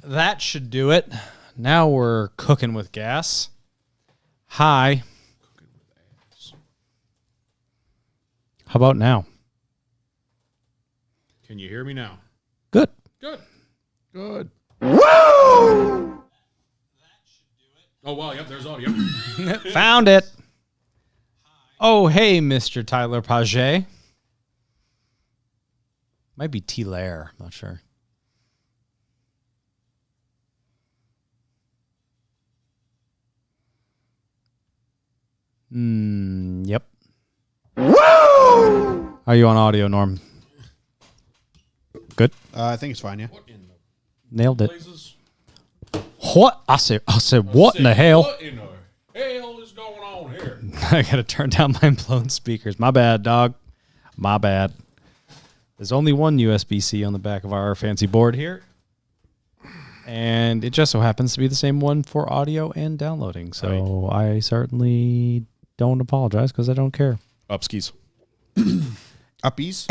that should do it. Now we're cooking with gas. Hi. Cooking with ass. How about now? Can you hear me now? Good. Good. Good. Woo! Oh, wow. Yep, there's audio. Found it. Oh, hey, Mr. Tyler Paget. Might be T-Lair. Not sure. Yep. Woo! Are you on audio, Norm? Good. I think it's fine, yeah. What in the Nailed it. blazes? What? I said, what in the hell? What in the hell is going on here? I gotta turn down my blown speakers. My bad, dog. My bad. There's only one USB-C on the back of our fancy board here. And it just so happens to be the same one for audio and downloading. So I certainly don't apologize because I don't care. Upskis. Uppies?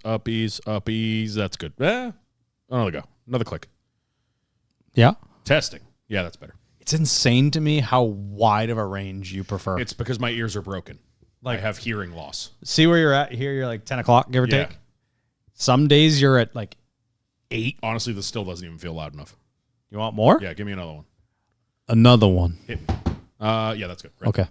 Uppies. That's good. Another go. Another click. Yeah. Testing. Yeah, that's better. It's insane to me how wide of a range you prefer. It's because my ears are broken. I have hearing loss. See where you're at here? You're like 10 o'clock, give or Yeah. take. Some days you're at like 8. Honestly, this still doesn't even feel loud enough. You want more? Yeah, give me another one. Another one. Hit me. Yeah, that's good. Right. Okay.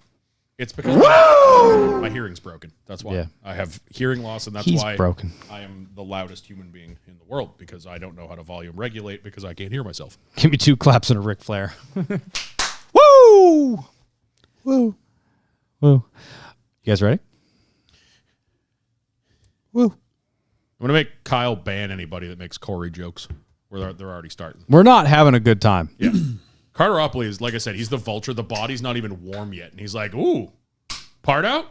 It's because my hearing's broken. That's why. Yeah. I have hearing loss, and that's He's why broken. I am the loudest human being in the world, because I don't know how to volume regulate because I can't hear myself. Give me 2 claps and a Ric Flair. Woo! Woo. Woo. You guys ready? Woo. I'm going to make Kyle ban anybody that makes Corey jokes where they're already starting. We're not having a good time. Yeah. Carter Opley is, like I said, he's the vulture. The body's not even warm yet. And he's like, ooh, part out?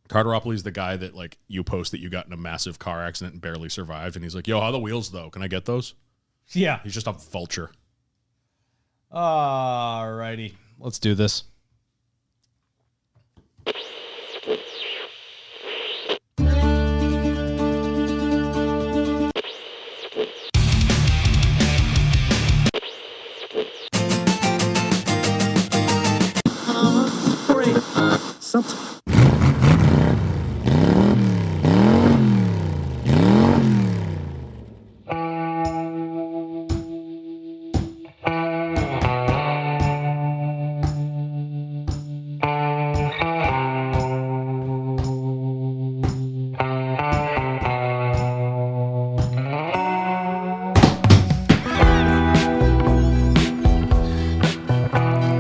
Carter Opley's the guy that, like, you post that you got in a massive car accident and barely survived. And he's like, yo, how are the wheels, though? Can I get those? Yeah. He's just a vulture. All righty. Let's do this.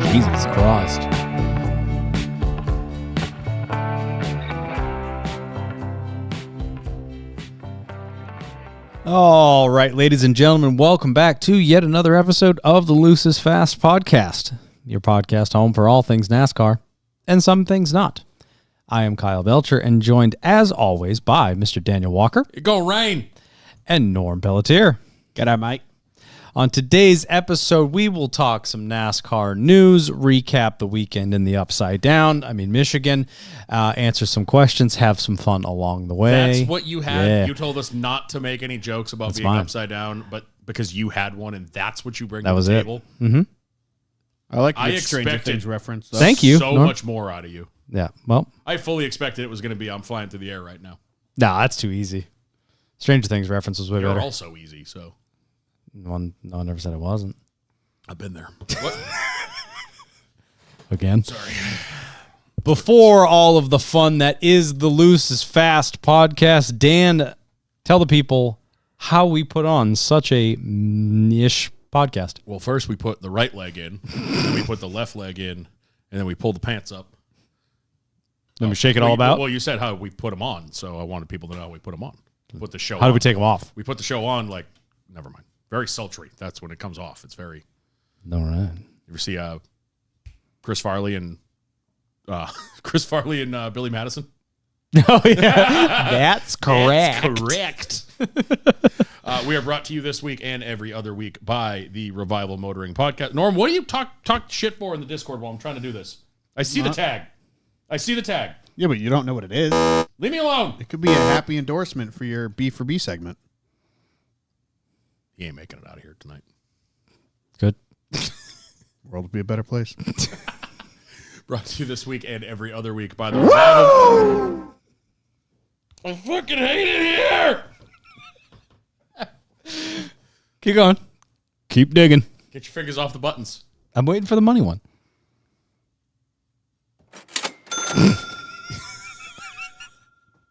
Jesus Christ. All right, ladies and gentlemen, welcome back to yet another episode of the Loose is Fast podcast, your podcast home for all things NASCAR and some things not. I am Kyle Belcher and joined, as always, by Mr. Daniel Walker It gonna rain. and Norm Pelletier. G'day, mate. On today's episode, we will talk some NASCAR news, recap the weekend in the Upside Down, Michigan, answer some questions, have some fun along the way. That's what you had. Yeah. You told us not to make any jokes about being fine. upside down, but because you had one and that's what you bring That to was the it. table. I like I the Stranger expected- Things reference, though. Thank you. So Norm. much more out of you. Yeah, well, I fully expected it was going to be I'm flying through the air right now. nah, that's too easy. Stranger Things reference was way You're better. also easy, so No one never said it wasn't. I've been there. What? Again. Sorry. Before all of the fun that is the Loose is Fast podcast, Dan, tell the people how we put on such a niche podcast. Well, first we put the right leg in, then we put the left leg in, and then we pull the pants up. Let me shake it all about. Well, you said how we put them on, so I wanted people to know how we put them on. Put the show How on. do we take them off? We put the show on like, never mind. Very sultry. That's when it comes off. It's very... All right. You ever see Chris Farley and Billy Madison? Oh, yeah. That's correct. That's correct. We are brought to you this week and every other week by the Revival Motoring Podcast. Norm, what do you talk shit for in the Discord while I'm trying to do this? I see the tag. Yeah, but you don't know what it is. Leave me alone. It could be a happy endorsement for your B for B segment. He ain't making it out of here tonight. Good. World would be a better place. Brought to you this week and every other week by the Revival. I fucking hate it here. Keep going. Keep digging. Get your fingers off the buttons. I'm waiting for the money one.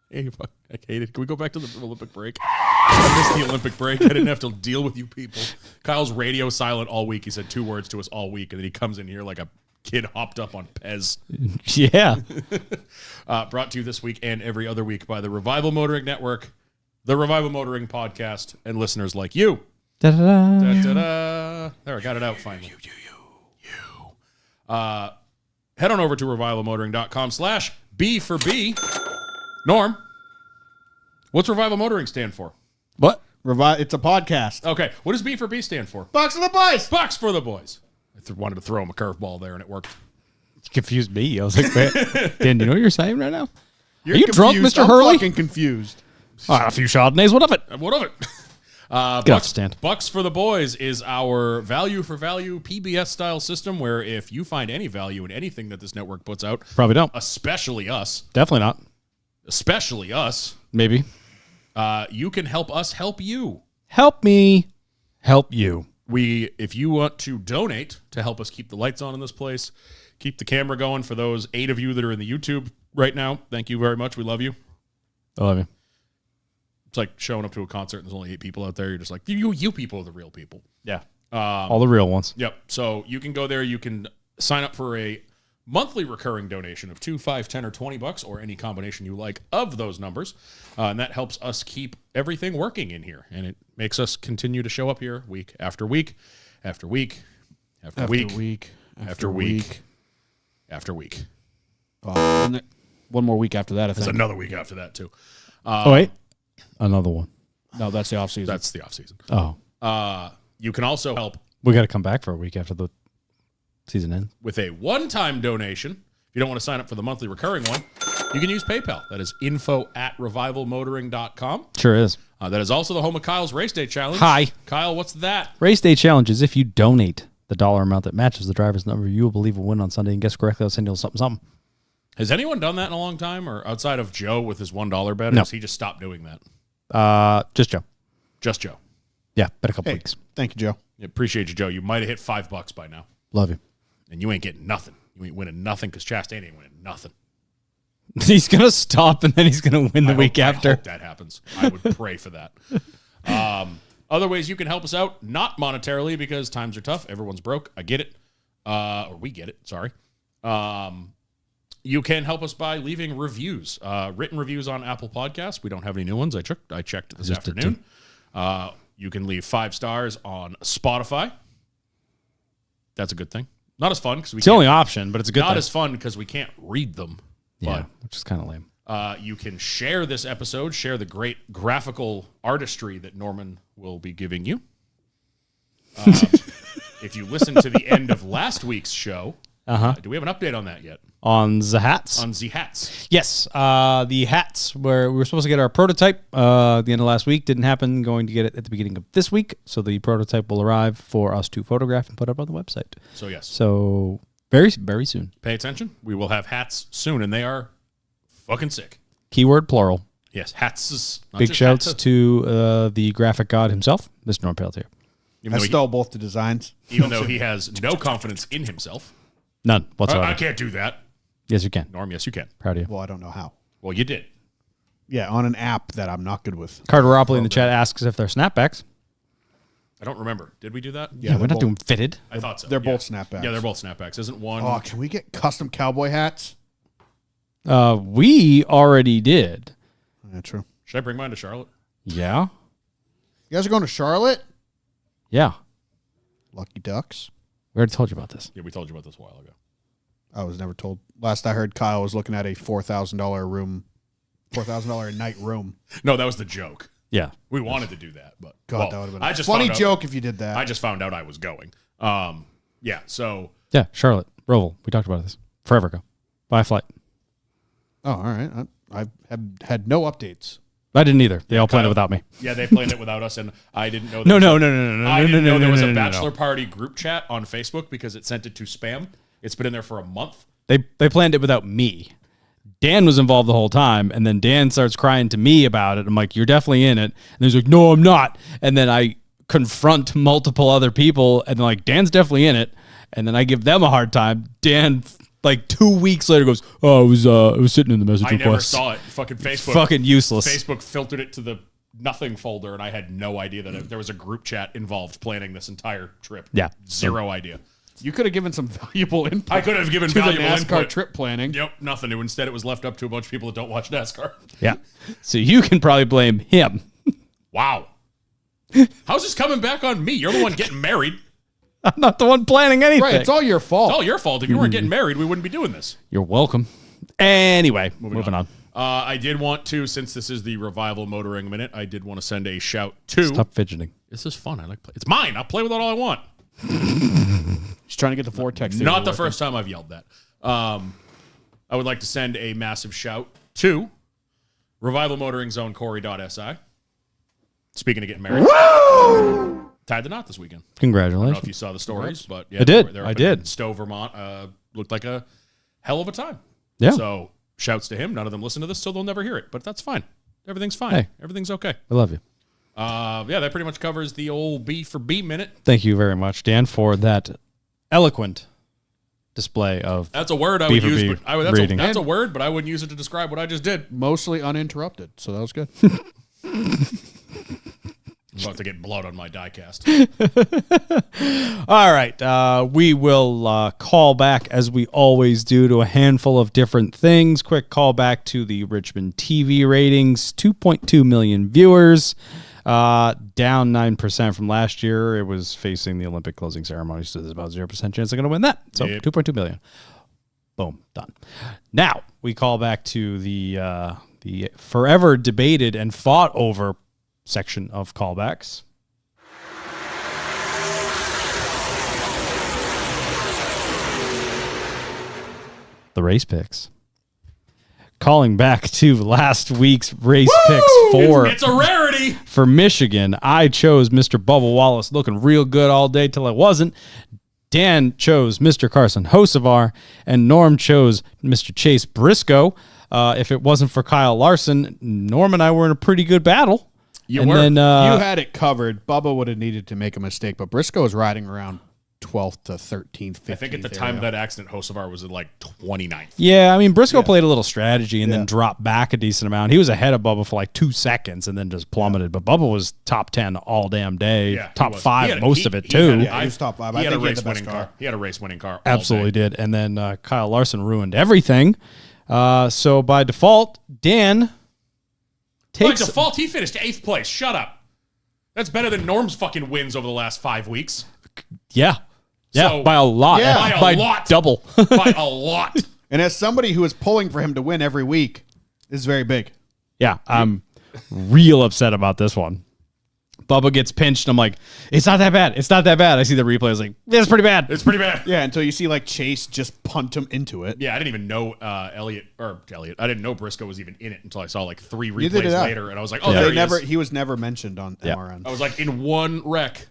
Hey, fuck, I hate it. Can we go back to the Olympic break? I missed the Olympic break. I didn't have to deal with you people. Kyle's radio silent all week. He said 2 words to us all week, and then he comes in here like a kid hopped up on Pez. Yeah. Brought to you this week and every other week by the Revival Motoring Network, the Revival Motoring Podcast, and listeners like you. Da-da-da. Da-da-da. There, I got it out finally. You. Head on over to revivalmotoring.com/B for B. Norm, what's Revival Motoring stand for? What? It's a podcast. Okay, what does B for B stand for? Box of the Boys. Box for the boys. I wanted to throw him a curveball there, and it worked. You confused me. I was like, Dan, do you know what you're saying right now? You're Are you drunk, confused. Mr. I'm Hurley? fucking confused. A few Chardonnays. What of it? What of it? Get off the stand. Bucks for the Boys is our value for value PBS style system where if you find any value in anything that this network puts out, Probably don't. especially us, Definitely not. Maybe. You can help us help you. Help me help you. If you want to donate to help us keep the lights on in this place, keep the camera going for those 8 of you that are in the YouTube right now, thank you very much. We love you. I love you. It's like showing up to a concert and there's only 8 people out there. You're just like, you people are the real people. Yeah. All the real ones. Yep. So you can go there. You can sign up for a monthly recurring donation of $2, $5, $10, or $20, or any combination you like of those numbers. And that helps us keep everything working in here. And it makes us continue to show up here week after week, after week, after week, after week, after week. And one more week after that, I There's think. another week after that, too. Oh, wait. Another one. No, that's the off season. That's the off season. Oh. You can also help We got to come back for a week after the season ends. with a one-time donation. If you don't want to sign up for the monthly recurring one, you can use PayPal. That is info@revivalmotoring.com. Sure is. That is also the home of Kyle's Race Day Challenge. Hi. Kyle, what's that? Race Day Challenge is if you donate the dollar amount that matches the driver's number, you will believe will win on Sunday and guess correctly. I'll send you something, something. Has anyone done that in a long time, or outside of Joe with his $1 bet? No. Or has he just stopped doing that? Just Joe. Just Joe. Yeah, been a couple Hey, weeks. thank you, Joe. Appreciate you, Joe. You might have hit $5 by now, Love you. and you ain't getting nothing. You ain't winning nothing because Chastain ain't winning nothing. He's going to stop and then he's going to win the week I after. hope that happens. I would pray for that. Other ways you can help us out, not monetarily because times are tough. Everyone's broke. I get it. Or we get it. Sorry. You can help us by leaving reviews, written reviews on Apple Podcasts. We don't have any new ones. I checked this just did afternoon. You can leave 5 stars on Spotify. That's a good thing. Not as fun because we It's the only option, but it's a good not thing. as fun because we can't read them. Yeah, which is kind of lame. You can share this episode, share the great graphical artistry that Norman will be giving you. If you listen to the end of last week's show, do we have an update on that yet? On the hats? On the hats. Yes. The hats, where we were supposed to get our prototype at the end of last week. Didn't happen. Going to get it at the beginning of this week. So the prototype will arrive for us to photograph and put up on the website. So, yes. So very, very soon. Pay attention. We will have hats soon, and they are fucking sick. Keyword plural. Yes, hats is not Big just shouts hats. to the graphic god himself, Mr. Norm Peltier. Even I though, stole both the designs. even though he has no confidence in himself. None whatsoever. I can't do that. Yes, you can. Norm, yes, you can. Proud of you. Well, I don't know how. Well, you did. Yeah, on an app that I'm not good with. Carter Ropley in the chat asks if they're snapbacks. I don't remember. Did we do that? Yeah, we're they're not both- doing fitted. I thought so. They're yeah. both snapbacks. Yeah, they're both snapbacks. Isn't one? Oh, can we get custom cowboy hats? We already did. Yeah, true. Should I bring mine to Charlotte? Yeah. You guys are going to Charlotte? Yeah. Lucky Ducks. We already told you about this. Yeah, we told you about this a while ago. I was never told. Last I heard, Kyle was looking at a $4,000 room, $4,000 a night room. No, that was the joke. Yeah. We wanted to do that, but God, that would have been I a just funny found out- joke if you did that. I just found out I was going. Yeah, so Yeah, Charlotte. Roval. We talked about this forever ago. Buy a flight. Oh, all right. I have had no updates. I didn't either. They all planned it Kyle. without me. Yeah, they planned it without us, and I didn't know. No. I didn't know there was a no. bachelor party group chat on Facebook because it sent it to spam. It's been in there for a month. They planned it without me. Dan was involved the whole time, and then Dan starts crying to me about it. I'm like, "You're definitely in it," and he's like, "No, I'm not." And then I confront multiple other people, and they're like, "Dan's definitely in it," and then I give them a hard time. Dan, like 2 weeks later, goes, "Oh, it was sitting in the message I never request." saw it. Fucking Facebook. Fucking useless. Facebook filtered it to the nothing folder, and I had no idea that there was a group chat involved planning this entire trip. Yeah. Zero idea. You could have given some valuable input. I could have given to the valuable NASCAR input. trip planning. Yep, nothing. Instead, it was left up to a bunch of people that don't watch NASCAR. Yeah. So you can probably blame him. Wow. How's this coming back on me? You're the one getting married. I'm not the one planning anything. Right, it's all your fault. It's all your fault. If you weren't getting married, we wouldn't be doing this. You're welcome. Anyway, moving on. I did want to, since this is the Revival Motoring Minute, I did want to send a shout to. Stop fidgeting. This is fun. I like play. It's mine. I'll play with it all I want. He's trying to get the vortex. Not the first time I've yelled that. I would like to send a massive shout to Revival Motoring Zone Corey.si. Speaking of getting married, tied the knot this weekend. I don't know Congratulations. if you saw the stories, but yeah, I did. they're I up did. in Stowe, Vermont. Looked like a hell of a time. Yeah. So shouts to him. None of them listen to this, so they'll never hear it. But that's fine. Everything's fine. Hey. Everything's okay. I love you. Yeah, that pretty much covers the old B for B minute. Thank you very much, Dan, for that eloquent display of. That's a word I B would for use. B But reading. that's a word, but I wouldn't use it to describe what I just did. Mostly uninterrupted, so that was good. I'm about to get blood on my diecast. All right. We will call back, as we always do, to a handful of different things. Quick call back to the Richmond TV ratings 2.2 million viewers, down 9% from last year. It was facing the Olympic closing ceremony, so there's about 0% chance they're going to win that. So Yep. 2.2 million. Boom, done. Now we call back to the forever debated and fought over section of callbacks. The race picks. Calling back to last week's race picks It's a rarity. for Michigan, I chose Mr. Bubba Wallace looking real good all day till it wasn't. Dan chose Mr. Carson Hocevar, and Norm chose Mr. Chase Briscoe. If it wasn't for Kyle Larson, Norm and I were in a pretty good battle. You and were. then You had it covered. Bubba would have needed to make a mistake, but Briscoe was riding around 12th to 13th, 15th. I think at the time of that accident, Hocevar was at like 29th. yeah, I mean, Briscoe played a little strategy and then dropped back a decent amount. He was ahead of Bubba for like 2 seconds and then just plummeted. But Bubba was top 10 all damn day, Yeah, he top was. 5 He had- most he- of it he too. had- Yeah, he was top 5. He I had a think he had race the best winning car. He had a race winning car. all Absolutely day. did. And then Kyle Larson ruined everything. So by default, Dan By takes. default, he finished 8th place. Shut up. That's better than Norm's fucking wins over the last 5 weeks. Yeah. Yeah, So- by a lot. Yeah. By a lot. Double. By a lot. And as somebody who is pulling for him to win every week, this is very big. Yeah, I'm real upset about this one. Bubba gets pinched. I'm like, it's not that bad. It's not that bad. I see the replay. I was like, it's pretty bad. It's pretty bad. Yeah, until you see like Chase just punt him into it. Yeah, I didn't even know Elliott. I didn't know Briscoe was even in it until I saw like 3 Neither replays did I. later, and I was like, oh, They there he never. is. He was never mentioned on Yeah. MRN. I was like, in one wreck,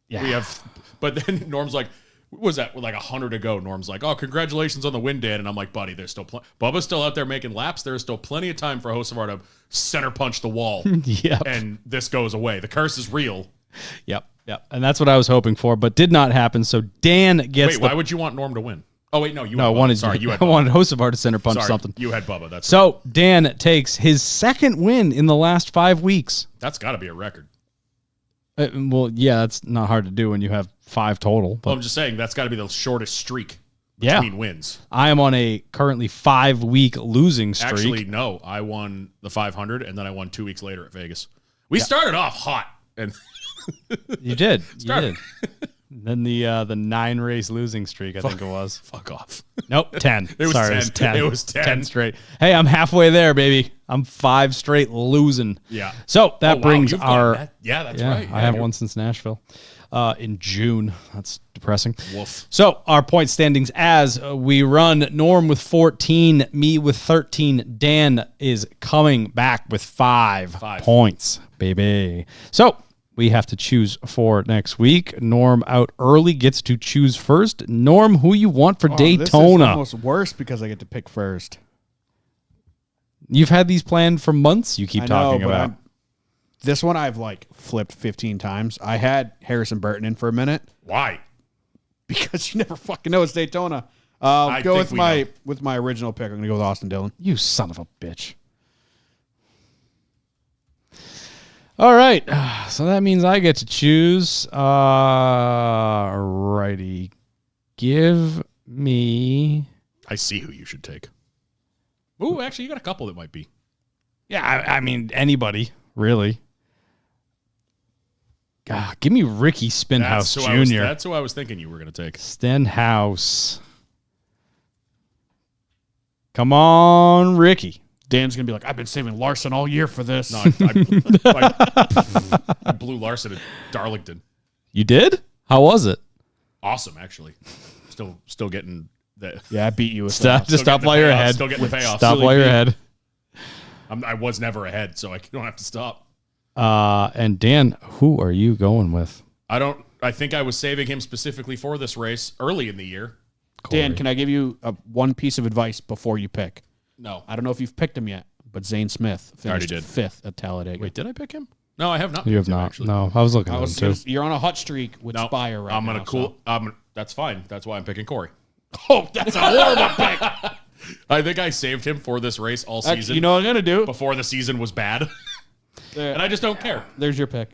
Yeah. we have. But then Norm's like, what was that? With like 100 to go, Norm's like, oh, congratulations on the win, Dan. And I'm like, buddy, there's still Bubba's still out there making laps. There's still plenty of time for Hocevar to center punch the wall, Yep. and this goes away. The curse is real. Yep. And that's what I was hoping for, but did not happen. So Dan gets Wait, why would you want Norm to win? Oh wait, no, you. no, I had Bubba. wanted Sorry, you I had Bubba. wanted Hocevar to center punch Sorry, something. you had Bubba. That's So Dan takes his second win in the last 5 weeks. that's got to be a record. Well, yeah, that's not hard to do when you have 5 total. But Well, I'm just saying that's got to be the shortest streak Yeah. between wins. I am on a currently 5-week losing streak. Actually, no, I won the 500, and then I won 2 weeks later at Vegas. We started off hot, and you did. You Started. did. Then the 9-race losing streak, I think it was. Fuck off. Nope, 10. It was Sorry, 10. It was 10. It was 10. 10 straight. Hey, I'm halfway there, baby. I'm 5 straight losing. Yeah. So that Oh, wow, brings you've got our. that. Yeah, that's Yeah, right. I haven't won since Nashville in June. That's depressing. Woof. So our point standings as we run: Norm with 14, me with 13. Dan is coming back with 5 points, baby. So we have to choose for next week. Norm out early gets to choose first. Norm, who you want for Daytona? This is almost worse because I get to pick first. You've had these planned for months. You keep talking about. This one I've like flipped 15 times. I had Harrison Burton in for a minute Why? because you never fucking know it's Daytona. I Go think with my original pick. I'm gonna go with Austin Dillon. You son of a bitch. All right. So that means I get to choose. Righty. Give me. I see who you should take. Ooh, actually, you got a couple that might be. Yeah, I mean, anybody, really. Give me Ricky Stenhouse Jr. That's who I was thinking you were going to take. Stenhouse. Come on, Ricky. Dan's gonna be like, I've been saving Larson all year for this. No, I blew Larson at Darlington. You did? How was it? Awesome, actually. Still getting the. Yeah, I beat you with Stop, that. just stop while you're ahead. Still getting the payoff. Stop while you're ahead. I was never ahead, so I don't have to stop. And Dan, who are you going with? I think I was saving him specifically for this race early in the year. Dan, can I give you one piece of advice before you pick? No. I don't know if you've picked him yet, but Zane Smith already finished did. 5th at Talladega. Wait, did I pick him? No, I have not. You have picked him, not. Actually. No, I was looking at him too. You're on a hot streak with No, Spire right I'm now. gonna cool. That's fine. That's why I'm picking Corey. Oh, that's a horrible pick. I think I saved him for this race all season. You know what I'm gonna do? before the season was bad, and I just don't care. There's your pick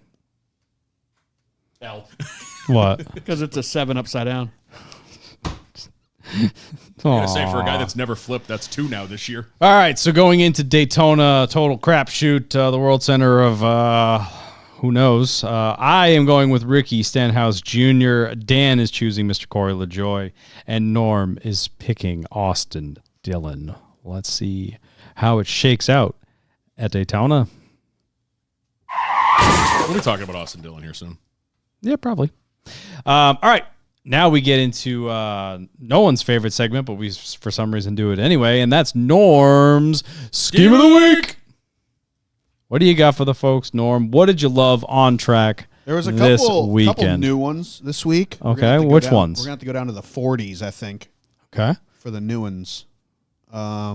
L. What? because it's a 7 upside down. I'm gonna say for a guy that's never flipped, that's 2 now this year. All right, so going into Daytona, total crapshoot, the World Center of who knows. I am going with Ricky Stenhouse Jr. Dan is choosing Mr. Corey LaJoy, and Norm is picking Austin Dillon. Let's see how it shakes out at Daytona. We'll be talking about Austin Dillon here soon. Yeah, probably. All right. Now we get into no one's favorite segment, but we, for some reason, do it anyway, and that's Norm's Scheme of the Week. What do you got for the folks, Norm? What did you love on track There was a this couple weekend? new ones this week. Okay, which ones? We're gonna have to go down to the 40s, I think, Okay. for the new ones. Da.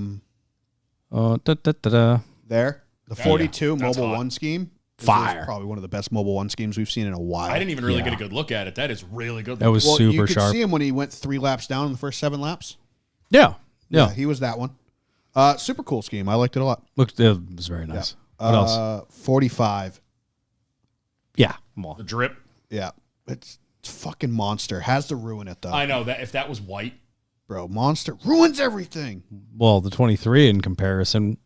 There, the 42 That's Mobile hot. One scheme. This Fire. is probably one of the best Mobile One schemes we've seen in a while. I didn't even really Yeah. get a good look at it. That is really good. That was Well, you super could sharp. see him when he went 3 laps down in the first 7 laps. Yeah. He was that one. Super cool scheme. I liked it a lot. Looked, it was very nice. What else? 45. Yeah. Well, the drip. Yeah, it's fucking monster. Has to ruin it though, I know that if that was white, bro. Monster ruins everything. the 23 in comparison.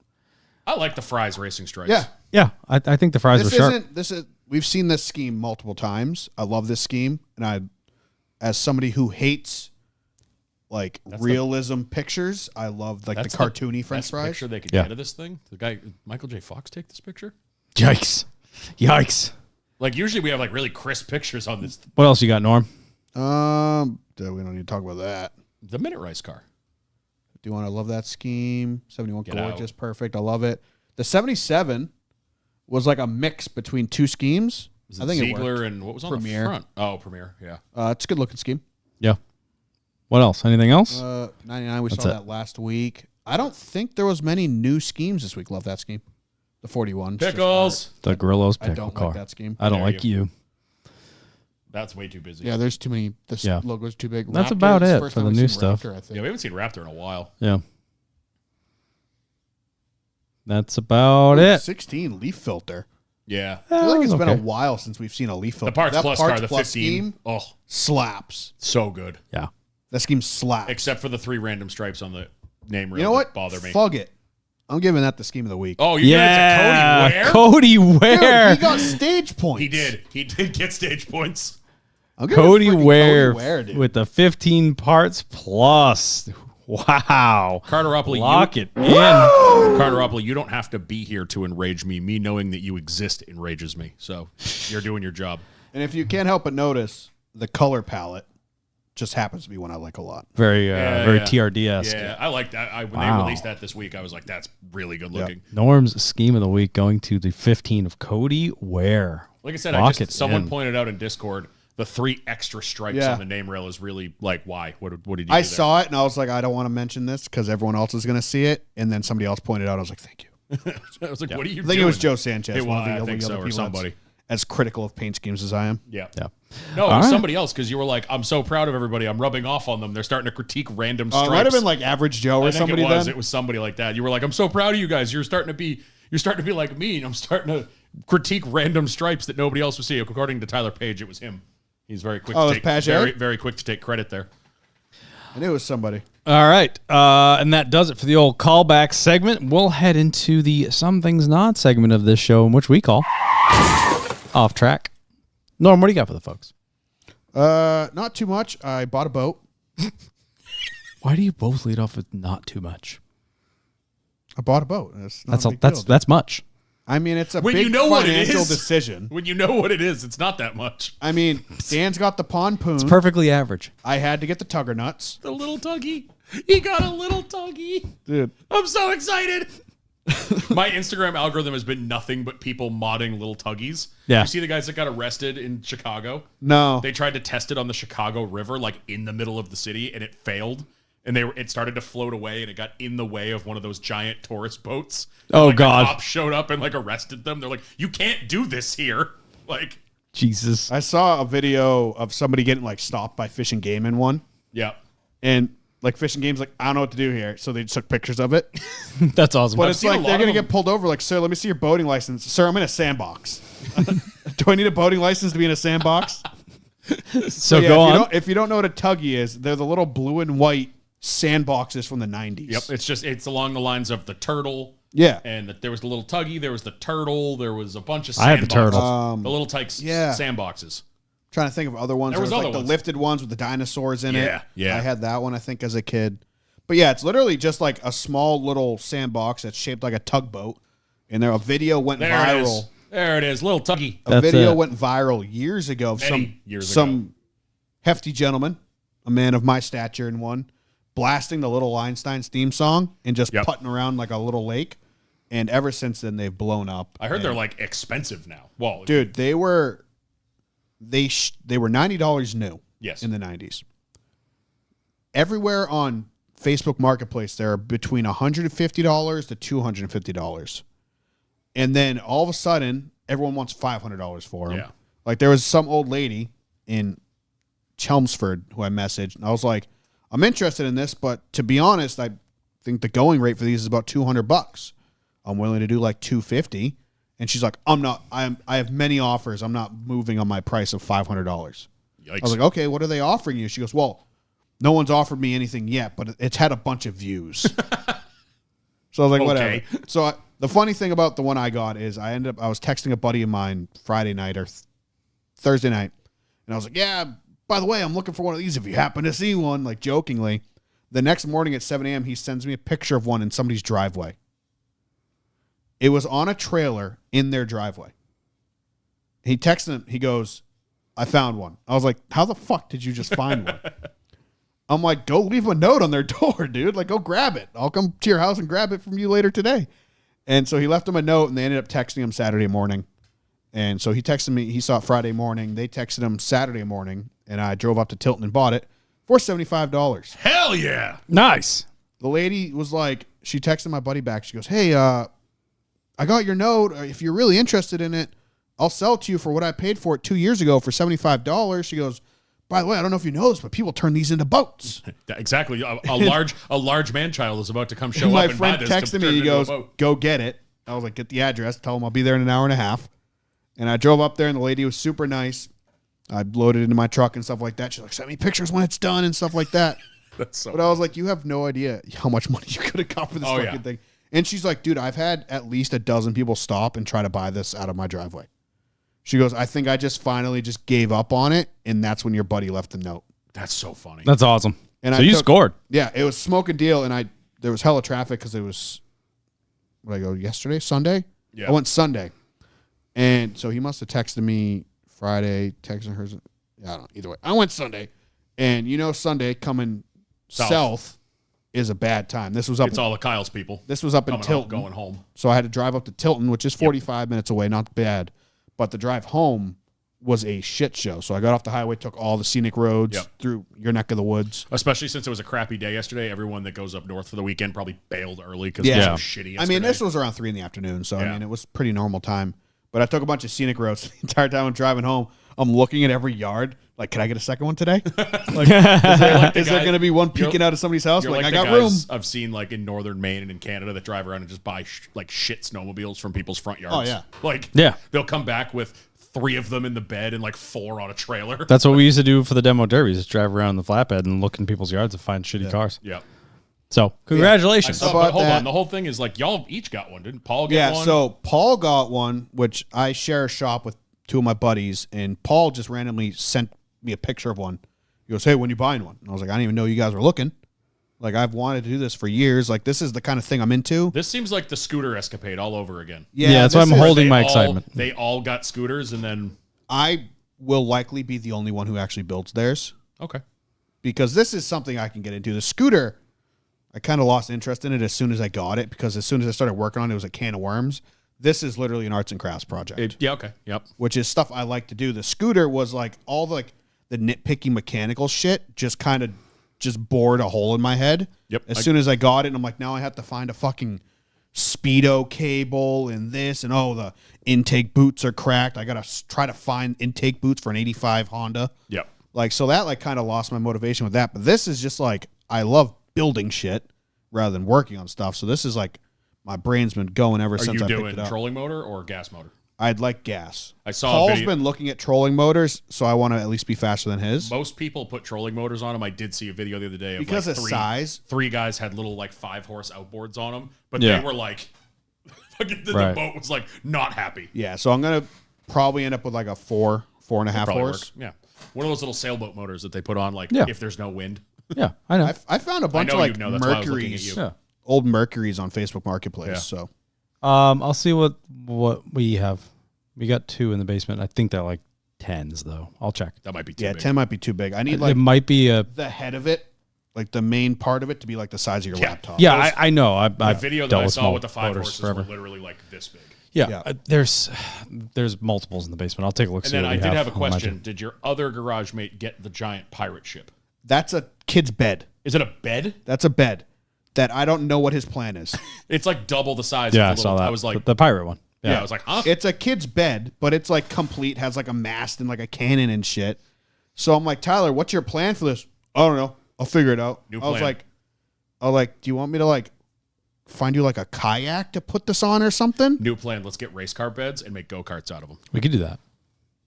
I like the Fries racing stripes. Yeah, Yeah, I think the fries this were sharp. isn't. This is. We've seen this scheme multiple times. I love this scheme, and I, as somebody who hates like realism pictures, I love like the cartoony French best fries. picture they could Yeah. get of this thing. The guy Michael J. Fox take this picture. Yikes. Like usually we have like really crisp pictures on this. What else you got, Norm? We don't need to talk about that. The Minute Rice car. Do you want to love that scheme? 71 Get gorgeous, out. perfect. I love it. The 77 was like a mix between 2 schemes. I think it Ziegler worked. and what was on Premier. the front? Oh, Premier. Yeah. It's a good looking scheme. Yeah. What else? Anything else? 99. We That's saw it. that last week. I don't think there was many new schemes this week. Love that scheme. The 41. 's just Pickles. The Grillo's I pickle don't car. like that scheme. I don't There like you. That's way too busy. Yeah, there's too many. This Yeah. logo's too big. That's Raptor, about this is it first for time the we've new seen stuff. Raptor, I think. Yeah, we haven't seen Raptor in a while. Yeah. That's about it. 16 leaf filter. Yeah. I feel like it's Oh, been a okay. while since we've seen a leaf filter. The Parts That Plus Parts car, the Plus 15. scheme Oh, slaps. so good. Yeah. That scheme slaps. Except for the 3 random stripes on the name rail you know what? that bother me. Fug it. I'm giving that the scheme of the week. Oh, you Yeah. giving it to Cody Ware? Cody Dude, Ware. he got stage points. He did. He did get stage points. I'm getting Cody freaking Ware dude. with the 15 parts plus. Wow. Carteropoli, Lock it in. Carteropoli, you don't have to be here to enrage me. Me knowing that you exist enrages me. So you're doing your job. And if you can't help but notice, the color palette just happens to be one I like a lot. Very Yeah. TRD-esque. Yeah, I like that. When Wow. they released that this week, I was like, that's really good looking. Norm's scheme of the week going to the 15 of Cody Ware. Like I said, Lock it someone in. pointed out in Discord the 3 extra stripes Yeah. on the name rail is really like, why? What did you do I there? saw it and I was like, I don't want to mention this because everyone else is going to see it. And then somebody else pointed out. I was like, thank you. I was like, what are you I doing? think it was Joe Sanchez. It one of was, the I only think so, other or people somebody. that's as critical of paint schemes as I am. Yeah. Yeah. No, it All was right. somebody else because you were like, I'm so proud of everybody. I'm rubbing off on them. They're starting to critique random stripes. It might have been like Average Joe or I think somebody it was. then. It was somebody like that. You were like, I'm so proud of you guys. You're starting to be like me. And I'm starting to critique random stripes that nobody else was seeing. According to Tyler Page, it was him. He's very quick Oh, to it was take Page? very quick to take credit there. I knew it was somebody. All right. And that does it for the old callback segment. We'll head into the Some Things Not segment of this show, in which we call Off Track. Norm, what do you got for the folks? Not too much. I bought a boat. Why do you both lead off with not too much? I bought a boat. That's That's much. I mean, it's a When big you know what it financial is. decision. When you know what it is, it's not that much. I mean, Dan's got the pontoon. Perfectly average. I had to get the tugger nuts. The little tuggy. He got a little tuggy. Dude. I'm so excited. My Instagram algorithm has been nothing but people modding little tuggies. Yeah. You see the guys that got arrested in Chicago? No. They tried to test it on the Chicago River, like in the middle of the city, and it failed. And it started to float away, and it got in the way of one of those giant tourist boats. Oh, like, God. The cops showed up and like arrested them. They're like, "You can't do this here." Like, Jesus. I saw a video of somebody getting like stopped by Fish and Game in one. yeah. And like Fish and Game's like, I don't know what to do here. So they just took pictures of it. That's awesome. But I've it's seen a like lot they're of going to them. get pulled over. Like, sir, let me see your boating license. Sir, I'm in a sandbox. Do I need a boating license to be in a sandbox? So Yeah, go if you on. don't- If you don't know what a tuggy is, they're the little blue and white sandboxes from the 90s. Yep. It's along the lines of the turtle. Yeah. And there was the little tuggy. There was the turtle. There was a bunch of I had the turtle. the little tykes yeah. sandboxes. Trying to think of other ones. There was like other the ones. lifted ones with the dinosaurs in it. Yeah. I had that one, I think, as a kid. But yeah, it's literally just like a small little sandbox that's shaped like a tugboat. And a video went There it viral. is. There it is. Little tuggy. A That's video it. went viral years ago of Many years some hefty gentleman, a man of my stature in one, blasting the Little Einstein's theme song and just Yep. putting around like a little lake. And ever since then, they've blown up. I heard they're And, like expensive now. Well, dude, they were $90 new. Yes. In the 90s. Everywhere on Facebook Marketplace, they're between $150 to $250. And then all of a sudden, everyone wants $500 for them. Yeah. Like there was some old lady in Chelmsford who I messaged, and I was like, I'm interested in this, but to be honest, I think the going rate for these is about $200. I'm willing to do like $250. And she's like, I have many offers. I'm not moving on my price of $500. Yikes. I was like, okay, what are they offering you? She goes, well, no one's offered me anything yet, but it's had a bunch of views. So I was like, whatever. Okay. So the funny thing about the one I got is I was texting a buddy of mine Friday night or Thursday night, and I was like, yeah, by the way, I'm looking for one of these if you happen to see one, like jokingly. The next morning at 7 a.m., he sends me a picture of one in somebody's driveway. It was on a trailer in their driveway. He texted him. He goes, I found one. I was like, how the fuck did you just find one? I'm like, go leave a note on their door, dude. Like, go grab it. I'll come to your house and grab it from you later today. And so he left him a note, and they ended up texting him Saturday morning. And so he texted me. He saw it Friday morning. They texted him Saturday morning, and I drove up to Tilton and bought it for $75. Hell yeah. Nice. The lady was like, she texted my buddy back. She goes, hey, I got your note. If you're really interested in it, I'll sell it to you for what I paid for it 2 years ago for $75. She goes, by the way, I don't know if you know this, but people turn these into boats. Exactly. A large man child is about to come show My up and buy friend this. texted me. He goes, go get it. I was like, get the address. Tell him I'll be there in an hour and a half. And I drove up there, and the lady was super nice. I loaded it into my truck and stuff like that. She's like, send me pictures when it's done and stuff like that. That's so But I was like, you have no idea how much money you could have got for this Oh, fucking yeah. thing. And she's like, dude, I've had at least a dozen people stop and try to buy this out of my driveway. She goes, I think I just finally just gave up on it, and that's when your buddy left the note. That's so funny. That's awesome. And So you scored. Yeah, it was smoke and deal, and there was hella traffic because it was, what did I go, yesterday? Sunday? Yeah. I went Sunday. And so he must have texted me Friday, texting her. I don't know, either way. I went Sunday, and Sunday coming south is a bad time. This was up. It's all the Kyle's people. This was up in coming home, Tilton. going home. So I had to drive up to Tilton, which is 45 minutes away, not bad. But the drive home was a shit show. So I got off the highway, took all the scenic roads through your neck of the woods. Especially since it was a crappy day yesterday. Everyone that goes up north for the weekend probably bailed early because Yeah. it was so shitty yesterday. I mean, this was around 3 in the afternoon, so I Yeah. mean, it was pretty normal time. But I took a bunch of scenic roads the entire time I'm driving home. I'm looking at every yard. Like, can I get a second one today? Like, is there going to be one peeking out of somebody's house? You're Like, like I the got room. guys I've seen like in northern Maine and in Canada that drive around and just buy shit snowmobiles from people's front yards. Oh, yeah. Like, Yeah. they'll come back with 3 of them in the bed and like 4 on a trailer. That's what we used to do for the demo derbies. Just drive around the flatbed and look in people's yards and find shitty cars. Yeah. So congratulations. So, About but hold that- on. The whole thing is like y'all each got one. Didn't Paul get Yeah, one? so Paul got one, which I share a shop with 2 of my buddies, and Paul just randomly sent me a picture of one. He goes, hey, when you buying one? And I was like, I didn't even know you guys were looking. Like, I've wanted to do this for years. Like, this is the kind of thing I'm into. This seems like the scooter escapade all over again. Yeah, that's why this I'm is- holding my They all- excitement. They all got scooters and then I will likely be the only one who actually builds theirs, okay. because this is something I can get into. The scooter, I kind of lost interest in it as soon as I got it, because as soon as I started working on it, it was a can of worms. This is literally an arts and crafts project, Yeah, okay. Yep. which is stuff I like to do. The scooter was like all the nitpicky mechanical shit just kind of just bored a hole in my head. Yep. As soon as I got it, and I'm like, now I have to find a fucking speedo cable and this, and the intake boots are cracked. I gotta try to find intake boots for an 85 Honda. Yep. Like, so that like kind of lost my motivation with that. But this is just like, I love building shit rather than working on stuff. So this is like, my brain's been going ever Are since you I picked doing it up. trolling motor or gas motor? I'd like gas. I saw a Paul's video- been looking at trolling motors, so I want to at least be faster than his. Most people put trolling motors on them. I did see a video the other day of Because like of three, size. 3 guys had little like 5-horse outboards on them, but Yeah. they were like, the Right. boat was like not happy. Yeah, so I'm gonna probably end up with like a 4.5 Probably horse. work. Yeah. One of those little sailboat motors that they put on like Yeah. if there's no wind. Yeah, I know. I found a I bunch know of like you know. That's why I was looking at Mercuries, you. Yeah. old Mercuries on Facebook Marketplace. Yeah. So I'll see what we have. We got 2 in the basement. I think they're like 10s though. I'll check. That might be too yeah, big. 10 might be too big. I need It like might be a. the head of it, like the main part of it, to be like the size of your Yeah. laptop. Yeah, I know. The I've video that dealt I with saw small with the 5 motors horses forever. were literally like this big. Yeah, Yeah. there's multiples in the basement. I'll take a look. And see then what I we did have a on my question. gym. Did your other garage mate get the giant pirate ship? That's a kid's bed. Is it a bed? That's a bed that I don't know what his plan is. It's like double the size Yeah, I of the saw little, that. I was like, the pirate one. yeah, I was like, huh? It's a kid's bed, but it's like complete, has like a mast and like a cannon and shit. So I'm like, Tyler, what's your plan for this? I don't know. I'll figure it out. New I was plan. like, do you want me to like find you like a kayak to put this on or something? New plan. Let's get race car beds and make go-karts out of them. We could do that.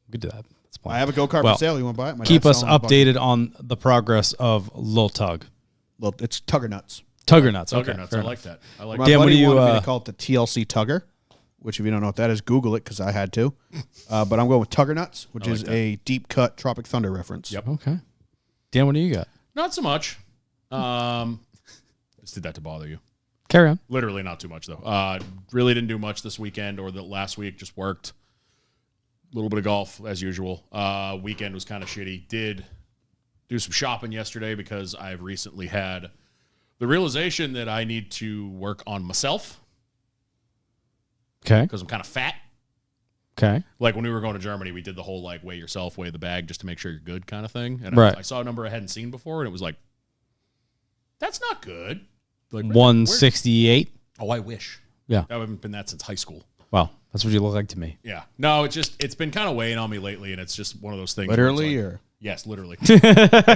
We could do that. That's fine. I have a go-kart Well, for sale. You want to buy it? My Keep dad's us selling a bunch. updated on the progress of Lil Tug. Well, it's Tugger Nuts. Tugger nuts. Tugger Okay, nuts. fair I enough. like that. I like My that. Dan, what buddy do you, wanted me to call it the TLC Tugger, which if you don't know what that is, Google it because I had to. But I'm going with Tugger Nuts, which I like is that. a deep cut Tropic Thunder reference. Yep. Okay. Dan, what do you got? Not so much. Just did that to bother you. Carry on. Literally not too much though. Really didn't do much this weekend or the last week. Just worked. A little bit of golf as usual. Weekend was kind of shitty. Did do some shopping yesterday because I've recently had the realization that I need to work on myself Okay. because I'm kind of fat. Okay. Like when we were going to Germany, we did the whole like weigh yourself, weigh the bag just to make sure you're good kind of thing. And Right. I saw a number I hadn't seen before, and it was like, that's not good. Like 168. Oh, I wish. Yeah. I haven't been that since high school. Wow. That's what you look like to me. Yeah. No, it's been kind of weighing on me lately, and it's just one of those things. where it's Literally, like- or yes, literally. And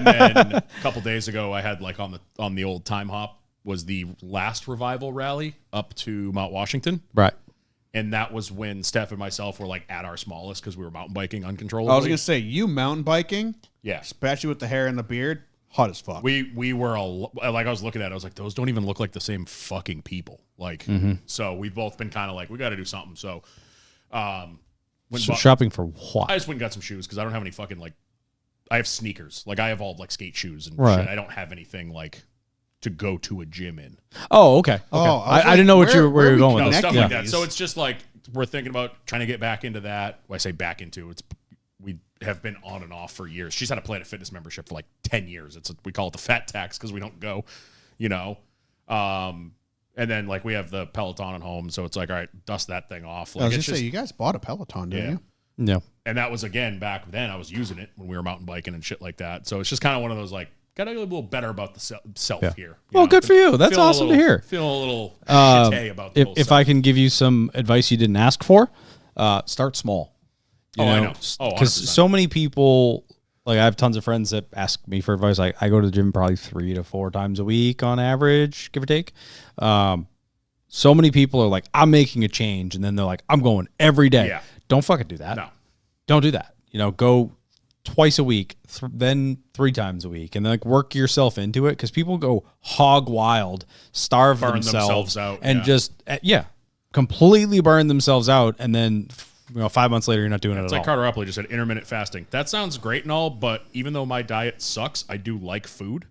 then a couple days ago, I had like on the old time hop was the last revival rally up to Mount Washington. Right. And that was when Steph and myself were like at our smallest because we were mountain biking uncontrollably. I was gonna say you mountain biking, yeah. especially with the hair and the beard, hot as fuck. We were like I was looking at it, I was like, those don't even look like the same fucking people. Like so we've both been kind of like, we got to do something. So Went So bought- shopping for what? I just went and got some shoes because I don't have any fucking like. I have sneakers. Like I have all like skate shoes and Right. shit. I don't have anything like to go to a gym in. Oh, okay. Okay. Oh, I was I didn't know like, what you where where you were are going we with No, this. stuff connecting like Yeah. that. these? So it's just like we're thinking about trying to get back into that. When I say back into, it's we have been on and off for years. She's had a Planet Fitness membership for like 10 years. We call it the fat tax because we don't go, you know. And then like we have the Peloton at home, so it's like, all right, dust that thing off. I Like was it's just say, just, you guys bought a Peloton, didn't Yeah. you? Yeah. and that was again back then. I was using it when we were mountain biking and shit like that. So it's just kind of one of those like, gotta get a little better about the self Yeah. here. you Well, know? good for you. That's Feeling a awesome to little- hear. Feeling a little shitty about the whole If self. I can give you some advice you didn't ask for, start small. You I know. Oh, Because 100%. so many people, like I have tons of friends that ask me for advice. Like I go to the gym probably 3 to 4 times a week on average, give or take. So many people are like, I'm making a change. And then they're like, I'm going every day. Yeah. Don't fucking do that. No. Don't do that. Go twice a week, then 3 times a week, and then like work yourself into it because people go hog wild, starve Burn themselves themselves out, and yeah. just completely burn themselves out, and then 5 months later you're not doing it It's at like all. Carter Upley just said, intermittent fasting. That sounds great and all, but even though my diet sucks, I do like food.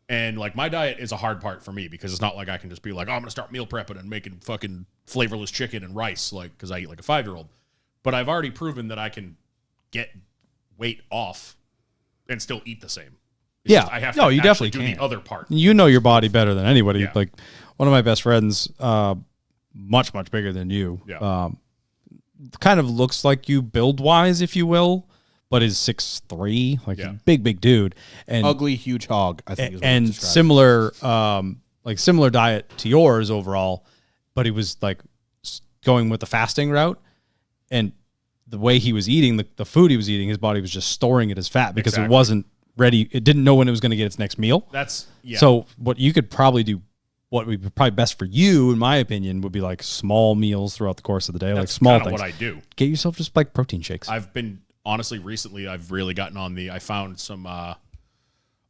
And like my diet is a hard part for me because it's not like I can just be like, oh, I'm going to start meal prepping and making fucking flavorless chicken and rice, like because I eat like a 5-year-old. But I've already proven that I can get weight off and still eat the same. It's Yeah. just I have No, to you actually definitely do can. the other part. You know your body better than anybody. Yeah. Like one of my best friends, much bigger than you. Yeah. Kind of looks like you build wise, if you will, but is 6'3", like Yeah. a big dude, and Ugly, huge hog, I think is what and it's described. similar diet to yours overall, but he was like going with the fasting route, and the way he was eating the food he was eating, his body was just storing it as fat because Exactly. it wasn't ready. It didn't know when it was going to get its next meal. That's, yeah. So what you could probably do, what would be probably best for you, in my opinion, would be like small meals throughout the course of the day, like that's small kind of things. what I do. Get yourself just like protein shakes. I've been honestly recently. I've really gotten on I found some.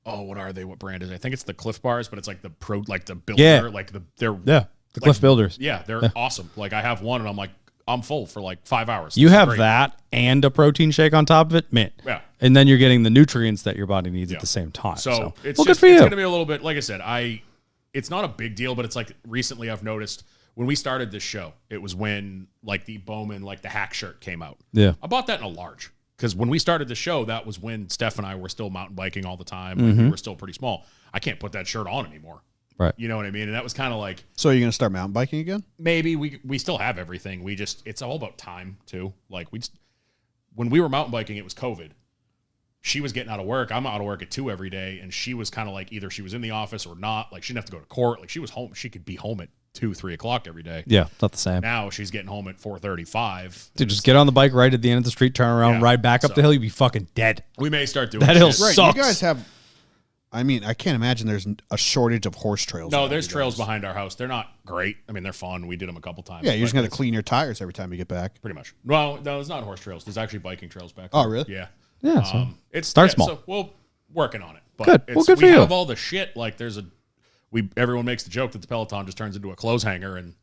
What are they? What brand is it? I think it's the Cliff Bars, but it's like the builder. Yeah. Like they're Yeah, the Cliff Builders. Yeah, they're awesome. Like I have one, and I'm like I'm full for like 5 hours. You This is have great. that and a protein shake on top of it, man. Yeah. And then you're getting the nutrients that your body needs Yeah. at the same time. So it's well, just, good for it's you. going to be a little bit. Like I said, it's not a big deal, but it's like recently I've noticed when we started this show, it was when like the Bowman like the hack shirt came out. Yeah. I bought that in a large because when we started the show, that was when Steph and I were still mountain biking all the time. Like, we were still pretty small. I can't put that shirt on anymore. Right. You know what I mean? And that was kind of like So are you going to start mountain biking again? maybe we still have everything. It's all about time too. Like when we were mountain biking, it was COVID. She was getting out of work. I'm out of work at 2 every day, and she was kind of like either she was in the office or not. Like she didn't have to go to court. Like she was home. She could be home at 2, 3 o'clock every day. Yeah, not the same. Now she's getting home at 4:35. Dude, just get on the bike right at the end of the street, turn around, Yeah, ride back up so- the hill. You'd be fucking dead. We may start doing That hill shit. Right. Sucks. You guys have, I mean, I can't imagine there's a shortage of horse trails. No, around there's you trails guys. behind our house. They're not great. I mean, they're fun. We did them a couple times. Yeah, you're just but going to it's clean your tires every time you get back. pretty much. Well, no, it's not horse trails. There's actually biking trails back Oh, there. really? Yeah. Yeah, so It's start yeah, small. So we're working on it. But Good. Well, it's- good for we you. have all the shit. Like everyone makes the joke that the Peloton just turns into a clothes hanger, and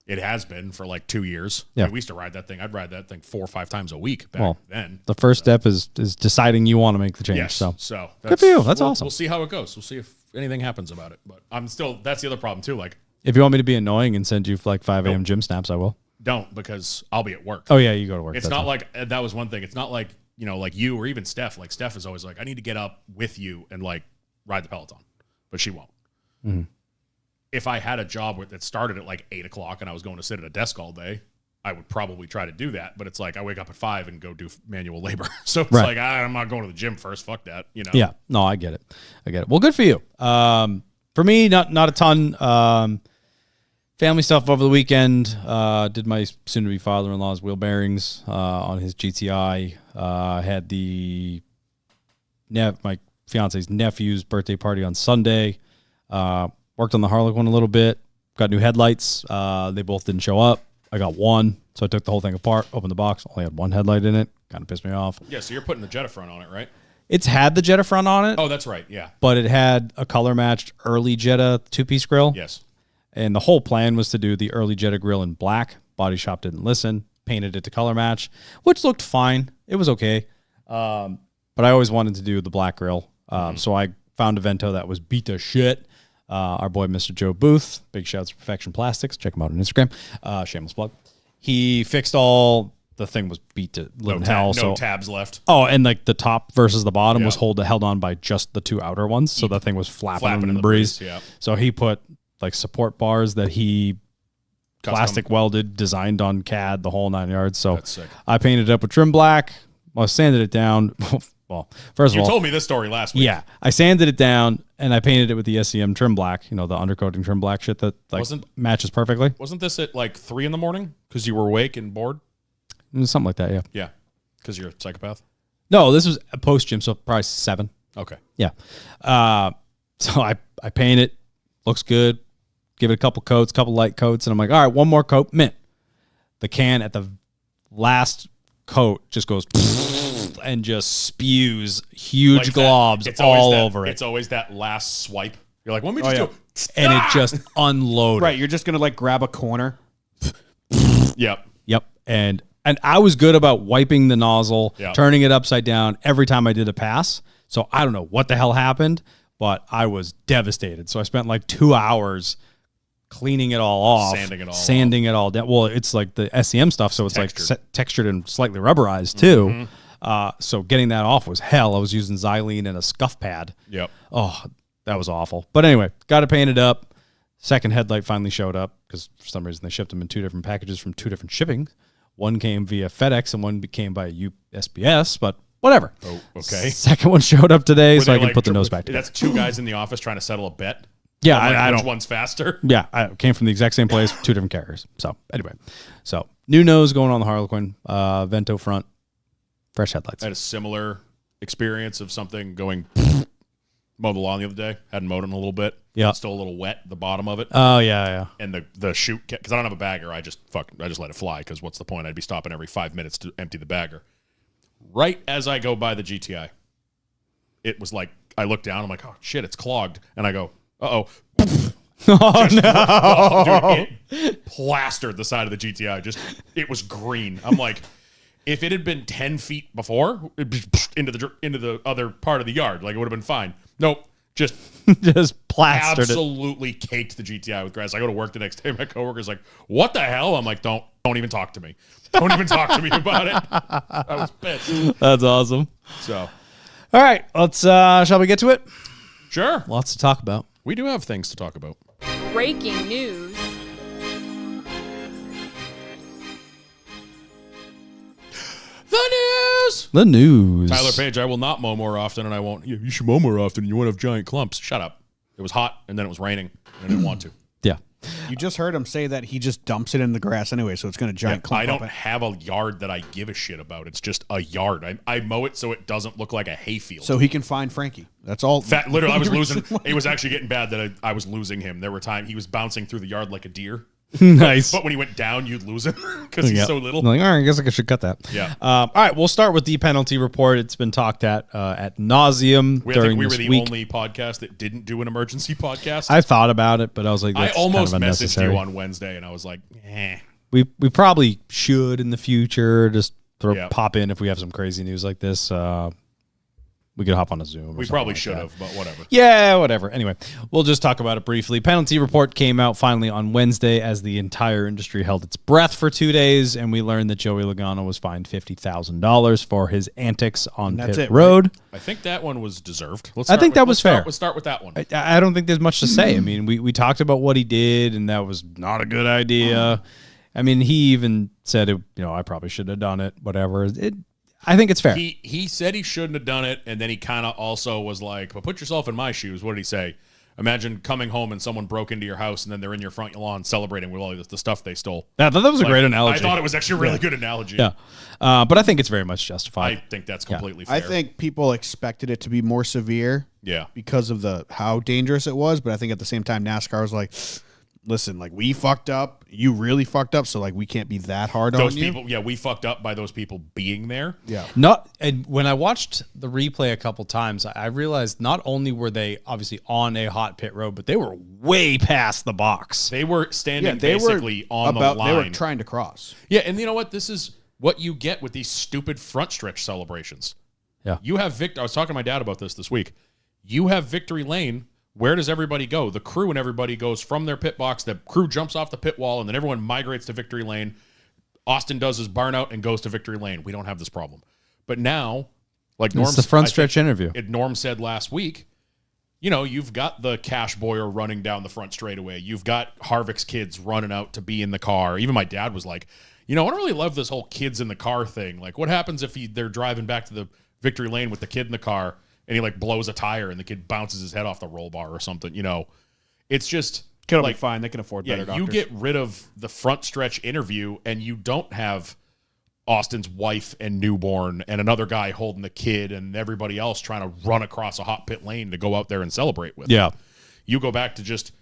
it has been for like 2 years. Yeah. I mean, we used to ride that thing. I'd ride that thing 4 or 5 times a week back Well, then. the first step is deciding you want to make the change. Yes. So So Good for you. That's awesome. We'll see how it goes. We'll see if anything happens about it. But that's the other problem too. Like, if you want me to be annoying and send you like 5 a.m. gym snaps, I will. don't because I'll be at work. Oh yeah, you go to work. It's That's not fine. like that was one thing. It's not like, like you or even Steph. Like Steph is always like, I need to get up with you and like ride the Peloton, but she won't. Mm-hmm. If I had a job that started at like 8 o'clock and I was going to sit at a desk all day, I would probably try to do that. But it's like I wake up at 5 and go do manual labor. So it's Right. like I'm not going to the gym first. Fuck that. Yeah, no, I get it. Well, good for you. For me, not a ton. Family stuff over the weekend. Did my soon-to-be father-in-law's wheel bearings on his GTI. Had my fiance's nephew's birthday party on Sunday. Worked on the Harlequin a little bit. Got new headlights. They both didn't show up. I got one, so I took the whole thing apart, opened the box. Only had one headlight in it. Kind of pissed me off. Yeah. So you're putting the Jetta front on it, right? It's had the Jetta front on it, Oh, that's right. Yeah. but it had a color-matched early Jetta two-piece grill. Yes. And the whole plan was to do the early Jetta grill in black. Body shop didn't listen. painted it to color match, which looked fine. It was okay. But I always wanted to do the black grill. So I found a Vento that was beat to shit. Our boy, Mr. Joe Booth, big shouts to Perfection Plastics. Check him out on Instagram. Shameless plug. He fixed all. The thing was beat to living hell. No So tabs left. oh, and like the top versus the bottom Yeah. was held on by just the two outer ones. So that thing was flapping in the breeze. breeze. Yeah. So he put like support bars that he Custom. plastic welded, designed on CAD, the whole 9 yards. So That's sick. I painted it up with trim black. Well, I sanded it down. Well, first of You all, told me this story last week. yeah, I sanded it down and I painted it with the SEM trim black. You know, the undercoating trim black shit that like matches perfectly. Wasn't this at like 3 a.m. because you were awake and bored? Something like that. Yeah. Yeah. Because you're a psychopath? No, this was a post gym, so probably 7. Okay. Yeah. So I paint it. Looks good. Give it a couple coats, couple light coats, and I'm like, all right, one more coat, mint. The can at the last coat just goes and just spews huge Like globs that. It's always all that- over it. It's always that last swipe. You're like, what me just yeah. do? And it just unloaded. Right, you're just gonna like grab a corner. Yep. Yep. And I was good about wiping the nozzle, Yeah. turning it upside down every time I did a pass. So I don't know what the hell happened, but I was devastated. So I spent like 2 hours cleaning it all off, Sanding it all down. Well, it's like the SEM stuff, so it's Textured. like textured and slightly rubberized too. So getting that off was hell. I was using xylene and a scuff pad. Yep. Oh, that was awful. But anyway, got it painted up. Second headlight finally showed up because for some reason they shipped them in 2 different packages from 2 different shipping. One came via FedEx and one came by USPS, but whatever. Oh, okay. Second one showed up today, Were so they I can like put the nose back together. That's 2 guys in the office trying to settle a bet. Yeah, on, like, I which don't. one's faster? Yeah, I came from the exact same place, 2 different carriers. So anyway, so new nose going on the Harlequin, Vento front, fresh headlights. I had a similar experience of something going mowed the lawn the other day. Hadn't mowed it in a little bit. Yeah. It's still a little wet, the bottom of it. Oh yeah. And the chute, because I don't have a bagger, I just let it fly, because what's the point? I'd be stopping every 5 minutes to empty the bagger. Right as I go by the GTI, it was like, I look down, I'm like, oh shit, it's clogged. And I go, uh-oh. Oh no! Dude, it plastered the side of the GTI. It was green. I'm like, if it had been 10 feet before, it'd be into the other part of the yard. Like, it would have been fine. Nope. Just Just plastered it. absolutely caked the GTI with grass. I go to work the next day. My coworker's like, what the hell? I'm like, don't even talk to me. Don't even talk to me about it. I was pissed. That's awesome. So, All right, let's. Shall we get to it? sure. Lots to talk about. We do have things to talk about. Breaking news. The news. The news. Tyler Page, I will not mow more often, and I won't. You should mow more often. You won't have giant clumps. Shut up. It was hot, and then it was raining, and I didn't want to. Yeah. You just heard him say that he just dumps it in the grass anyway, so it's going to giant clump I don't up. have a yard that I give a shit about. It's just a yard. I mow it so it doesn't look like a hayfield. So he can find Frankie. That's all. Literally, I was losing. It was actually getting bad that I was losing him. There were times he was bouncing through the yard like a deer. Nice. But when he went down, you'd lose him because he's Yep. so little. Like, all right, I guess I should cut that. Yeah. All right, we'll start with the penalty report. It's been talked at nauseum I during think we this were the week. only podcast that didn't do an emergency podcast. I thought about it, but I was like, I that's almost kind of messaged unnecessary. you on Wednesday, and I was like, eh. We probably should in the future just Yeah. pop in if we have some crazy news like this. We could hop on a Zoom. Or We something probably like should that. have, but whatever. Yeah, whatever. Anyway, we'll just talk about it briefly. Penalty report came out finally on Wednesday as the entire industry held its breath for 2 days, and we learned that Joey Logano was fined $50,000 for his antics on that's pit it, road. I think that one was deserved. I think that was fair. Let's start with that one. I don't think there's much to say. I mean, we talked about what he did, and that was not a good idea. I mean, he even said, I probably should have done it, whatever. I think it's fair. He said he shouldn't have done it, and then he kind of also was like, but put yourself in my shoes. What did he say? Imagine coming home and someone broke into your house, and then they're in your front lawn celebrating with all the stuff they stole. I thought that was a great analogy. I thought it was actually a really good analogy. Yeah. But I think it's very much I justified. think that's completely fair. I think people expected it to be more severe Yeah. because of how dangerous it was, but I think at the same time NASCAR was like, listen, like we fucked up, you really fucked up, so like we can't be that hard Those on you. people, yeah, we fucked up by those people being there. Yeah. And when I watched the replay a couple times, I realized not only were they obviously on a hot pit road, but they were way past the box. They were standing They basically were on the line. They were trying to cross. Yeah, and you know what? This is what you get with these stupid front stretch celebrations. Yeah. You have I was talking to my dad about this week. You have victory lane. Where does everybody go? The crew and everybody goes from their pit box. The crew jumps off the pit wall, and then everyone migrates to victory lane. Austin does his burn out and goes to victory lane. We don't have this problem. But now, like Norm, It's the front stretch interview. Norm said last week, you know, you've got the Cash Boyer running down the front straightaway. You've got Harvick's kids running out to be in the car. Even my dad was like, you know, I don't really love this whole kids in the car thing. Like, what happens if they're driving back to the victory lane with the kid in the car and he like blows a tire and the kid bounces his head off the roll bar or something? You know, it's just It'll like be fine. They can afford better yeah, doctors. you get rid of the front stretch interview and you don't have Austin's wife and newborn and another guy holding the kid and everybody else trying to run across a hot pit lane to go out there and celebrate with. Yeah. You go back to just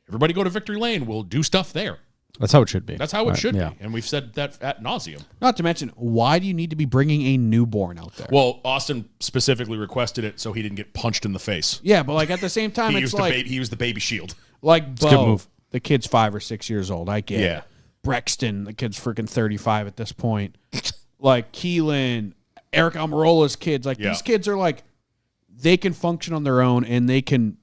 everybody go to victory lane. We'll do stuff there. That's how it should be. That's how it Right, should yeah. be. And we've said that ad nauseum. Not to mention, why do you need to be bringing a newborn out there? Well, Austin specifically requested it so he didn't get punched in the face. yeah, but like at the same time, He it's used, like he used the baby shield. like Bo, a good move. the kid's 5 or 6 years old. I get Yeah. it. Brexton, the kid's freaking 35 at this point. Like Keelan, Eric Almirola's kids. Like Yeah. these kids are like, they can function on their own and they can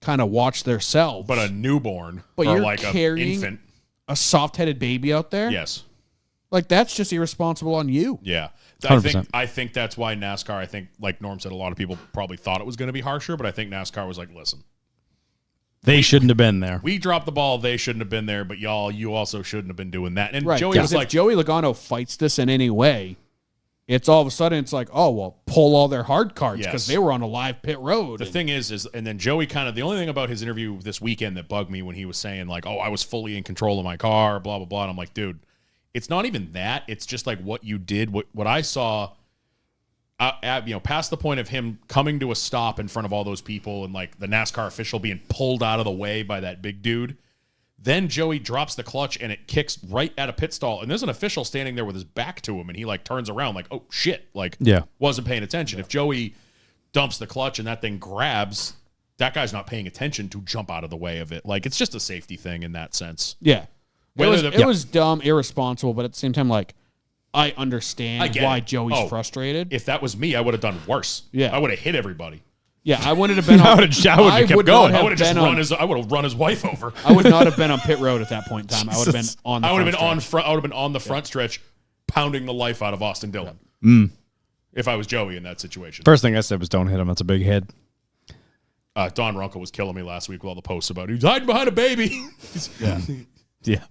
kind of watch themselves. But a newborn But or you're like an carrying- infant. a soft-headed baby out there, Yes. like that's just irresponsible on you. Yeah. 100%. I think that's why NASCAR, I think, like Norm said, a lot of people probably thought it was going to be harsher, but I think NASCAR was like, listen, They shouldn't have been there. we dropped the ball. They shouldn't have been there, but you also shouldn't have been doing that. And Right. Joey Because was if like, Joey Logano fights this in any way, it's all of a sudden it's like, oh well, pull all their hard cards because Yes. they were on a live pit road. the thing is, and then Joey kind of, the only thing about his interview this weekend that bugged me when he was saying like, oh, I was fully in control of my car, blah, blah, blah. And I'm like, dude, it's not even that. It's just like what you did, what I saw, past the point of him coming to a stop in front of all those people and like the NASCAR official being pulled out of the way by that big dude. Then Joey drops the clutch and it kicks right at a pit stall. And there's an official standing there with his back to him and he like turns around like, oh shit, like Yeah. wasn't paying attention. If Joey dumps the clutch and that thing grabs, that guy's not paying attention to jump out of the way of it. Like it's just a safety thing in that sense. yeah, Whether it was dumb, irresponsible, but at the same time, like I understand I get why it. Joey's Oh, frustrated. If that was me, I would have done worse. Yeah. I would have hit everybody. Yeah, I wouldn't have been. I on, would've kept would going. not I would have just been on- I would have run his wife over. I would not have been on pit road at that point in time. I would have been on. The I would have front been on stretch. front. I would have been on the front stretch, pounding the life out of Austin Dillon. If I was Joey in that situation. First thing I said was don't hit him. That's a big hit. Don Runkle was killing me last week with all the posts about he's hiding behind a baby. Yeah.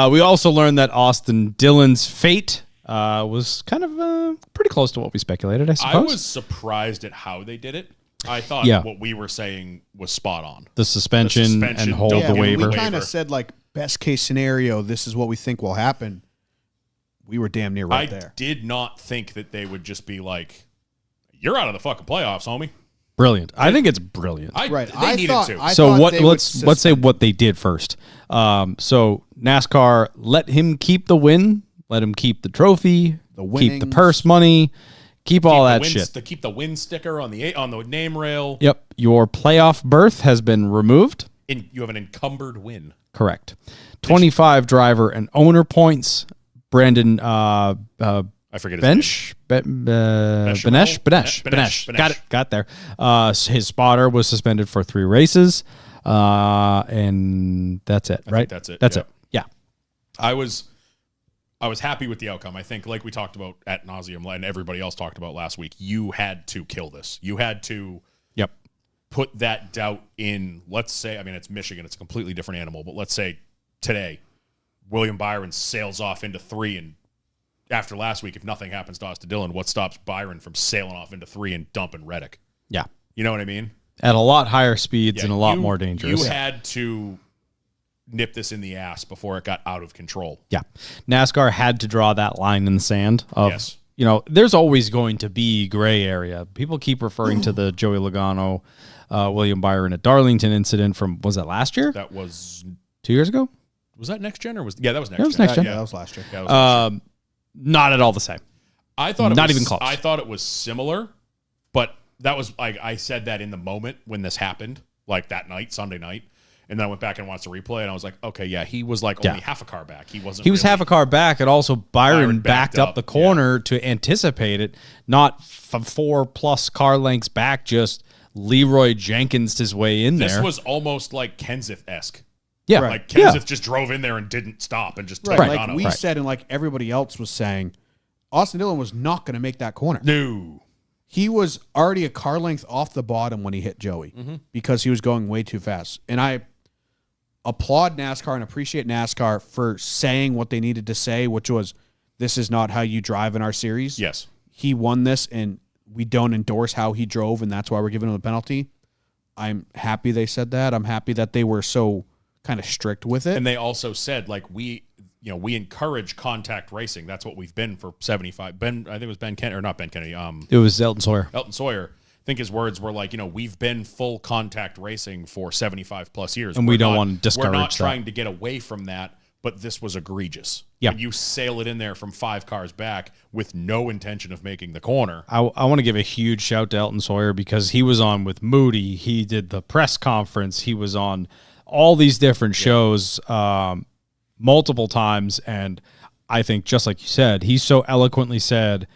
We also learned that Austin Dillon's fate was kind of pretty close to what we speculated, I suppose. I was surprised at how they did it. I thought Yeah. what we were saying was spot on. the suspension, The suspension, and hold don't Yeah, the when waiver. we kind Waiver. of said like best case scenario, this is what we think will happen. We were damn near right I there. did not think that they would just be like, "You're out of the fucking playoffs, homie." Brilliant. I think it's brilliant. Right. They needed to. So thought what? they would Let's say what they did first. So NASCAR let him keep the win, let him keep the trophy, The keep the winnings. purse money, keep all that win, shit. To keep the win sticker on the name rail. Yep. Your playoff berth has been removed. You have an encumbered win. Correct. 25 driver and owner points. Brandon I forget his name. Bench, Benesh. Got it. Got there. His spotter was suspended for 3 races, and that's it. Right. that's it, That's yeah. it. Yeah. I was happy with the outcome. I think, like we talked about at nauseum, and everybody else talked about last week, you had to kill this. You had to Yep. put that doubt in. Let's say, I mean, it's Michigan; it's a completely different animal. But let's say today, William Byron sails off into 3, and after last week, if nothing happens to Austin Dillon, what stops Byron from sailing off into 3 and dumping Reddick? Yeah. You know what I mean? At a lot higher speeds Yeah, and a lot you- more dangerous. You had to nip this in the ass before it got out of control. Yeah. NASCAR had to draw that line in the sand of, Yes. there's always going to be gray area. People keep referring to the Joey Logano, William Byron at Darlington incident from, was that last year? That was 2 years ago. Was that next gen or was that was next That was gen? next gen. Yeah, that was last year. Yeah, that was next gen. Not at all the same. I thought it not was, even close. I thought it was similar, but that was like I said that in the moment when this happened, like that night, Sunday night, and then I went back and watched the replay, and I was like, okay, yeah, he was like only half a car back. He wasn't. He was really, half a car back, and also Byron Byron backed backed up up, the corner to anticipate it, not 4+ car lengths back, just Leroy Jenkins his way in This there. was almost like Kenseth-esque. Yeah. Right. Like Yeah. Kenseth just drove in there and didn't stop and just took Right. it Like on we him. said, and like everybody else was saying, Austin Dillon was not going to make that corner. No. He was already a car length off the bottom when he hit Joey because he was going way too fast. And I applaud NASCAR and appreciate NASCAR for saying what they needed to say, which was, this is not how you drive in our series. Yes. He won this, and we don't endorse how he drove, and that's why we're giving him a penalty. I'm happy they said that. I'm happy that they were so kind of strict with it. And they also said, like, we encourage contact racing. That's what we've been for 75. I think it was Ben Kennedy, or not Ben Kennedy. It was Elton Sawyer. Elton Sawyer. I think his words were like, we've been full contact racing for 75 plus years. And we don't want to discourage We're not that. trying to get away from that, but this was egregious. Yeah. When you sail it in there from 5 cars back with no intention of making the corner. I want to give a huge shout to Elton Sawyer because he was on with Moody. He did the press conference. He was on all these different shows multiple times. And I think, just like you said, he so eloquently said,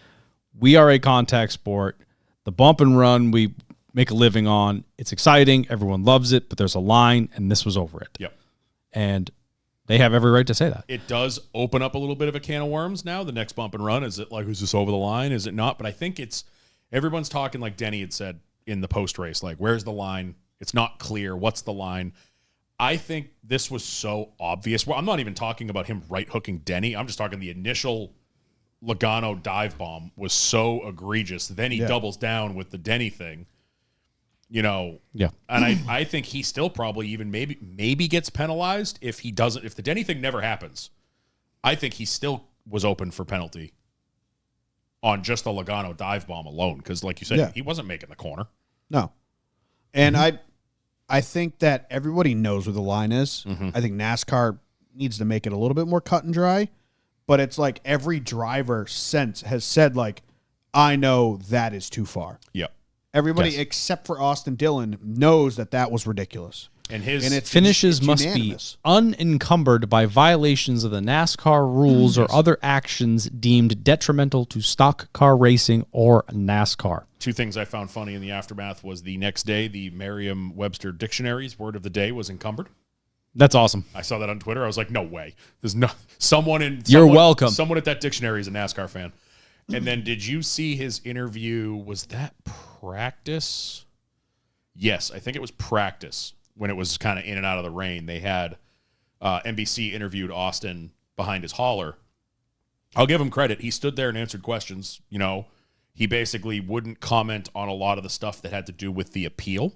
we are a contact sport. The bump and run we make a living on. It's exciting. Everyone loves it, but there's a line, and this was over it. Yep. And they have every right to say that. It does open up a little bit of a can of worms now. The next bump and run, is it like, is this over the line? Is it not? But I think everyone's talking like Denny had said in the post race, like, where's the line? It's not clear. What's the line? I think this was so obvious. Well, I'm not even talking about him right hooking Denny. I'm just talking the initial Logano dive bomb was so egregious. Then he doubles down with the Denny thing. Yeah. And I think he still probably even maybe gets penalized if he doesn't. If the Denny thing never happens, I think he still was open for penalty on just the Logano dive bomb alone. Because, like you said, he wasn't making the corner. No. And I think that everybody knows where the line is. I think NASCAR needs to make it a little bit more cut and dry. But it's like every driver since has said, like, I know that is too far. Yep. Everybody except for Austin Dillon knows that was ridiculous. And it's Finishes it's must unanimous. be unencumbered by violations of the NASCAR rules or other actions deemed detrimental to stock car racing or NASCAR. 2 things I found funny in the aftermath was the next day, the Merriam-Webster Dictionary's word of the day was encumbered. That's awesome. I saw that on Twitter. I was like, no way. There's no someone welcome. Someone at that dictionary is a NASCAR fan. And then did you see his interview? Was that practice? Yes, I think it was practice when it was kind of in and out of the rain. They had NBC interviewed Austin behind his hauler. I'll give him credit. He stood there and answered questions. He basically wouldn't comment on a lot of the stuff that had to do with the appeal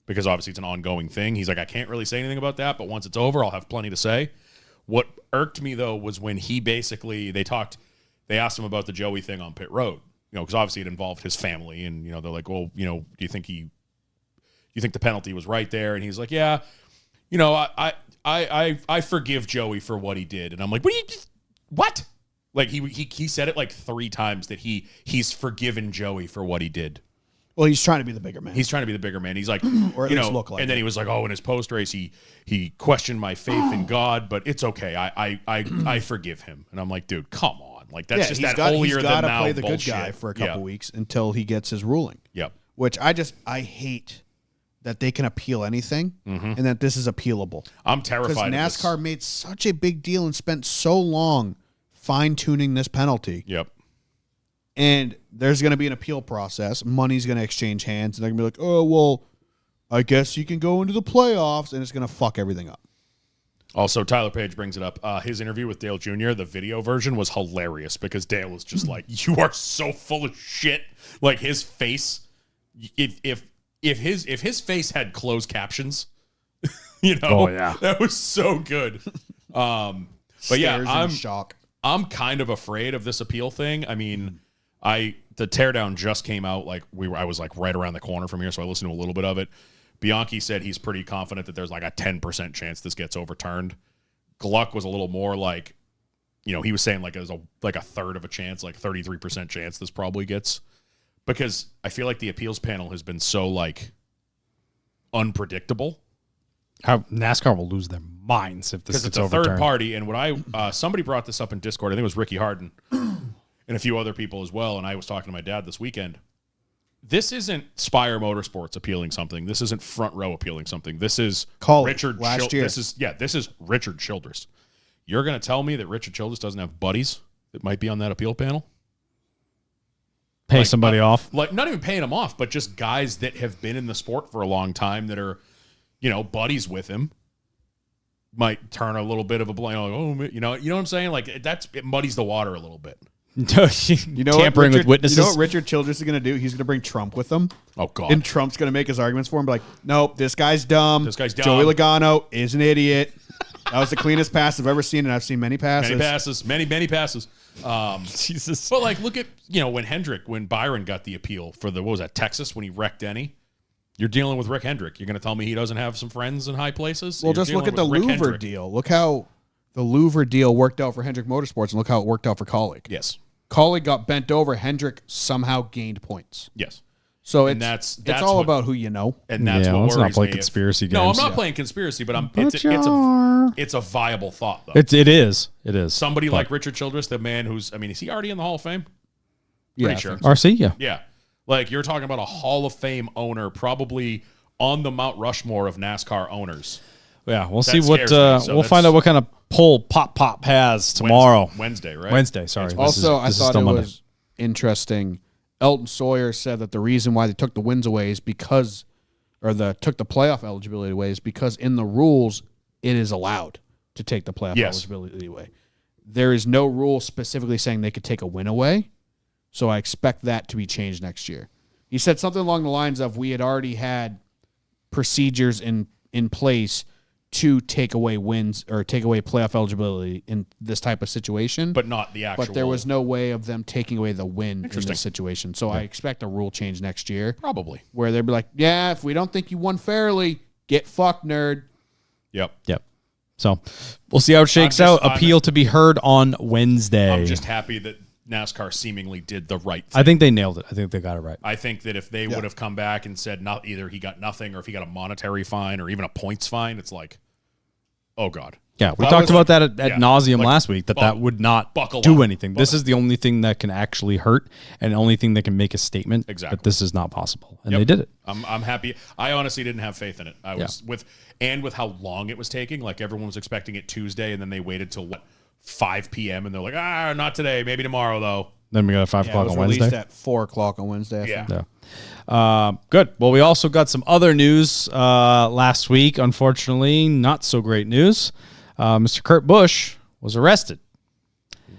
because obviously it's an ongoing thing. He's like, I can't really say anything about that, but once it's over, I'll have plenty to say. What irked me, though, was when he basically, they asked him about the Joey thing on pit road, because obviously it involved his family, and, they're like, well, do you think the penalty was right there? And he's like, yeah, I forgive Joey for what he did. And I'm like, what? Like he said it like 3 times that he's forgiven Joey for what he did. Well, he's trying to be the bigger man. He's trying to be the bigger man. He's like, Or at least look like and then it. he was like, oh, in his post race, he questioned my faith in God, but it's okay. I forgive him. And I'm like, dude, come on. Like that's just that holier than thou play the bullshit. good guy for a couple weeks until he gets his ruling. Yep. Which I hate that they can appeal anything and that this is appealable. I'm Because terrified. NASCAR made such a big deal and spent so long fine-tuning this penalty. Yep. And there's going to be an appeal process. Money's going to exchange hands. And they're going to be like, oh, well, I guess you can go into the playoffs. And it's going to fuck everything up. Also, Tyler Page brings it up. His interview with Dale Jr., the video version, was hilarious because Dale was just like, you are so full of shit. Like his face, if his face had closed captions, that was so good. But yeah, Stares in shock. I'm kind of afraid of this appeal thing. I mean, the teardown just came out. I was like right around the corner from here, so I listened to a little bit of it. Bianchi said he's pretty confident that there's like a 10% chance this gets overturned. Gluck was a little more like, he was saying like it was a third of a chance, like 33% chance this probably gets, because I feel like the appeals panel has been so like unpredictable. How NASCAR will lose their minds if this Because it's gets a overturned. third party, and when somebody brought this up in Discord, I think it was Ricky Harden and a few other people as well, and I was talking to my dad this weekend. This isn't Spire Motorsports appealing something. This isn't Front Row appealing something. This is Call Richard last year. This is Richard Childress. You're going to tell me that Richard Childress doesn't have buddies that might be on that appeal panel? Pay Like, somebody off. Like, not even paying him off, but just guys that have been in the sport for a long time that are, buddies with him. Might turn a little bit of a blame. Like, you know what I'm saying? Like it muddies the water a little bit. Tampering with witnesses. You know what Richard Childress is going to do? He's going to bring Trump with him. Oh God! And Trump's going to make his arguments for him. Be like, nope, this guy's dumb. This guy's dumb. Joey Logano is an idiot. That was the cleanest pass I've ever seen, and I've seen many passes. Many passes. Jesus. But like, look at when Byron got the appeal for what was that, Texas, when he wrecked Denny. You're dealing with Rick Hendrick. You're going to tell me he doesn't have some friends in high places? Well, You're just look dealing at the with Rick Louvre Hendrick. deal. Look how the Louvre deal worked out for Hendrick Motorsports, and look how it worked out for Kaulig. Yes. Kaulig got bent over. Hendrick somehow gained points. Yes. So And it's that's all what- about who you know. And that's Yeah, what let's worries not play me. conspiracy No, I'm games. not Yeah. playing conspiracy, but But it's a viable thought though. It is. Somebody like Richard Childress, the man who's, is he already in the Hall of Fame? Yeah, Pretty I sure. think so. RC, yeah. Yeah. Like you're talking about a Hall of Fame owner, probably on the Mount Rushmore of NASCAR owners. Yeah, we'll see what scares me, so we'll that's- find out what kind of poll Pop has tomorrow. Wednesday, right? Wednesday, sorry. Also, I this is thought still it Monday. was interesting. Elton Sawyer said that the reason why they took the wins away is because, took the playoff eligibility away is because in the rules it is allowed to take the playoff Yes. eligibility away. There is no rule specifically saying they could take a win away, so I expect that to be changed next year. He said something along the lines of, we had already had procedures in place to take away wins or take away playoff eligibility in this type of situation. But not the actual. But there was no way of them taking away the win in Interesting. this situation. So I expect a rule change next year Probably. where they'd be like, yeah, if we don't think you won fairly, get fucked, nerd. Yep. Yep. So we'll see how it shakes I'm just- out. Appeal to be heard on Wednesday. I'm just happy that NASCAR seemingly did the right thing. I think they nailed it. I think they got it right. I think that if they would have come back and said not either he got nothing or if he got a monetary fine or even a points fine, it's like, oh God. Yeah, we Well, I talked was about like- that at yeah, nauseum like, last week, that buckle- would not buckle do up. anything. This is the only thing that can actually hurt and the only thing that can make a statement Exactly. that this is not possible. And Yep. they did it. I'm happy. I honestly didn't have faith in it. I was with how long it was taking. Like everyone was expecting it Tuesday, and then they waited till 5 p.m. and they're like, not today, maybe tomorrow though. Then we got 5 Yeah, it o'clock was on released Wednesday. at 4 o'clock on Wednesday. I think. Yeah. Good. Well, we also got some other news last week. Unfortunately, not so great news. Mr. Kurt Busch was arrested.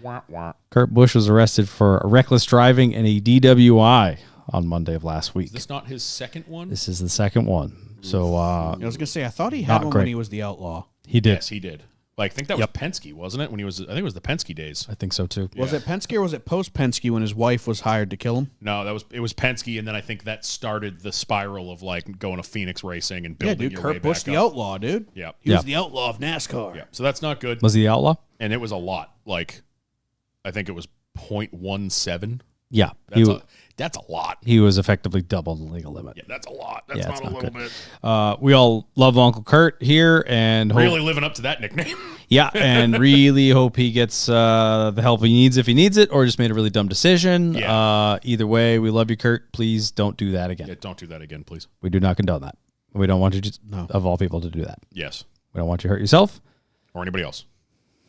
Wah, wah. Kurt Busch was arrested for reckless driving and a DWI on Monday of last week. Is this not his second one? This is the second one. So I was going to say, I thought he Not had one great. when he was the outlaw. he did. Yes, he did. Like, I think that was Penske, wasn't it? When he was, I think it was the Penske days. I think so too. Was it Penske or was it post Penske when his wife was hired to kill him? No, it was Penske, and then I think that started the spiral of like going to Phoenix Racing and Yeah, building dude, your way Kurt Busch, back the up. outlaw, dude. Yeah. He was Yeah. the outlaw of NASCAR. Yeah, so that's not good, Was he the outlaw? and it was a lot. Like, I think it was 0.17. Yeah. That's a lot. He was effectively double the legal limit. Yeah, that's a lot. That's Yeah, not it's a not little good. bit. We all love Uncle Kurt here and hope, Really living up to that nickname. yeah, and really hope he gets the help he needs if he needs it, or just made a really dumb decision. Yeah. Either way, we love you, Kurt. Please don't do that again. Yeah, don't do that again, please. We do not condone that. We don't want you to, of all people, to do that. Yes, We don't want you to hurt yourself. or anybody else.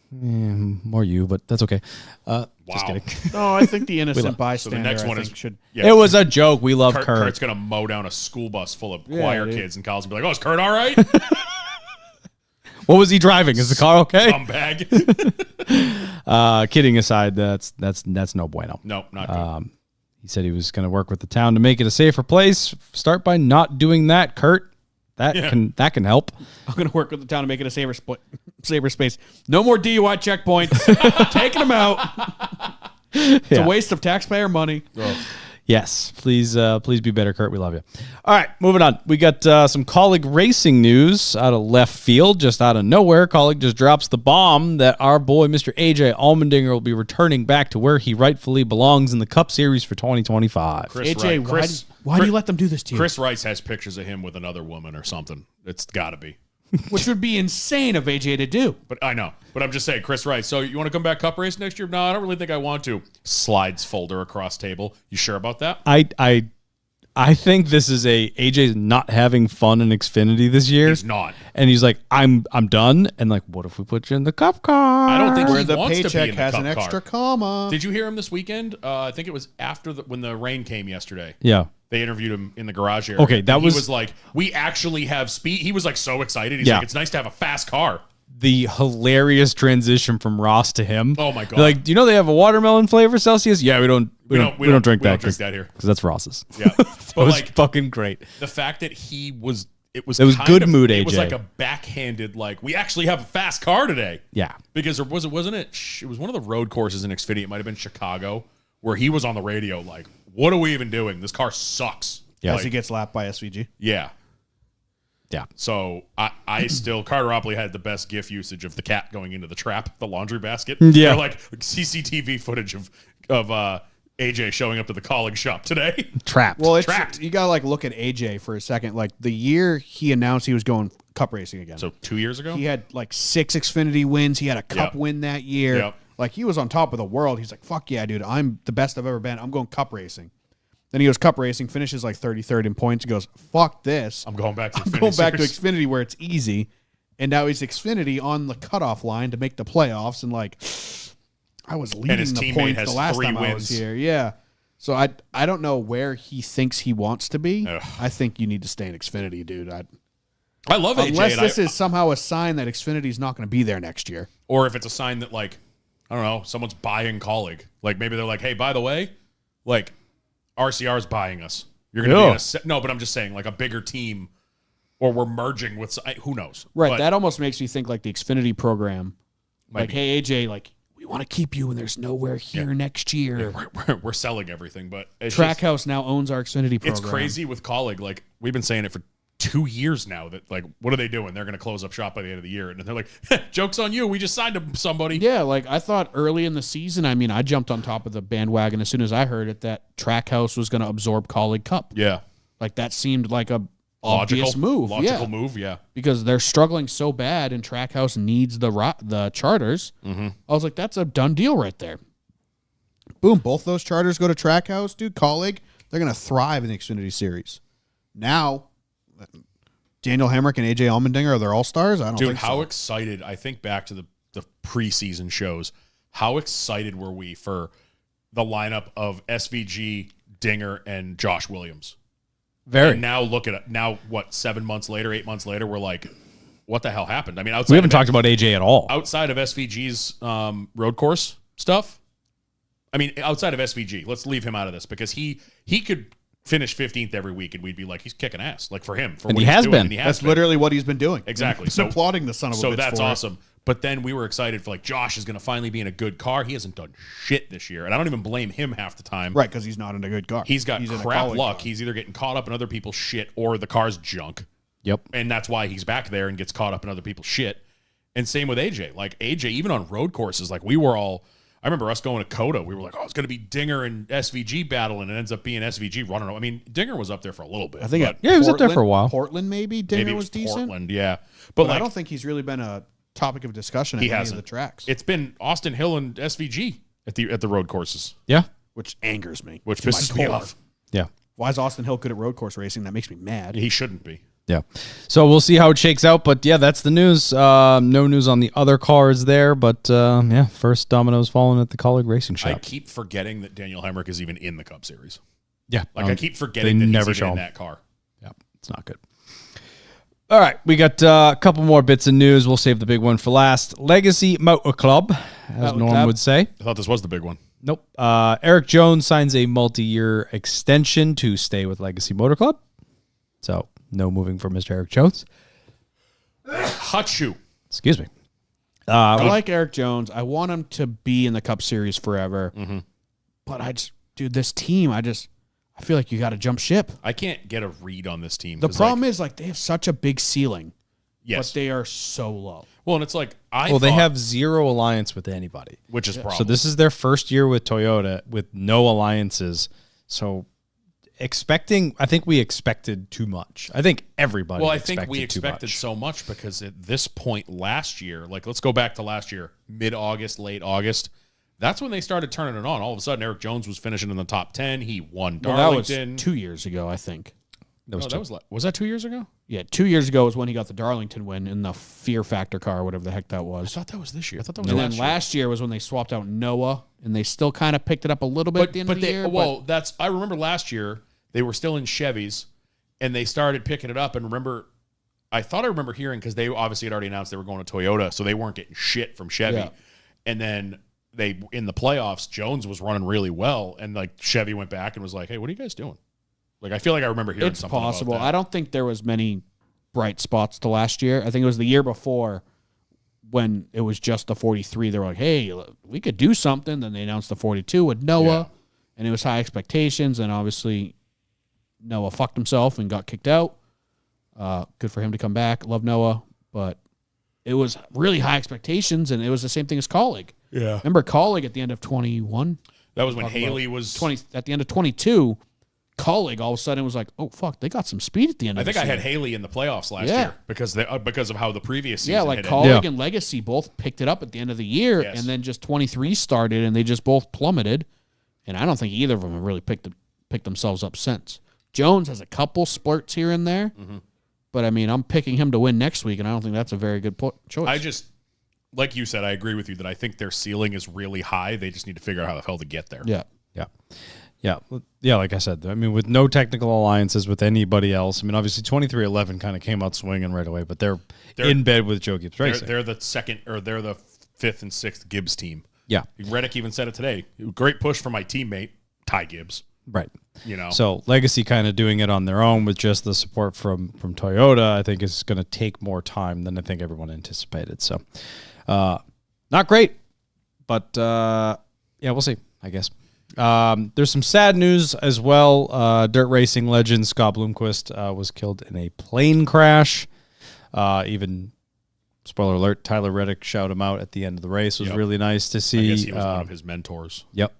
More you, but that's okay. Just Wow. kidding. No, I think the innocent So the bystander next I one think is should. yeah, It was a joke. We love Kurt. Kurt's gonna mow down a school bus full of choir dude. kids in college and be like, "Oh, is Kurt all right?" What was he driving? Is the car okay? Scumbag. Kidding aside, that's no bueno. No, not good. He said he was going to work with the town to make it a safer place. Start by not doing that, Kurt. That can help. I'm going to work with the town to make it a safer space. No more DUI checkpoints. Taking them out. It's a waste of taxpayer money. Yes, please be better, Kurt. We love you. All right, moving on. We got some Colleague racing news out of left field, just out of nowhere. Colleague just drops the bomb that our boy, Mr. AJ Allmendinger, will be returning back to where he rightfully belongs in the Cup Series for 2025. Chris AJ, Wright. why do you let them do this to you? Chris Rice has pictures of him with another woman or something. It's got to be. Which would be insane of AJ to do. But I know. But I'm just saying, Chris Rice. So you want to come back Cup race next year? No, I don't really think I want to. Slides folder across table. You sure about that? I think this is AJ's not having fun in Xfinity this year. He's not. And he's like, I'm done. And like, what if we put you in the Cup car? I don't think Where he the wants to be paycheck in the has Cup an car. extra comma. Did you hear him this weekend? I think it was after when the rain came yesterday. Yeah. They interviewed him in the garage area. Okay, that he was- was like, we actually have speed. He was like so excited. He's Yeah. like, it's nice to have a fast car. The hilarious transition from Ross to him. Oh my God. They're like, do you know they have a watermelon flavor Celsius? Yeah, we don't drink We don't that drink because that here. that's Ross's. Yeah, It but was like fucking great. the fact that it was kind kind good of- mood, It was AJ. like a backhanded like we actually have a fast car today. Yeah. Because wasn't it? It was one of the road courses in Xfinity. It might have been Chicago, where he was on the radio like, "What are we even doing? This car sucks." Yeah. As he gets lapped by SVG. Yeah. Yeah. So I still Carteropoli had the best GIF usage of the cat going into the trap, the laundry basket. Yeah. Or like CCTV footage of AJ showing up to the Colleague shop today. Trapped. Well, Trapped. you gotta like look at AJ for a second. Like the year he announced he was going Cup racing again. So 2 years ago, he had like 6 Xfinity wins. He had a Cup Yep. win that year. Yep. Like he was on top of the world. He's like, "Fuck yeah, dude! I'm the best I've ever been. I'm going Cup racing." Then he goes Cup racing, finishes like 33rd in points. He goes, "Fuck this! I'm going back to I'm going back to Series. Xfinity where it's easy." And now he's Xfinity on the cutoff line to make the playoffs. And like, I was leading his the teammate points has the last 3 time I was wins. here. Yeah. So I don't know where he thinks he wants to be. Ugh. I think you need to stay in Xfinity, dude. I love AJ, Unless and this is somehow a sign that Xfinity's not going to be there next year. or if it's a sign that like I don't know, someone's buying Colleague. Like maybe they're like, "Hey, by the way, like RCR's buying us. You're going to be in a no." But I'm just saying, like a bigger team, or we're merging with who knows? Right. But That almost makes me think like the Xfinity program. Might Like, be. hey, AJ, like, we want to keep you and there's nowhere here next year. we're selling everything, but it's Trackhouse now owns our Xfinity program. It's crazy with Colleague. Like we've been saying it for 2 years now. That like, what are they doing? They're going to close up shop by the end of the year, and they're like, "Joke's on you. We just signed somebody." Yeah, like I thought early in the season, I mean, I jumped on top of the bandwagon as soon as I heard it that Trackhouse was going to absorb Colleague Cup. Yeah. Like that seemed like a Logical obvious move. Logical yeah. move. Yeah. Because they're struggling so bad and Trackhouse needs the charters. Mm-hmm. I was like, that's a done deal right there. Boom, both those charters go to Trackhouse, dude. Colleague, they're going to thrive in the Xfinity Series. Now, Daniel Hemrick and AJ Allmendinger are their all-stars? I don't Dude, think how so. excited! I think back to the preseason shows. How excited were we for the lineup of SVG, Dinger, and Josh Williams? Very. And now look at it. Now what? 7 months later, 8 months later, we're like, what the hell happened? I mean, outside We haven't of talked about AJ at all. outside of SVG's road course stuff. I mean, outside of SVG, let's leave him out of this because he could finish 15th every week and we'd be like, he's kicking ass. Like for him, for And what he he's has doing, been. and he has That's been. literally what he's been doing. Exactly. So So applauding the son of a So bitch that's for it. awesome. But then we were excited for like Josh is going to finally be in a good car. He hasn't done shit this year, and I don't even blame him half the time. Right, because he's not in a good car. He's got in a crap Colleague luck. car. He's either getting caught up in other people's shit or the car's junk, Yep. and that's why he's back there and gets caught up in other people's shit. And same with AJ. Like AJ, even on road courses, like we were all. I remember us going to Coda. We were like, "Oh, it's going to be Dinger and SVG battle," and it ends up being SVG running. I mean, Dinger was up there for a little bit. I think but Yeah, he was up there for a while. Portland, maybe. maybe Dinger it was decent. Portland, yeah. But But like, I don't think he's really been a topic of discussion at he any hasn't. of the tracks, It's been Austin Hill and SVG at the road courses, Yeah. which angers me. which to my pisses me core. off. Yeah. Why is Austin Hill good at road course racing? That makes me mad. He shouldn't be. Yeah. So we'll see how it shakes out. But yeah, that's the news. No news on the other cars there. But yeah, first dominoes falling at the Colleague Racing I Shop. keep forgetting that Daniel Hemrick is even in the Cup Series. Yeah. Like I keep forgetting that never he's show even in him. that car. Yeah. It's not good. All right. We got a couple more bits of news. We'll save the big one for last. Legacy Motor Club, as Motor Norm Club. would say. I thought this was the big one. Nope. Eric Jones signs a multi-year extension to stay with Legacy Motor Club. So no moving for Mr. Eric Jones. Hot shoe. Excuse me. I like Eric Jones. I want him to be in the Cup Series forever. Mm-hmm. But dude, this team, I feel like you got to jump ship. I can't get a read on this team. The problem is like they have such a big ceiling, yes. but they are so low. Well, and it's like they have zero alliance with anybody. which is a problem. So this is their first year with Toyota with no alliances. So I think we expected too much. I think everybody Well, I think we too expected much. so much because at this point last year, like let's go back to last year, mid-August, late August, that's when they started turning it on. All of a sudden, Eric Jones was finishing in the top 10. He won Darlington. That was 2 years ago, I think. Was that 2 years ago? Yeah, 2 years ago was when he got the Darlington win in the Fear Factor car, whatever the heck that I was. thought that was this year. I thought that was And last then year. last year was when they swapped out Noah, and they still kind of picked it up a little bit at the end of the year. Well, I remember last year they were still in Chevys, and they started picking it up. And I thought I remember hearing because they obviously had already announced they were going to Toyota, so they weren't getting shit from Chevy. Yeah. And then in the playoffs, Jones was running really well, and like Chevy went back and was like, "Hey, what are you guys doing?" Like I feel like I remember hearing it's something possible. about that. I don't think there was many bright spots to last year. I think it was the year before when it was just the 43. They were like, "Hey, we could do something." Then they announced the 42 with Noah, and it was high expectations. And obviously, Noah fucked himself and got kicked out. Good for him to come back. Love Noah, but it was really high expectations, and it was the same thing as Colleague. Yeah, Remember Colleague at the end of 21? that was when Haley was 20 at the end of 22. Colleague all of a sudden was like, "Oh fuck, they got some speed at the end I of think this I had year." Haley in the playoffs last Yeah. year because of how the previous season Yeah, like had Colleague ended. and Legacy both picked it up at the end of the year, Yes. and then just 23 started, and they just both plummeted. And I don't think either of them have really picked themselves up since. Jones has a couple splurts here and there, but I mean, I'm picking him to win next week, and I don't think that's a very good choice. I just, like you said, I agree with you that I think their ceiling is really high. They just need to figure out how the hell to get there. yeah. Yeah, like I said, I mean, with no technical alliances with anybody else, I mean, obviously 2311 kind of came out swinging right away, but they're in bed with Joe Gibbs Racing. They're the second, or they're the fifth and sixth Gibbs team. Yeah, Reddick even said it today. Great push for my teammate, Ty Gibbs. right. You know, So Legacy kind of doing it on their own with just the support from Toyota, I think is going to take more time than I think everyone anticipated. So, not great, but yeah, we'll see, I guess. There's some sad news as well. Dirt racing legend Scott Bloomquist was killed in a plane crash. Even spoiler alert, Tyler Reddick shouted him out at the end of the race. It was Yep. really nice to see. I guess he was one of his mentors. Yep.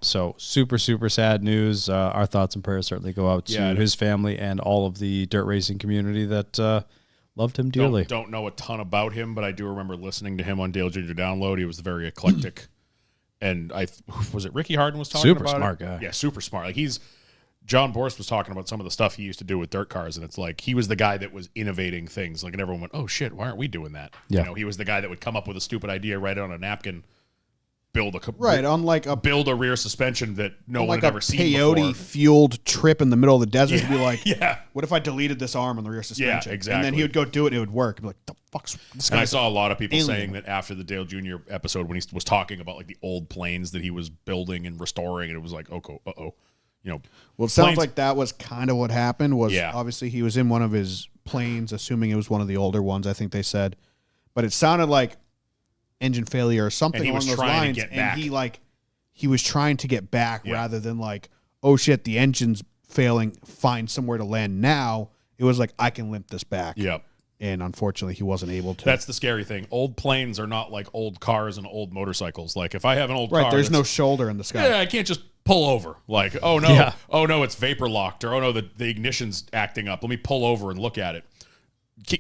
So super sad news. Our thoughts and prayers certainly go out to his family and all of the dirt racing community that loved him dearly. Don't know a ton about him, but I do remember listening to him on Dale Jr. Download. He was very eclectic. And was it Ricky Harden was talking Super about smart it? guy. Yeah, super smart. Like John Borst was talking about some of the stuff he used to do with dirt cars, and it's like he was the guy that was innovating things. Like, and everyone went, "Oh shit, why aren't we doing that?" Yeah. You know, he was the guy that would come up with a stupid idea, write it on a napkin, build a rear suspension that no one like had a ever seen peyote before. fueled trip in the middle of the desert to be like, Yeah. what if I deleted this arm on the rear suspension? And exactly. then he would go do it and it would work. I'd be like, the fuck's this And I guy? saw a lot of people alien. saying that after the Dale Jr. episode, when he was talking about like the old planes that he was building and restoring, and it was like, you know. Well, it sounds planes- like that was kind of what happened. Was Yeah. obviously he was in one of his planes, assuming it was one of the older ones. I think they said, but it sounded like engine failure or something And he along was those trying to lines. get and back. he was trying to get back Yeah. rather than like, oh shit, the engine's failing. Find somewhere to land now. It was like I can limp this back. Yep. And unfortunately, he wasn't able to. That's the scary thing. Old planes are not like old cars and old motorcycles. Like if I have an old car, There's no that's- shoulder in the sky. Yeah, I can't just pull over. Like, oh no, it's vapor locked, or oh no, the ignition's acting up. Let me pull over and look at it.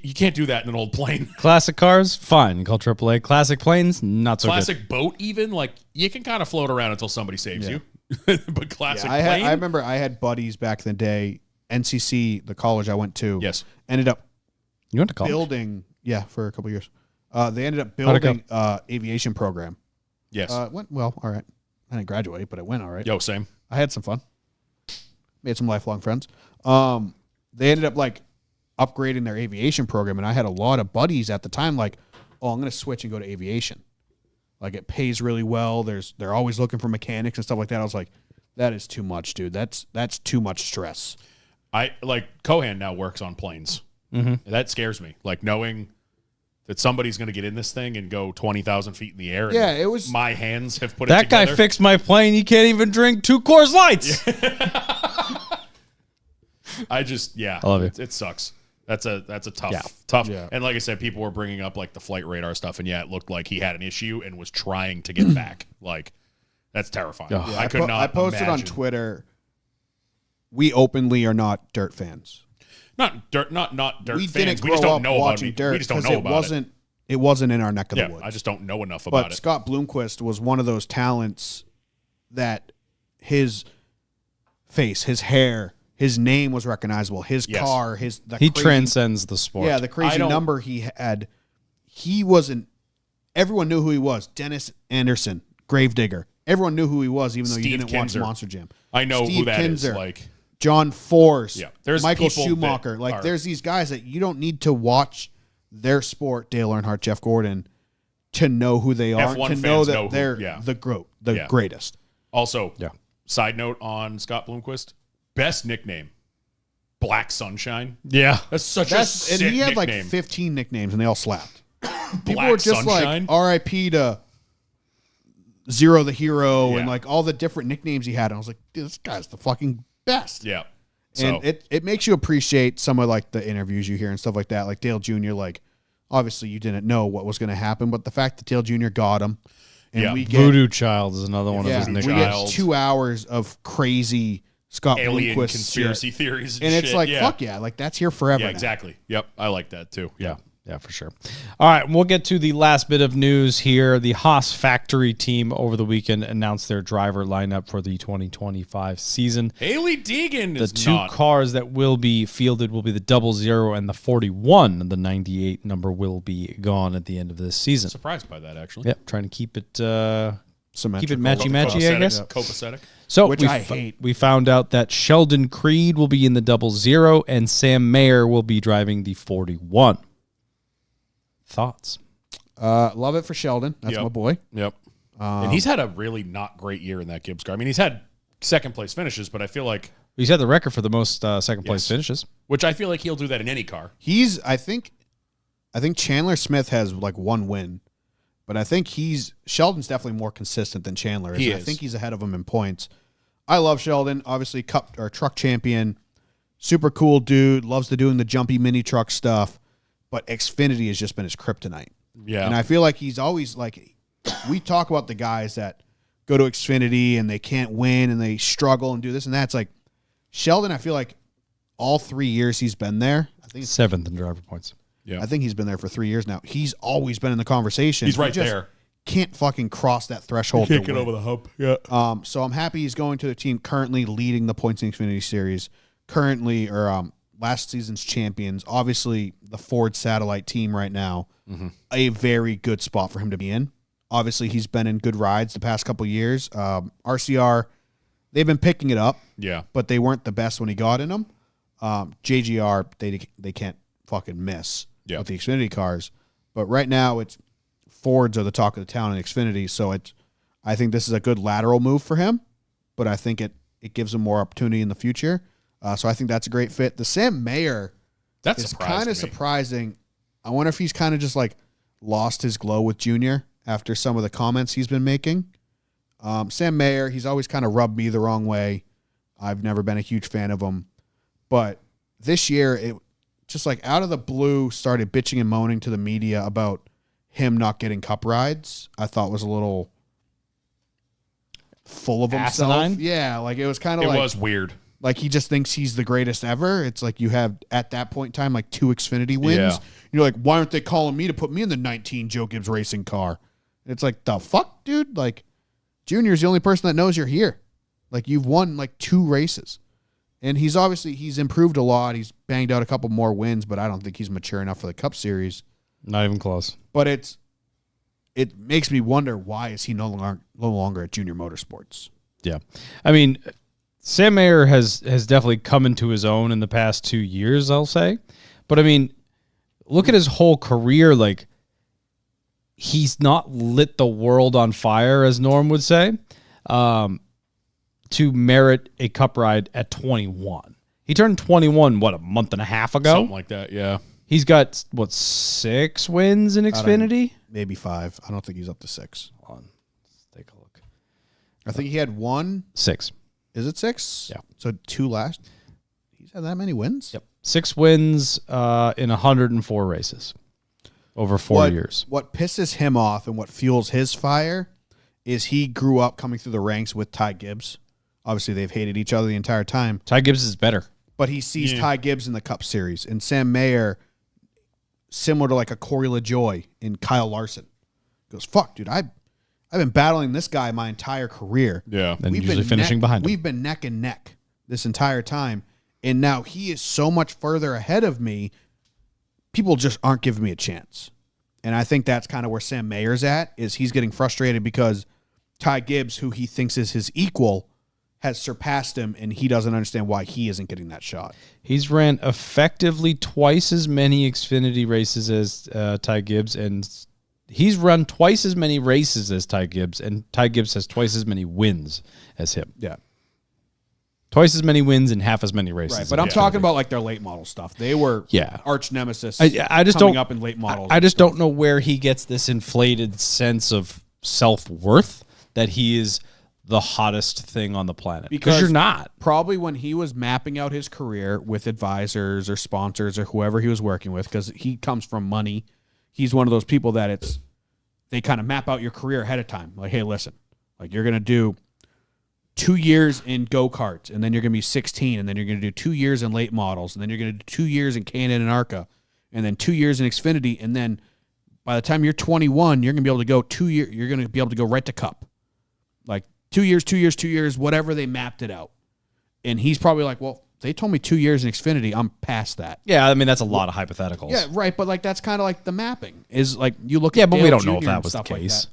You can't do that in an old plane. Classic cars, fine. You call AAA. Classic planes, not so Classic boat, even like you can kind of float around until somebody saves you. But classic Yeah, plane, I remember I had buddies back in the day. NCC, the college I went to, Yes. ended up good. You went to college? building. Yeah, for a couple years. They ended up How'd it go? building aviation program. yes. It went well. All right. I didn't graduate, but it went all right. Yo, same. I had some fun. Made some lifelong friends. They ended up like upgrading their aviation program, and I had a lot of buddies at the time like, oh, I'm going to switch and go to aviation. Like it pays really well. They're always looking for mechanics and stuff like that. I was like, that is too much, dude. That's too much stress. I like Cohan now works on planes. Mm-hmm. That scares me. Like knowing that somebody's going to get in this thing and go 20,000 feet in the air. And Yeah, it was- my hands have put That it guy together. fixed my plane. He can't even drink 2 Coors Lights. I just, yeah, I love you. It sucks. That's a tough, Yeah. tough. Yeah. And like I said, people were bringing up like the flight radar stuff, and yeah, it looked like he had an issue and was trying to get back. Like, that's terrifying. Yeah. I could not. I posted imagine. on Twitter. We openly are not Dirt fans. Not dirt We fans. didn't We grow just don't up know about watching it. Dirt We just don't 'cause know about it. It wasn't in our neck of Yeah, the woods. I just don't know enough about But it. Scott Bloomquist was one of those talents that his face, his hair, his name was recognizable. His Yes. car, the He crazy, transcends the sport. yeah, the crazy I don't- number he had. He wasn't. Everyone knew who he was. Dennis Anderson, Gravedigger. Everyone knew who he was, even though you Steve didn't watch Kinzer. Monster Jam. I know Steve who that is. Kinzer. Like, John Force, Yeah, there's Michael people that Schumacher. Like, are- there's these guys that you don't need to watch their sport, Dale Earnhardt, Jeff Gordon, to know who they are, F1 to fans know that know who- they're yeah. the Yeah. greatest. also, Yeah. side note on Scott Bloomquist, best nickname, Black Sunshine. Yeah. That's such a And sick he had nickname. like 15 nicknames, and they all slapped. People Black were just Sunshine? like R.I.P. to Zero the Hero, Yeah. and like all the different nicknames he had. And I was like, dude, this guy's the fucking best. Yeah. So, And it makes you appreciate some of like the interviews you hear and stuff like that. Like Dale Jr., like obviously you didn't know what was going to happen, but the fact that Dale Jr. got him, and Yeah. we get Voodoo Child is another one yeah, of his we nicknames. get Child. 2 hours of crazy Scott alien Bloomquist conspiracy shit. theories and, and it's shit. like yeah. fuck yeah, like that's here forever. Yeah, now. exactly. Yep. I like that too. Yeah. Yeah, for sure. All right, we'll get to the last bit of news here. The Haas factory team over the weekend announced their driver lineup for the 2025 season. Haley Deegan The is two not. cars that will be fielded will be the 00 and the 41. The 98 number will be gone at the end of this season. Surprised by that, actually. Yep, trying to keep it Symmetrical. matchy, I guess. Copacetic. So Which I hate. We found out that Sheldon Creed will be in the 00 and Sam Mayer will be driving the 41. Thoughts? Love it for Sheldon. That's Yep. my boy. Yep. And he's had a really not great year in that Gibbs car. I mean, he's had second place finishes, but I feel like, He's had the record for the most second place Yes. finishes. which I feel like he'll do that in any car. I think Chandler Smith has like one win, but I think Sheldon's definitely more consistent than Chandler is. He and I is. think he's ahead of him in points. I love Sheldon, obviously cup or truck champion, super cool dude, loves to doing the jumpy mini truck stuff, but Xfinity has just been his kryptonite. Yeah. And I feel like he's always like, we talk about the guys that go to Xfinity and they can't win and they struggle and do this and that. It's like Sheldon, I feel like all 3 years he's been there. I think in driver points. yeah. he's been there for 3 years now. He's always been in the conversation. He's right He just there. Can't fucking cross that threshold. to win. the hump. Yeah. So I'm happy he's going to the team currently leading the points in Xfinity Series. Currently, or last season's champions. Obviously, the Ford satellite team right now. A very good spot for him to be in. Obviously, he's been in good rides the past couple years. RCR, they've been picking it up, Yeah. but they weren't the best when he got in them. JGR, they can't fucking miss Yeah. with the Xfinity cars. But right now, it's Fords are the talk of the town in Xfinity. So I think this is a good lateral move for him, but I think it gives him more opportunity in the future. So I think that's a great fit. The Sam Mayer That's is kind of surprising. I wonder if he's kind of just like lost his glow with Junior after some of the comments he's been making. Sam Mayer, he's always kind of rubbed me the wrong way. I've never been a huge fan of him. But this year, it just like out of the blue started bitching and moaning to the media about him not getting cup rides. I thought was a little full of himself. Asinine? Yeah, like it was kind It of like was weird. like he just thinks he's the greatest ever. It's like you have at that point in time like 2 Xfinity wins. Yeah. You're like, why aren't they calling me to put me in the 19 Joe Gibbs racing car? It's like, the fuck, dude? Like, Junior's the only person that knows you're here. Like, you've won like 2 races. And he's improved a lot. He's banged out a couple more wins, but I don't think he's mature enough for the Cup Series. Not even close. But it makes me wonder, why is he no longer at Junior Motorsports? Yeah. I mean, Sam Mayer has definitely come into his own in the past 2 years, I'll say. But I mean, look at his whole career. Like, he's not lit the world on fire, as Norm would say, to merit a cup ride at 21. He turned 21, a month and a half ago? Something like that. Yeah. He's got, 6 wins in Xfinity? Maybe 5. I don't think he's up to 6. Hold on. Let's take a look. I think he had 1. 6. Is it 6? Yeah. So 2 last. had that many wins? Yep. 6 wins in 104 races over 4 years. What pisses him off and what fuels his fire is he grew up coming through the ranks with Ty Gibbs. Obviously, they've hated each other the entire time. Ty Gibbs is better. But he sees Ty Gibbs in the Cup Series and Sam Mayer, similar to like a Corey LaJoy in Kyle Larson. He goes, fuck, dude, I've been battling this guy my entire career. Yeah. And usually finishing behind him. We've been neck and neck this entire time. And now he is so much further ahead of me, people just aren't giving me a chance. And I think that's kind of where Sam Mayer's at, is he's getting frustrated because Ty Gibbs, who he thinks is his equal, has surpassed him, and he doesn't understand why he isn't getting that shot. He's ran effectively twice as many Xfinity races as Ty Gibbs, and he's run twice as many races as Ty Gibbs, and Ty Gibbs has twice as many wins as him. Yeah. Twice as many wins and half as many races. Right, but I'm talking about like their late model stuff. They were arch nemesis. I just coming don't up in late models. I just don't know where he gets this inflated sense of self-worth that he is the hottest thing on the planet. Because you're not. Probably when he was mapping out his career with advisors or sponsors or whoever he was working with, because he comes from money. He's one of those people that they kind of map out your career ahead of time. Like, hey, listen, like you're going to do 2 years in go-karts, and then you're going to be 16, and then you're going to do 2 years in late models, and then you're going to do 2 years in K&N and ARCA, and then 2 years in Xfinity, and then by the time you're 21, you're going to be able to go 2 years. You're going to be able to go right to Cup, like 2 years, 2 years, 2 years, whatever they mapped it out. And he's probably like, well, they told me 2 years in Xfinity. I'm past that. Yeah, I mean that's a lot of hypotheticals. Yeah, right. But like that's kind of like the mapping is like you look. Yeah, at but Dale we don't Jr. know if that and was the stuff like case. that.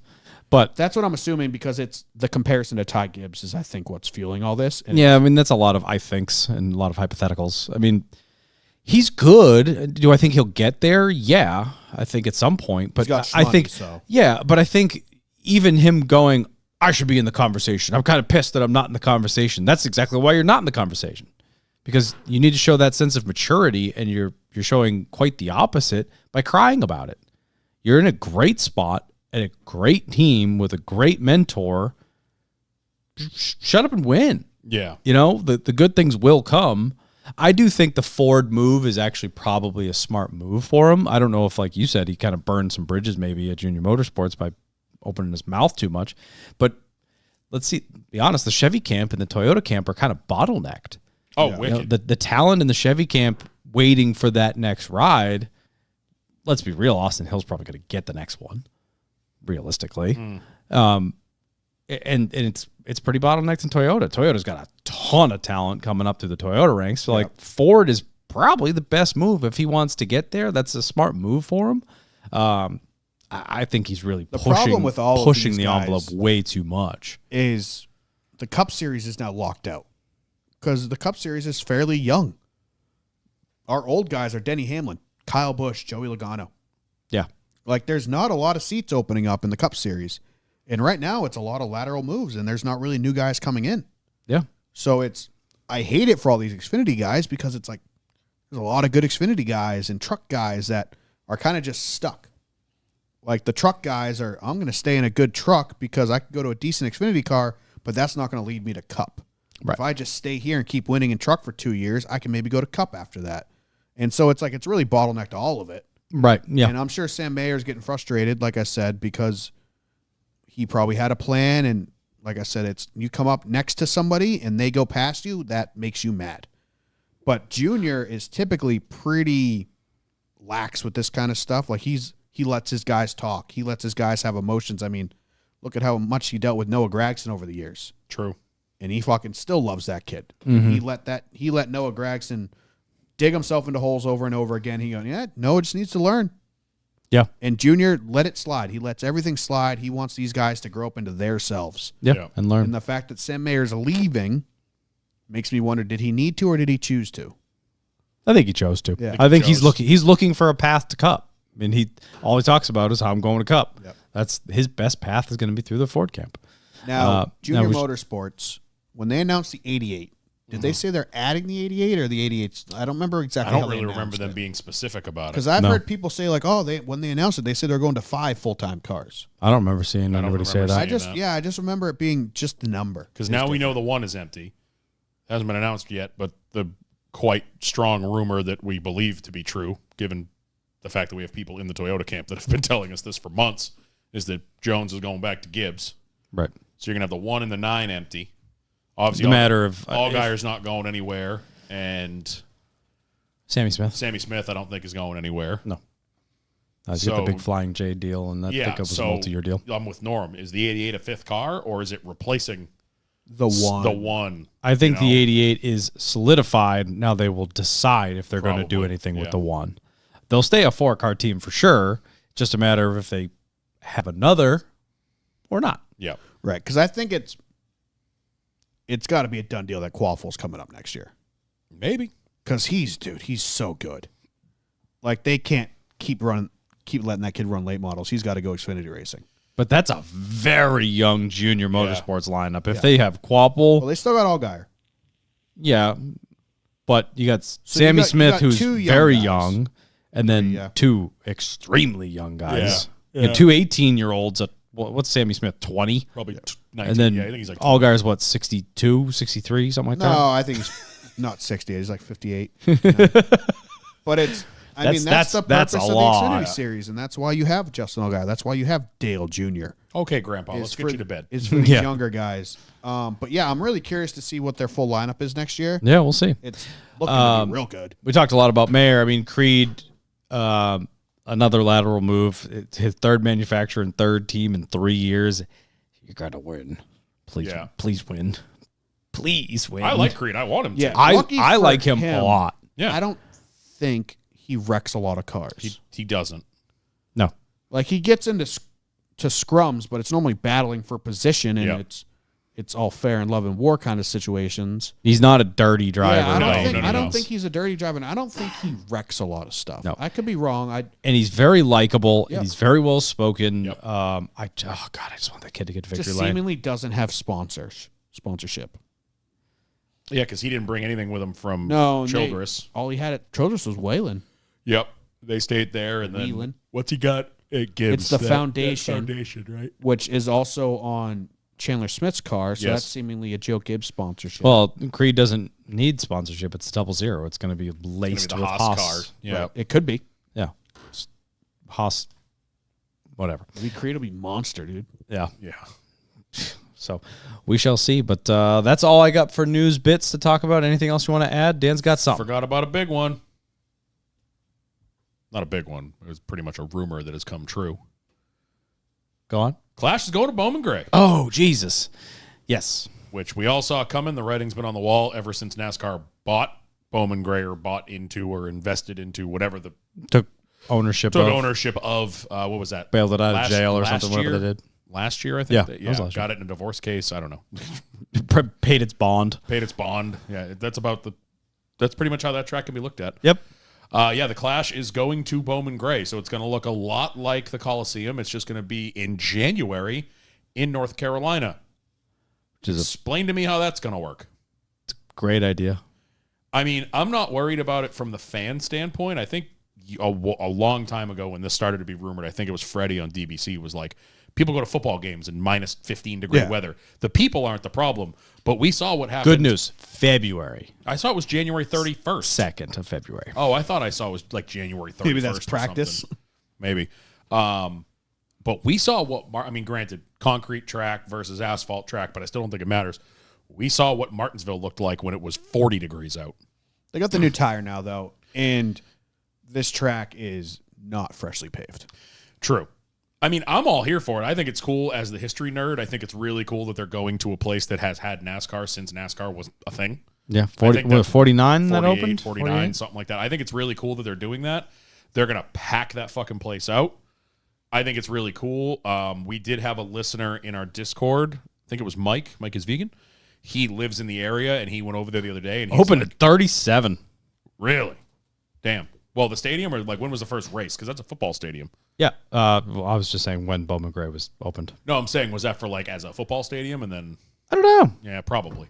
But That's what I'm assuming because it's the comparison to Ty Gibbs is I think what's fueling all this. And yeah, I mean that's a lot of I thinks and a lot of hypotheticals. I mean, he's good. Do I think he'll get there? Yeah, I think at some point. But got I schmoney, think so. yeah, but I think even him going, I should be in the conversation. I'm kind of pissed that I'm not in the conversation. That's exactly why you're not in the conversation. Because you need to show that sense of maturity, and you're showing quite the opposite by crying about it. You're in a great spot at a great team with a great mentor. Shut up and win. Yeah. You know, the good things will come. I do think the Ford move is actually probably a smart move for him. I don't know if, like you said, he kind of burned some bridges maybe at Junior Motorsports by opening his mouth too much. But let's be honest, the Chevy camp and the Toyota camp are kind of bottlenecked. Oh, You know, wicked. the talent in the Chevy camp waiting for that next ride. Let's be real, Austin Hill's probably going to get the next one, realistically. And it's pretty bottlenecked in Toyota. Toyota's got a ton of talent coming up through the Toyota ranks. So like Ford is probably the best move if he wants to get there. That's a smart move for him. I think he's really problem with all of pushing these the guys envelope way too much. is the Cup Series is now locked out because the Cup Series is fairly young. Our old guys are Denny Hamlin, Kyle Busch, Joey Logano. Yeah. Like there's not a lot of seats opening up in the Cup Series. And right now it's a lot of lateral moves and there's not really new guys coming in. Yeah. So I hate it for all these Xfinity guys because it's like there's a lot of good Xfinity guys and truck guys that are kind of just stuck. Like the truck guys are, I'm going to stay in a good truck because I can go to a decent Xfinity car, but that's not going to lead me to Cup. Right. If I just stay here and keep winning in truck for 2 years, I can maybe go to Cup after that. And so it's like it's really bottlenecked all of it. Right. Yeah. And I'm sure Sam Mayer's getting frustrated, like I said, because he probably had a plan. And like I said, it's you come up next to somebody and they go past you, that makes you mad. But Junior is typically pretty lax with this kind of stuff. Like he lets his guys talk. He lets his guys have emotions. I mean, look at how much he dealt with Noah Gragson over the years. True. And he fucking still loves that kid. He let Noah Gragson dig himself into holes over and over again. He goes, yeah, Noah just needs to learn. Yeah. And Junior let it slide. He lets everything slide. He wants these guys to grow up into their selves. Yeah. Yeah. And learn. And the fact that Sam Mayer's leaving makes me wonder, did he need to or did he choose to? I think he chose to. Yeah. I think He chose. he's looking for a path to Cup. I mean, all he talks about is how I'm going to Cup. Yep. That's his best path is going to be through the Ford camp. Now, Junior we Motorsports, when they announced the 88, did they say they're adding the 88 or the 88? I don't remember I exactly don't how they really remember announced them it. being specific about it. Because I've No. heard people say like, oh, when they announced it, they said they're going to 5 full-time cars. I don't remember seeing anybody say remember that. seeing I just remember it being just the number. Because now we know the one is empty. Hasn't been announced yet, but the quite strong rumor that we believe to be true, given the fact that we have people in the Toyota camp that have been telling us this for months, is that Jones is going back to Gibbs. Right. So you're going to have the 1 and the 9 empty. Obviously, The matter of Allgaier's not going anywhere, and Sammy Smith. Sammy Smith I don't think is going anywhere. No. He's got the So- big Flying J deal, and that Yeah, think it was so a multi-year deal. I'm with Norm. Is the 88 a fifth car, or is it replacing The one. the one? I think you know? the 88 is solidified. Now they will decide if they're going to do Probably, anything with yeah. the one. They'll stay a 4-car team for sure. Just a matter of if they have another or not. Yeah. Right, because I think it's got to be a done deal that Qualfell's coming up next year. Maybe. Because he's so good. Like, they can't keep letting that kid run late models. He's got to go Xfinity racing. But that's a very young junior motorsports lineup. If they have Quapple, Well, they still got Allgaier. yeah. But you got you Sammy got- you Smith, got who's two young very guys. young, and then Yeah. 2 extremely young guys. Yeah. And 2 18-year-olds at, what's Sammy Smith, 20? Probably 19. And then yeah, I think he's like Allgaier's, what, 62, 63, something like No, that? I think he's not 60. He's like 58. But it's, that's the that's purpose a of the lot. Xfinity series, and that's why you have Justin Allgaier. That's why you have Dale Jr. Okay, Grandpa, let's Is get you to bed. Is for these Yeah. younger guys. But yeah, I'm really curious to see what their full lineup is next year. Yeah, we'll see. It's looking to be real good. We talked a lot about Mayer. I mean, Creed, another lateral move. It's his 3rd manufacturer and 3rd team in 3 years. You got to win. Please, Yeah. please win. Please win. I like Creed. I want him Yeah. to. I Lucky for like him a him. lot. Yeah. I don't think he wrecks a lot of cars. He doesn't. No. Like, he gets into to scrums, but it's normally battling for position, and Yeah. it's all fair and love and war kind of situations. He's not a dirty driver. Yeah, I don't, by think, any I don't means. think he's a dirty driver. And I don't think he wrecks a lot of stuff. No. I could be wrong. And he's very likable. Yep. And he's very well spoken. Yep. Oh God, I just want that kid to get to just victory lane. seemingly doesn't have sponsorship. Yeah, because he didn't bring anything with him from No, Childress. all he had at Childress was Whalen. Yep. They stayed there, and then Whelan. what's he got? It gives It's the foundation. foundation, right? Which is also on Chandler Smith's car, so Yes. that's seemingly a Joe Gibbs sponsorship. Well, Creed doesn't need sponsorship. It's 000. It's going to be laced the with Haas Haas. car. Yeah. it could be. Yeah. Haas, whatever. Maybe Creed will be monster, dude. Yeah. Yeah. So we shall see. But that's all I got for news bits to talk about. Anything else you want to add? Dan's got something. Forgot about a big one. Not a big one. It was pretty much a rumor that has come true. Go on. Clash is going to Bowman Gray, Oh, Jesus. Yes. which we all saw coming. The writing's been on the wall ever since NASCAR bought Bowman Gray or bought into or invested into whatever the Took ownership took of, ownership of. What was that? bailed it out of Last- jail or last something, whatever year? they did. Last year, I think. Yeah, That- that was last got it in a divorce case. I don't know. Paid its bond. Paid its bond. Yeah, that's pretty much how that track can be looked at. Yep. Yeah, the Clash is going to Bowman Gray, so it's going to look a lot like the Coliseum. It's just going to be in January in North Carolina. Which is Explain to me how that's going to work. a great idea. I mean, I'm not worried about it from the fan standpoint. I think a long time ago when this started to be rumored, I think it was Freddie on DBC was like, people go to football games in minus 15-degree weather. The people aren't the problem, but we saw what happened. Good news. February. I saw it was January 31st. 2nd of February. Oh, I thought I saw it was like January 31st. Maybe that's or practice. something. Maybe. But we saw what, granted, concrete track versus asphalt track, but I still don't think it matters. We saw what Martinsville looked like when it was 40 degrees out. They got the new tire now, though, and this track is not freshly paved. True. I mean, I'm all here for it. I think it's cool as the history nerd. I think it's really cool that they're going to a place that has had NASCAR since NASCAR was a thing. Yeah. I think that 49 that 48, opened? 49, something like that. I think it's really cool that they're doing that. They're going to pack that fucking place out. I think it's really cool. We did have a listener in our Discord. I think it was Mike. Mike is vegan. He lives in the area, and he went over there the other day. And he's Opened like, at 37. really? Damn. Well, the stadium, or like when was the first race? Because that's a football stadium. Yeah. Well, I was just saying when Bowman Gray was opened. No, I'm saying, was that for like as a football stadium? And then, I don't know. yeah, probably.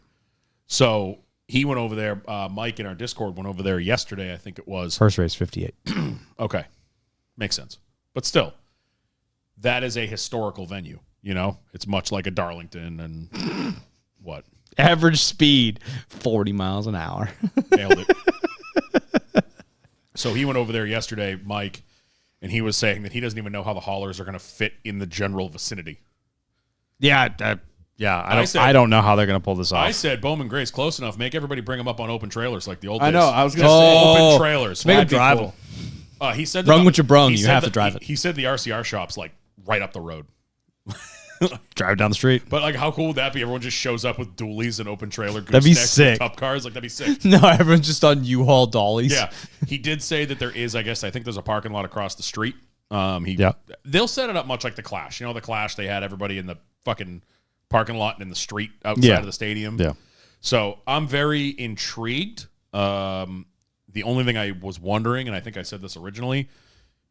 So he went over there. Mike in our Discord went over there yesterday, I think it was. First race, 58. Okay. Makes sense. But still, that is a historical venue. You know, it's much like a Darlington and what? Average speed, 40 miles an hour. Nailed it. So he went over there yesterday, Mike, and he was saying that he doesn't even know how the haulers are going to fit in the general vicinity. Yeah, I don't know how they're going to pull this off. I said Bowman Gray's close enough. Make everybody bring them up on open trailers like the old days. I know. I was going to Just say. open trailers. Make them That'd be drive cool. He said Brung what you brung. he You said have to that- drive it. He said the RCR shop's like right up the road. Drive down the street. But like, how cool would that be? Everyone just shows up with dualies and open trailer. That'd be goosenecks and sick. Cup cars, like that'd be sick. No, everyone's just on U-Haul dollies. Yeah, he did say that there is. I think there's a parking lot across the street. Yeah. They'll set it up much like the Clash. You know, the Clash, they had everybody in the fucking parking lot and in the street outside Yeah. of the stadium. Yeah. So I'm very intrigued. The only thing I was wondering, and I think I said this originally,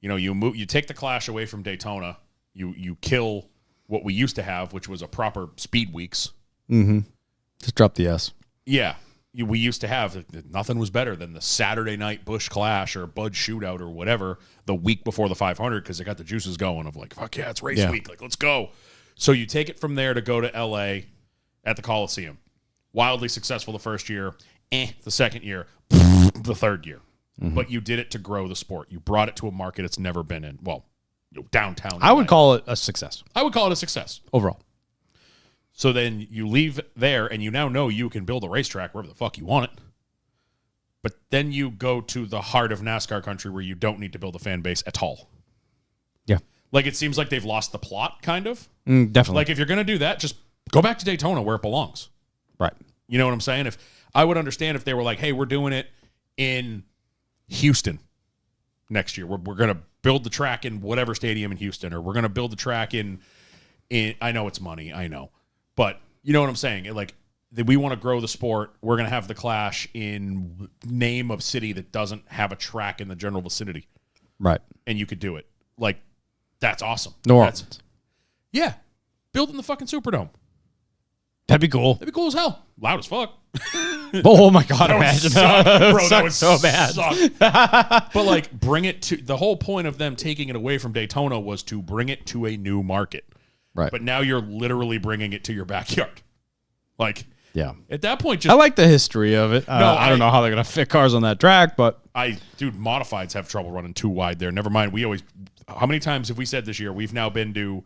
you take the Clash away from Daytona, you kill what we used to have, which was a proper speed weeks. Just drop the S. Yeah. We used to have, nothing was better than the Saturday night Busch Clash or Bud Shootout or whatever the week before the 500 because it got the juices going of like, fuck yeah, it's race Yeah. week. Like, let's go. So you take it from there to go to LA at the Coliseum. Wildly successful the first year, the second year, the third year. But you did it to grow the sport. You brought it to a market it's never been in. Well, downtown. I would LA. call it a success I would call it a success. overall. So then you leave there and you now know you can build a racetrack wherever the fuck you want it. But then you go to the heart of NASCAR country where you don't need to build a fan base at all. Yeah. Like it seems like they've lost the plot, kind of. Definitely. Like if you're going to do that, just go back to Daytona where it belongs. Right. You know what I'm saying? If I would understand if they were like, hey, we're doing it in Houston next year. We're going to build the track in whatever stadium in Houston, or we're going to build the track in I know it's money, I know. But you know what I'm saying? Like, we want to grow the sport. We're going to have the Clash in name of city that doesn't have a track in the general vicinity. Right. And you could do it. Like, that's awesome. New That's- Orleans. Yeah. Building the fucking Superdome. That'd be cool. That'd be cool as hell. Loud as fuck. Oh my God. That would Imagine. suck, bro. That would so bad. suck. But like, bring it to the whole point of them taking it away from Daytona was to bring it to a new market. Right. But now you're literally bringing it to your backyard. Like, Yeah. at that point, I just like the history of it. I don't know how they're going to fit cars on that track, but dude, modifieds have trouble running too wide there. Never mind. How many times have we said this year? We've now been to,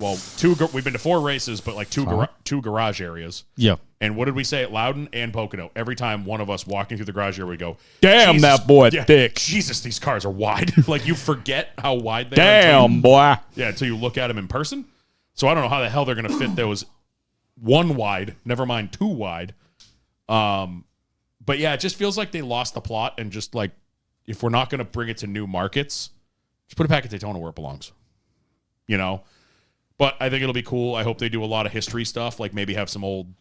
we've been to 4 races, but like two garage areas. yeah. And what did we say at Loudon and Pocono? Every time one of us walking through the garage area, we go, Damn, "Jesus, that boy thick." Jesus, these cars are wide. Like, you forget how wide they are. Damn, boy. Until you look at them in person. So I don't know how the hell they're going to fit those 1 wide, never mind 2 wide. But yeah, it just feels like they lost the plot and just like, if we're not going to bring it to new markets, just put it back at Daytona where it belongs. You know? But I think it'll be cool. I hope they do a lot of history stuff, like maybe have some old,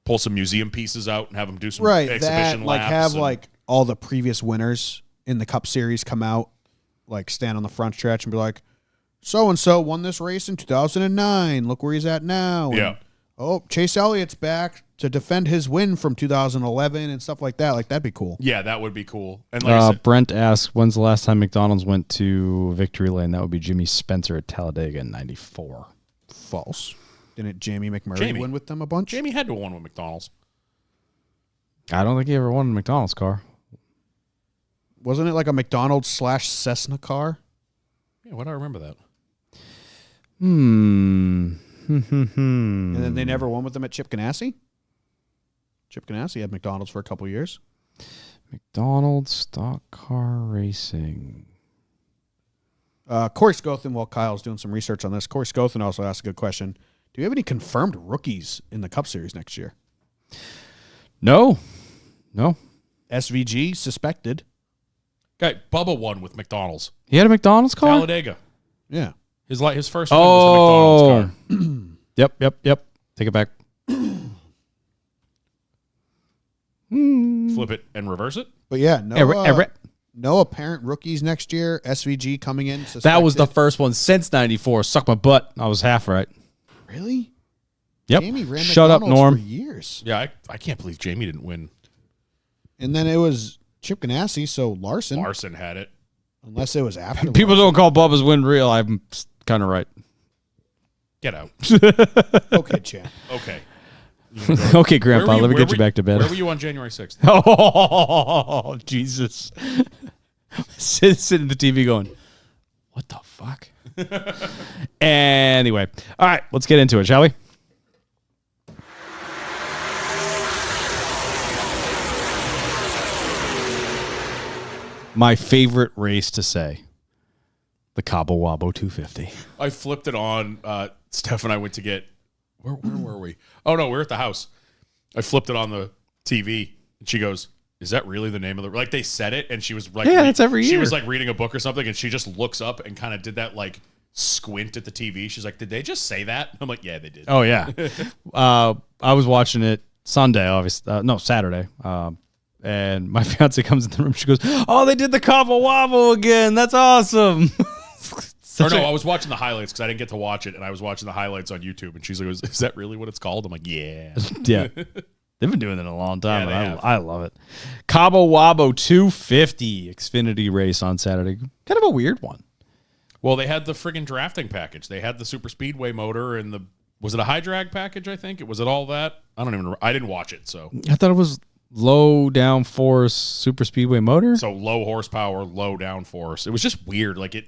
pull some museum pieces out and have them do some exhibition like laps. have and- like all the previous winners in the Cup Series come out, like stand on the front stretch and be like, so and so won this race in 2009. Look where he's at now. And, Yeah. oh, Chase Elliott's back to defend his win from 2011 and stuff like that. Like, that'd be cool. Yeah, that would be cool. And like I said, Brent asks, when's the last time McDonald's went to Victory Lane? That would be Jimmy Spencer at Talladega in 94. False. Didn't Jamie McMurray Jamie. win with them a bunch? Jamie had to have won with McDonald's. I don't think he ever won a McDonald's car. Wasn't it like a McDonald's / Cessna car? Yeah, why do I remember that? And then they never won with them at Chip Ganassi? Chip Ganassi had McDonald's for a couple years. McDonald's stock car racing. Corey Scothen, while Kyle's doing some research on this, Corey Scothen also asked a good question. Do you have any confirmed rookies in the Cup Series next year? No. SVG suspected. Guy, Bubba won with McDonald's. He had a McDonald's car? Talladega. Yeah. His first win was a McDonald's car. Yep. Take it back. Flip it and reverse it. But yeah, no, Everett. no apparent rookies next year. SVG coming in suspected. That was the first one since 94. Suck my butt. I was half right. Really? Yep. Jamie ran Shut up, McDonald's Norm. for years. Yeah, I can't believe Jamie didn't win. And then it was Chip Ganassi, so Larson. Larson had it. Unless it was after. People don't call Bubba's win real. I'm kind of right. Get out. Okay, champ. Okay. Okay, Grandpa, let me Where get you were- back to bed. Where were you on January 6th? Oh, Jesus. Sitting at the TV going, what the fuck? Anyway. All right, let's get into it, shall we? My favorite race to say, the Cabo Wabo 250. I flipped it on. Steph and I went to get. Where were we? Oh no, we're at the house. I flipped it on the TV, and she goes, "Is that really the name of the?" Like they said it, and she was like, Yeah, that's every She year. was like reading a book or something, and she just looks up and kind of did that like squint at the TV. She's like, "Did they just say that?" I'm like, "Yeah, they did." Oh, yeah. I was watching it Sunday, obviously. No, Saturday. And my fiance comes in the room. She goes, "Oh, they did the Cabo Wabo again. That's awesome." Or no, I was watching the highlights because I didn't get to watch it, and I was watching the highlights on YouTube. And she's like, "Is that really what it's called?" I'm like, "Yeah." Yeah. They've been doing it a long time. Yeah, they and have. I love it. Cabo Wabo 250 Xfinity race on Saturday. Kind of a weird one. Well, they had the friggin' drafting package. They had the super speedway motor and was it a high drag package? I think was it all that. I didn't watch it. So I thought it was low downforce super speedway motor. low horsepower, low downforce. It was just weird. Like it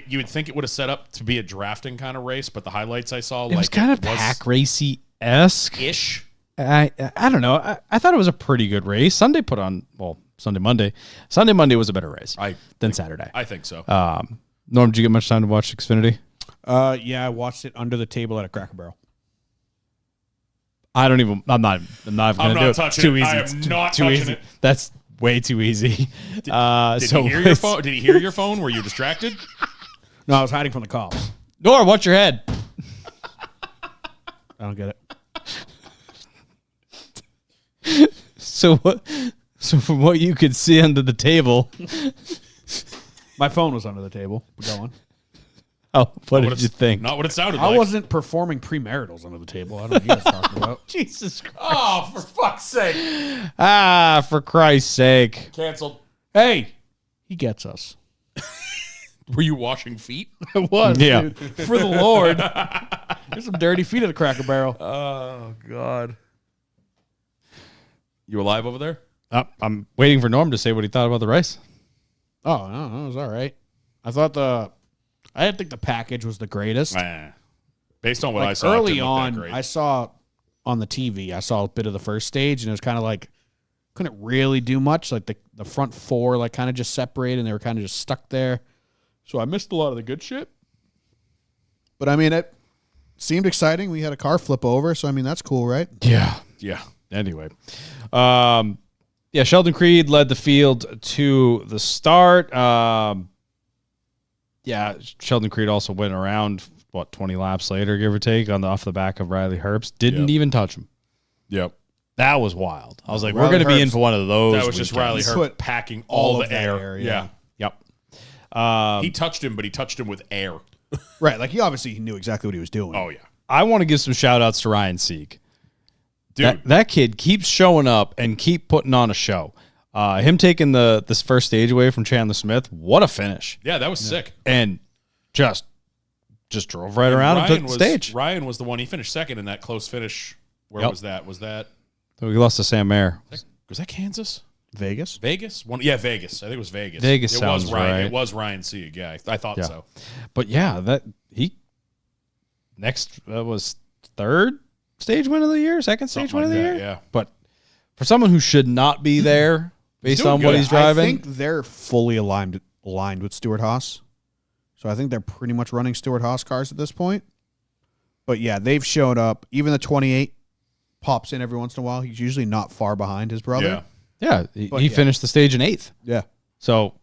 you would think it would have set up to be a drafting kind of race, but the highlights I saw It was kind of pack racy-esque. ish. I don't know. I thought it was a pretty good race. Sunday Monday. Sunday Monday was a better race than Saturday. I think so. Norm, did you get much time to watch Xfinity? Yeah, I watched it under the table at a Cracker Barrel. I'm not even going to do it. It's touching too it. easy. I It's am too- not too touching easy. it. That's way too easy. Did he hear your phone? Did he hear your phone? Were you distracted? No, I was hiding from the cops. Norm, watch your head. I don't get it. So what? So from what you could see under the table, My phone was under the table. Go on. oh, what What did you think? Not what it sounded I like. wasn't performing premaritals under the table. I don't know what you guys talking about. Jesus Christ! Oh, for fuck's sake! For Christ's sake! Canceled. Hey, he gets us. Were you washing feet? It was, Yeah. dude. For the Lord. There's some dirty feet at the Cracker Barrel. Oh God. You alive over there? I'm waiting for Norm to say what he thought about the race. Oh, no, it was all right. I didn't think the package was the greatest. Based on what I Like saw, it early didn't look that on, great. I saw on the TV, I saw a bit of the first stage, and it was kind of like couldn't really do much. Like the front four, like kind of just separated, and they were kind of just stuck there. So I missed a lot of the good shit. But I mean, it seemed exciting. We had a car flip over, so I mean that's cool, right? Yeah. yeah. Anyway, Sheldon Creed led the field to the start. Sheldon Creed also went around 20 laps later, give or take, off the back of Riley Herbst. Didn't Yep. even touch him. Yep. That was wild. I was like, we're Riley going to be in Herbst. for one of those. That was just Riley weekends. Herbst Put packing all all of the that air. air, Yeah. Yep. He touched him, but he touched him with air. Right. Like he obviously knew exactly what he was doing. Oh yeah. I want to give some shout outs to Ryan Sieg. Dude. That kid keeps showing up and keep putting on a show. Him taking this first stage away from Chandler Smith, what a finish. Yeah, that was sick. And just drove right around and took the stage. Ryan was the one. He finished second in that close finish. Where Yep. was that? Was that So we lost to Sam Mayer. Kansas? Vegas. Vegas? Vegas. I think it was Vegas. Vegas It sounds was Ryan. right. It was Ryan Sieg. Yeah, I thought Yeah. so. But yeah, that was third stage win of the year, second stage Something win like of the that, year. yeah. But for someone who should not be there based doing on what good. he's driving, I think they're fully aligned with Stuart Haas. So I think they're pretty much running Stuart Haas cars at this point. But yeah, they've showed up. Even the 28 pops in every once in a while. He's usually not far behind his brother. Yeah. he But yeah. finished the stage in 8th. Yeah. So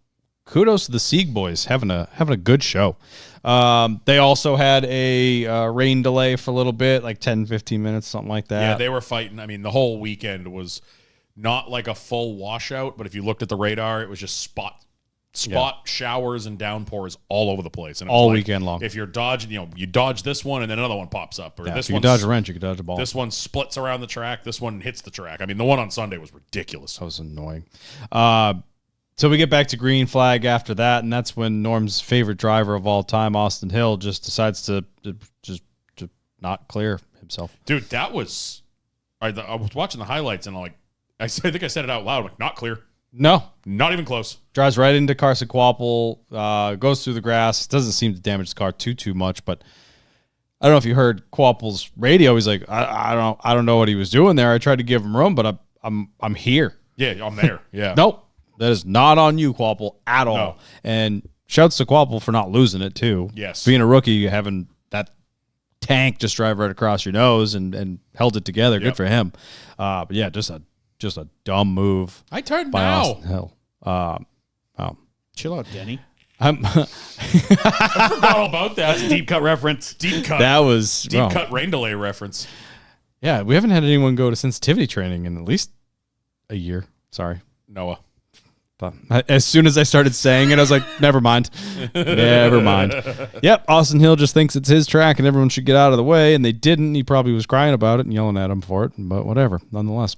kudos to the Sieg boys having a good show. They also had a rain delay for a little bit, like 10, 15 minutes, something like that. Yeah, they were fighting. I mean, the whole weekend was not like a full washout, but if you looked at the radar, it was just spot showers and downpours all over the place. And it was All like, weekend long. If you're dodging, you dodge this one and then another one pops up. Or Yeah, this if you one could dodge a wrench, you could dodge a ball. This one splits around the track. This one hits the track. I mean, the one on Sunday was ridiculous. That was annoying. So we get back to green flag after that, and that's when Norm's favorite driver of all time, Austin Hill, just decides to not clear himself. Dude, that was I was watching the highlights and I think I said it out loud. I'm like, not clear. No. Not even close. Drives right into Carson Quapple, goes through the grass. Doesn't seem to damage the car too much, but I don't know if you heard Quapple's radio. He's like, I don't know what he was doing there. I tried to give him room, but I'm here. Yeah, I'm there. Yeah. Nope. That is not on you, Quapple, at all. No. And shouts to Quapple for not losing it, too. Yes. Being a rookie, having that tank just drive right across your nose and held it together. Yep. Good for him. But yeah, just a dumb move I turned by now. Austin Hill. Chill out, Denny. I forgot all about that. Deep cut reference. Deep cut. That was Deep well, cut rain delay reference. Yeah, we haven't had anyone go to sensitivity training in at least a year. Sorry. Noah. But as soon as I started saying it, I was like, never mind. Never mind. Yep, Austin Hill just thinks it's his track and everyone should get out of the way, and they didn't. He probably was crying about it and yelling at him for it, but whatever, nonetheless.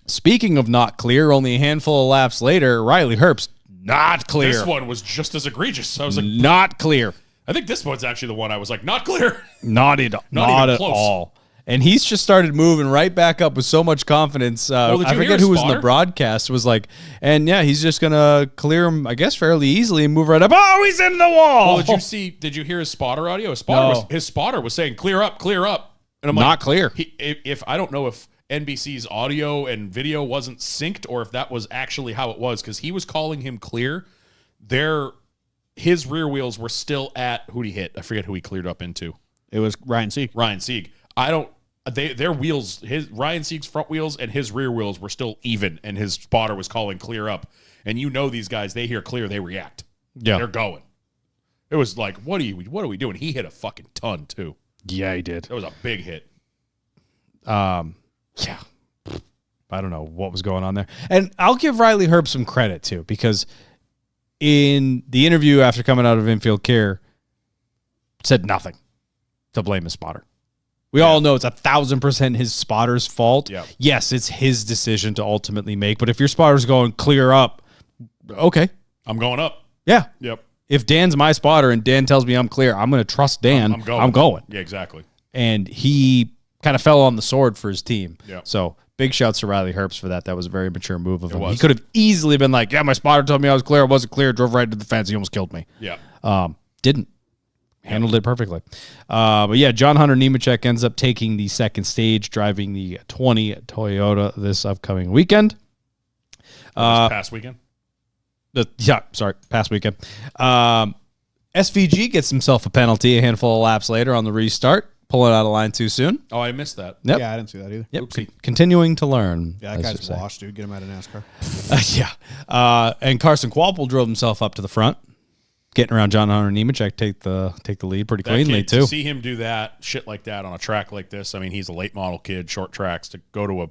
Speaking of not clear, only a handful of laps later, Riley Herbst, not clear. This one was just as egregious. I was like, Not clear. I think this one's actually the one I was like, not clear. Not even at close. all. And he's just started moving right back up with so much confidence. Did I you hear forget his who was in the spotter? broadcast. Was like, and yeah, he's just gonna clear him, I guess, fairly easily and move right up. Oh, he's in the wall. Well, did you hear his spotter audio? No. His spotter was saying, clear up. And I'm like, Not clear. If I don't know if NBC's audio and video wasn't synced or if that was actually how it was, because he was calling him clear. His rear wheels were still at who'd he hit? I forget who he cleared up into. It was Ryan Sieg. Ryan Sieg. Their wheels, Ryan Sieg's front wheels and his rear wheels were still even, and his spotter was calling clear up. And these guys, they hear clear, they react. Yeah. They're going. It was like, what are we doing? He hit a fucking ton too. Yeah, he did. That was a big hit. Yeah. I don't know what was going on there. And I'll give Riley Herb some credit too, because in the interview after coming out of infield care, said nothing to blame his spotter. We all know it's 1,000% his spotter's fault. Yep. Yes, it's his decision to ultimately make. But if your spotter's going clear up, okay. I'm going up. Yeah. Yep. If Dan's my spotter and Dan tells me I'm clear, I'm going to trust Dan. I'm going. Yeah, exactly. And he kind of fell on the sword for his team. Yep. So big shouts to Riley Herbst for that. That was a very mature move of him. was. He could have easily been like, yeah, my spotter told me I was clear. I wasn't clear. Drove right into the fence. He almost killed me. Yeah. Didn't. Handled it perfectly. But yeah, John Hunter Nemechek ends up taking the second stage, driving the 20 Toyota this upcoming weekend. Past weekend. Past weekend. SVG gets himself a penalty a handful of laps later on the restart, pulling out of line too soon. Oh, I missed that. Yep. Yeah, I didn't see that either. Yep. Oopsie. Continuing to learn. Yeah, that I guy's should say. washed, dude. Get him out of NASCAR. Yeah. And Carson Quapple drove himself up to the front, getting around John Hunter Nemechek, take the lead pretty That cleanly kid, too. To see him do that, shit like that on a track like this, I mean, he's a late model kid, short tracks, to go to a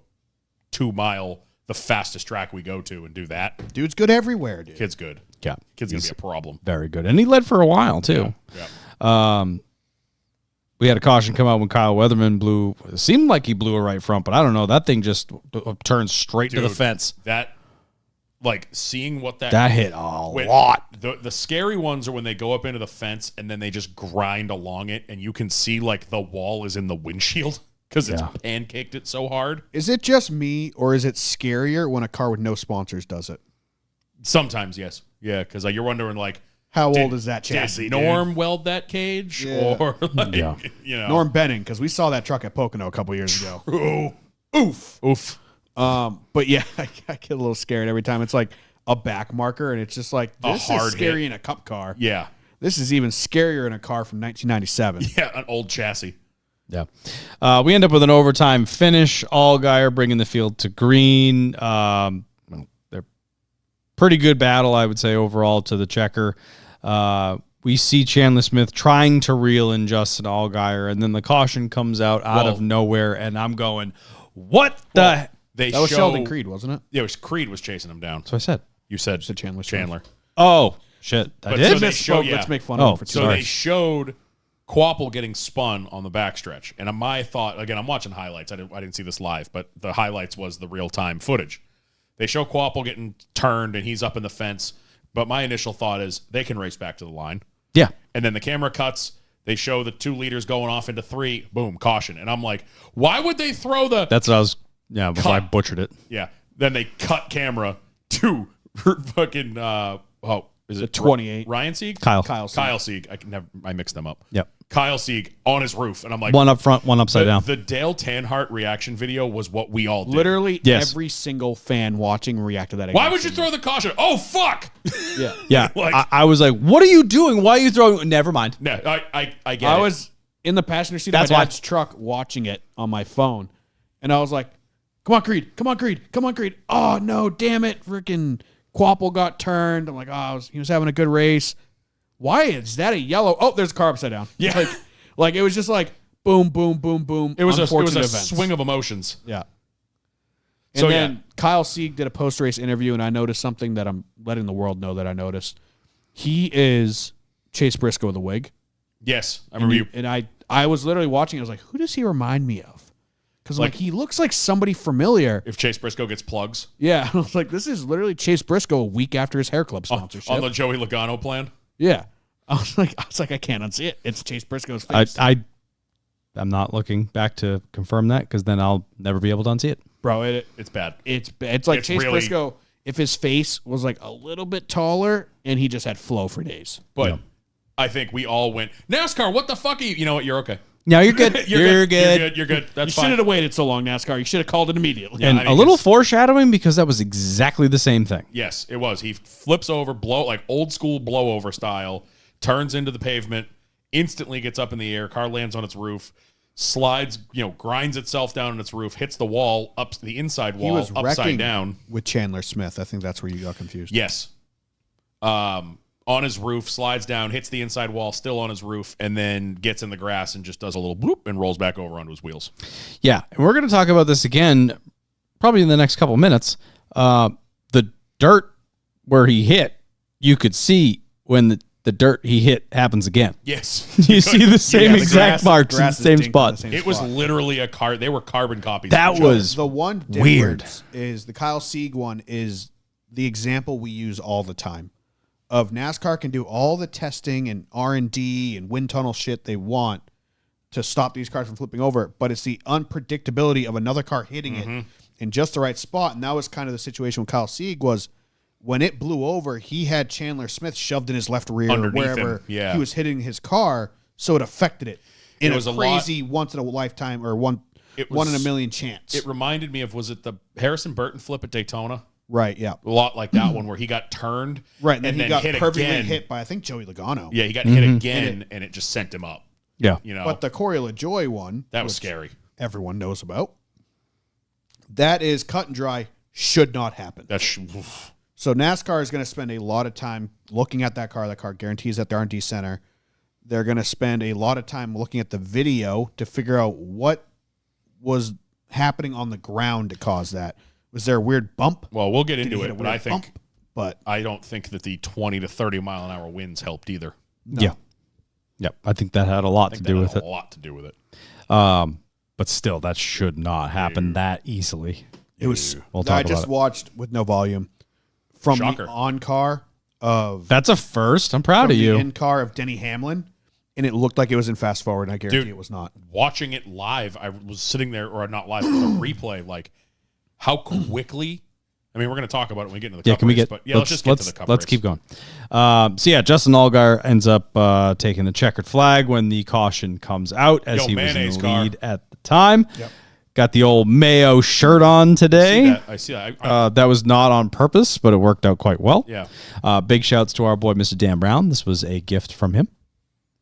2 mile, the fastest track we go to, and do that. Dude's good everywhere, dude. Kid's good. Yeah. Kid's going to He's be a problem. very good. And he led for a while too. Yeah. We had a caution come out when Kyle Weatherman blew. It seemed like he blew a right front, but I don't know. That thing just turned straight to the Dude, fence. That, like, seeing what That hit a lot. The scary ones are when they go up into the fence and then they just grind along it, and you can see, like, the wall is in the windshield because it's Yeah. pancaked it so hard. Is it just me, or is it scarier when a car with no sponsors does it? Sometimes, yes. Yeah, because you're wondering, like, How did- old is that chassis? Did Norm weld that cage? Yeah. Or, like, Yeah. you know. Norm Benning, because we saw that truck at Pocono a couple years ago. Oof. But yeah, I get a little scared every time. It's like a back marker, and it's just like, A this hard is scary hit. in a cup car. Yeah. This is even scarier in a car from 1997. Yeah, an old chassis. Yeah. We end up with an overtime finish. Allgaier bringing the field to green. They're pretty good battle, I would say, overall to the checker. We see Chandler Smith trying to reel in Justin Allgaier, and then the caution comes out of nowhere, and I'm going, what the? They That was show, Sheldon Creed, wasn't it? Yeah, it was Creed was chasing him down. That's what I said. You said Chandler Smith. Chandler. Oh, shit. I But did? so they show- Let's yeah. make fun Oh, of him for So 2 they hours. showed Quapple getting spun on the backstretch. And my thought, again, I'm watching highlights. I didn't see this live, but the highlights was the real-time footage. They show Quapple getting turned, and he's up in the fence. But my initial thought is they can race back to the line. Yeah. And then the camera cuts. They show the 2 leaders going off into 3. Boom, caution. And I'm like, why would they throw the? That's what I was. Yeah, before I Cut. butchered it. Yeah. Then they cut camera to fucking is it 28. Ryan Sieg? Kyle. Kyle Sieg. Kyle Sieg. I mixed them up. Yep. Kyle Sieg on his roof, and I'm like, One up front, one upside down. The Dale Tanhart reaction video was what we all did. Literally Yes. every single fan watching react to that. Why exact would you scene. throw the caution? Oh fuck! Yeah. Yeah, Like- I was like, "What are you doing? Why are you throwing?" Never mind. No, I get I it. was in the passenger seat That's of my why. dad's truck watching it on my phone, and I was like, "Come on, Creed! Come on, Creed! Come on, Creed! Oh no, damn it! Freaking Quapple got turned." I'm like, "Oh, he was having a good race. Why is that a yellow? Oh, there's a car upside down. Yeah. like it was just like boom, boom, boom, boom. It was a Unfortunate events. swing of emotions. Yeah. So, And then Kyle Sieg did a post race interview, and I noticed something that I'm letting the world know that I noticed. He is Chase Briscoe of the Wig. Yes, I remember you. And I was literally watching. I was like, who does he remind me of? Because like he looks like somebody familiar. If Chase Briscoe gets plugs Yeah, I was like, this is literally Chase Briscoe a week after his hair club sponsorship. on the Joey Logano plan. Yeah, I was like, I can't unsee it. It's Chase Briscoe's face, I'm not looking back to confirm that because then I'll never be able to unsee it. bro. It's bad. It's like It's Chase really- Briscoe if his face was like a little bit taller and he just had flow for days. But I think we all went NASCAR. What the fuck? Are you know what? You're okay. No, you're good. You're good. You're good. You That's should fine. have waited so long, NASCAR. You should have called it immediately. And I mean, a little it's- foreshadowing because that was exactly the same thing. Yes, it was. He flips over, like old school blowover style, turns into the pavement, instantly gets up in the air, car lands on its roof, slides, grinds itself down on its roof, hits the wall, up the inside He wall, was upside wrecking down. with Chandler Smith. I think that's where you got confused. Yes. On his roof, slides down, hits the inside wall, still on his roof, and then gets in the grass and just does a little bloop and rolls back over onto his wheels. Yeah, and we're going to talk about this again probably in the next couple minutes. The dirt where he hit, you could see when the dirt he hit happens again. Yes. You see the same Yeah, the exact marks in the grass is same dinked in spot. the same It was spot. literally they were carbon copies. That of each other. was the one weird. difference is the Kyle Sieg one is the example we use all the time of NASCAR can do all the testing and R&D and wind tunnel shit they want to stop these cars from flipping over, but it's the unpredictability of another car hitting it in just the right spot. And that was kind of the situation with Kyle Sieg was when it blew over, he had Chandler Smith shoved in his left rear or Underneath him, wherever yeah. he was hitting his car, so it affected it in It was a a crazy once in a lifetime or one in a million chance. It reminded me of, was it the Harrison Burton flip at Daytona? Right, yeah. A lot like that one where he got turned. Right, and then he got hit perfectly again. hit by, I think, Joey Logano. Yeah, he got hit again, and it just sent him up. Yeah. But the Corey LaJoy one, that was which scary. everyone knows about, that is cut and dry, should not happen. Oof. So NASCAR is going to spend a lot of time looking at that car. That car guarantees at the R&D center. They're going to spend a lot of time looking at the video to figure out what was happening on the ground to cause that. Was there a weird bump? Well, we'll get Did he into hit a it, but weird I think bump? But I don't think that the 20 to 30 mile an hour winds helped either. Yeah. Yep. I think that had a lot I to think do that with had it. a lot to do with it. But still, that should not happen that easily. it was. We'll talk I about just it. watched with no volume from Shocker. the on car of That's a first. I'm proud from of the you. in car of Denny Hamlin, and it looked like it was in fast forward. And I guarantee Dude. it was not. Watching it live, I was sitting there, or not live, but a replay, like how quickly. I mean, we're going to talk about it when we get into the Yeah, cup can we race, get? but yeah, let's just get to the cup Let's race. keep going. So yeah, Justin Allgaier ends up taking the checkered flag when the caution comes out, as Yo, he was in mayonnaise the car. lead at the time. Got the old Mayo shirt on today. I see that. That was not on purpose, but it worked out quite well. Yeah. Big shouts to our boy, Mr. Dan Brown. This was a gift from him.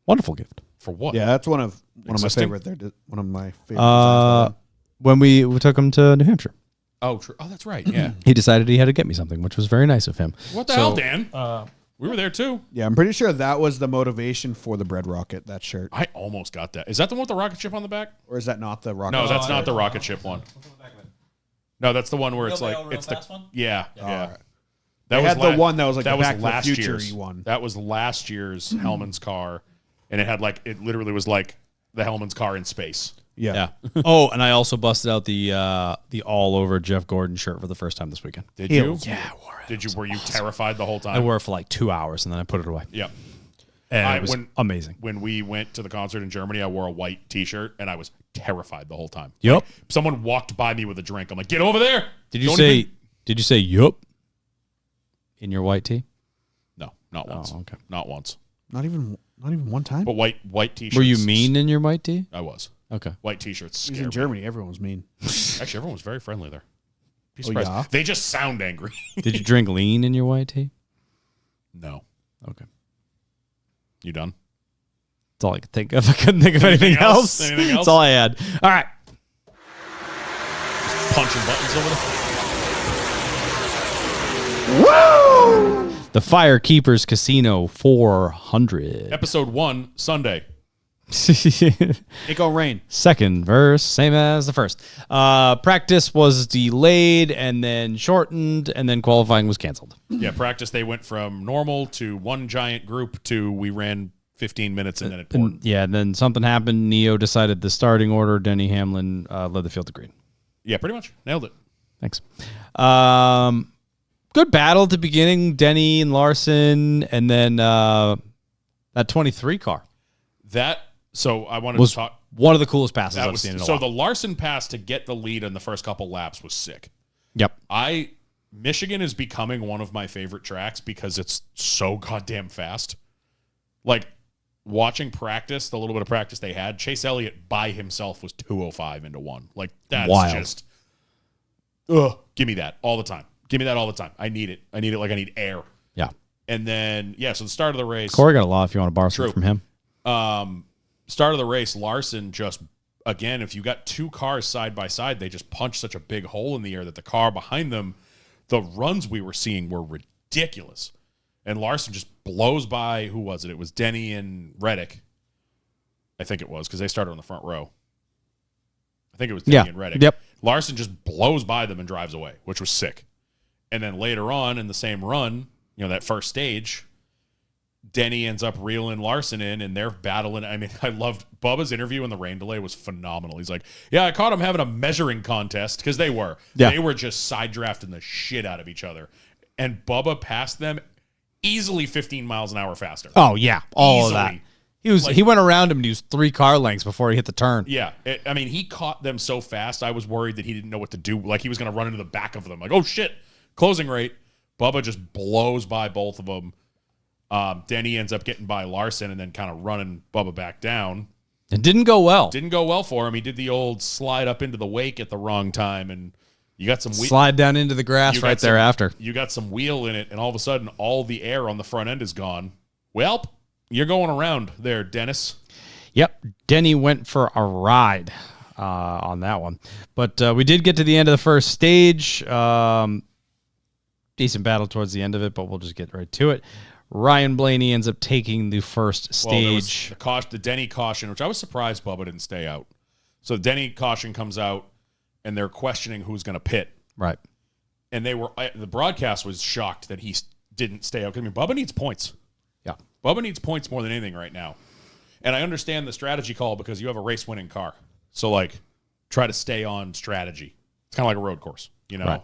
Wonderful gift. For what? Yeah, that's one of my Existing? favorite. There, one of my favorite. designs. When we took him to New Hampshire, Oh, true. Oh, that's right. Yeah. he decided he had to get me something, which was very nice of him. What the hell, Dan? We were there too. Yeah, I'm pretty sure that was the motivation for the bread rocket. That shirt, I almost got that. Is that the one with the rocket ship on the back? or is that not the rocket? No, that's not the rocket ship one. No, that's the one where it's Real like Mayo, real it's the fast one? yeah. right. That They had the one that was like that the was Back to the last Future-y year's one. That was last year's Hellman's car, and it had like it literally was like the Hellman's car in space. Yeah. Oh, and I also busted out the all over Jeff Gordon shirt for the first time this weekend. Did you? Heels. Yeah, I wore it. Did you? Were you terrified the whole time? I wore it for like 2 hours and then I put it away. Yep. And I- it was when- amazing. When we went to the concert in Germany, I wore a white T-shirt, and I was terrified the whole time. Yep. Like, someone walked by me with a drink. I'm like, get over there. Did you Don't say? even- Did you say yup in your white tee? No, not once. okay. Not once. Not even one time. But white T-shirts. Were you mean in your white tee? I was. Okay. White T-shirts He's scare in me. Germany. Everyone was mean. Actually, everyone was very friendly there. Be Oh, surprised. yeah? They just sound angry. Did you drink lean in your white tee? No. Okay. You done? That's all I could think of. I couldn't think of anything else. Anything else? That's all I had. All right. Punching buttons over there. The Firekeepers Casino 400. Episode 1, Sunday. It gonna rain. Second verse, same as the first. Practice was delayed and then shortened, and then qualifying was canceled. Yeah, practice. They went from normal to one giant group to we ran 15 minutes and then it poured. And then something happened. Neo decided the starting order. Denny Hamlin led the field to green. Yeah, pretty much. Nailed it. Thanks. Good battle at the beginning. Denny and Larson, and then that 23 car So I wanted was to talk. one of the coolest passes That I've was seen in a so while. the Larson pass to get the lead in the first couple laps was sick. Yep. Michigan is becoming one of my favorite tracks because it's so goddamn fast. Like watching practice, the little bit of practice they had, Chase Elliott by himself was 205 into one. Like that's Wild. just give me that all the time. Give me that all the time. I need it. I need it like I need air. Yeah. And then so the start of the race. Corey got a lot if you want to borrow True. something from him. Start of the race, Larson just, again, if you got two cars side by side, they just punched such a big hole in the air that the car behind them, the runs we were seeing were ridiculous. And Larson just blows by, who was it? It was Denny and Reddick. I think it was, because they started on the front row. I think it was Denny and Reddick. Yep. Larson just blows by them and drives away, which was sick. And then later on in the same run, that first stage, Denny ends up reeling Larson in, and they're battling. I mean, I loved Bubba's interview in the rain delay was phenomenal. He's like, yeah, I caught him having a measuring contest because they were. Yeah. They were just side drafting the shit out of each other. And Bubba passed them easily 15 miles an hour faster. Oh, yeah. All of that. Easily. He went around him and he was 3 car lengths before he hit the turn. Yeah. He caught them so fast, I was worried that he didn't know what to do. Like he was going to run into the back of them. Like, oh, shit. Closing rate. Bubba just blows by both of them. Denny ends up getting by Larson and then kind of running Bubba back down. It didn't go well. Didn't go well for him. He did the old slide up into the wake at the wrong time, and you got some Slide down into the grass you got right some- thereafter. You got some wheel in it, and all of a sudden, all the air on the front end is gone. Well, you're going around there, Dennis. Yep. Denny went for a ride on that one. But we did get to the end of the first stage. Decent battle towards the end of it, but we'll just get right to it. Ryan Blaney ends up taking the first Well, there was stage. the Denny caution, which I was surprised Bubba didn't stay out. So the Denny caution comes out, and they're questioning who's going to pit. Right. And the broadcast was shocked that he didn't stay out. I mean, Bubba needs points. Yeah. Bubba needs points more than anything right now. And I understand the strategy call because you have a race-winning car. So, try to stay on strategy. It's kind of like a road course, Right.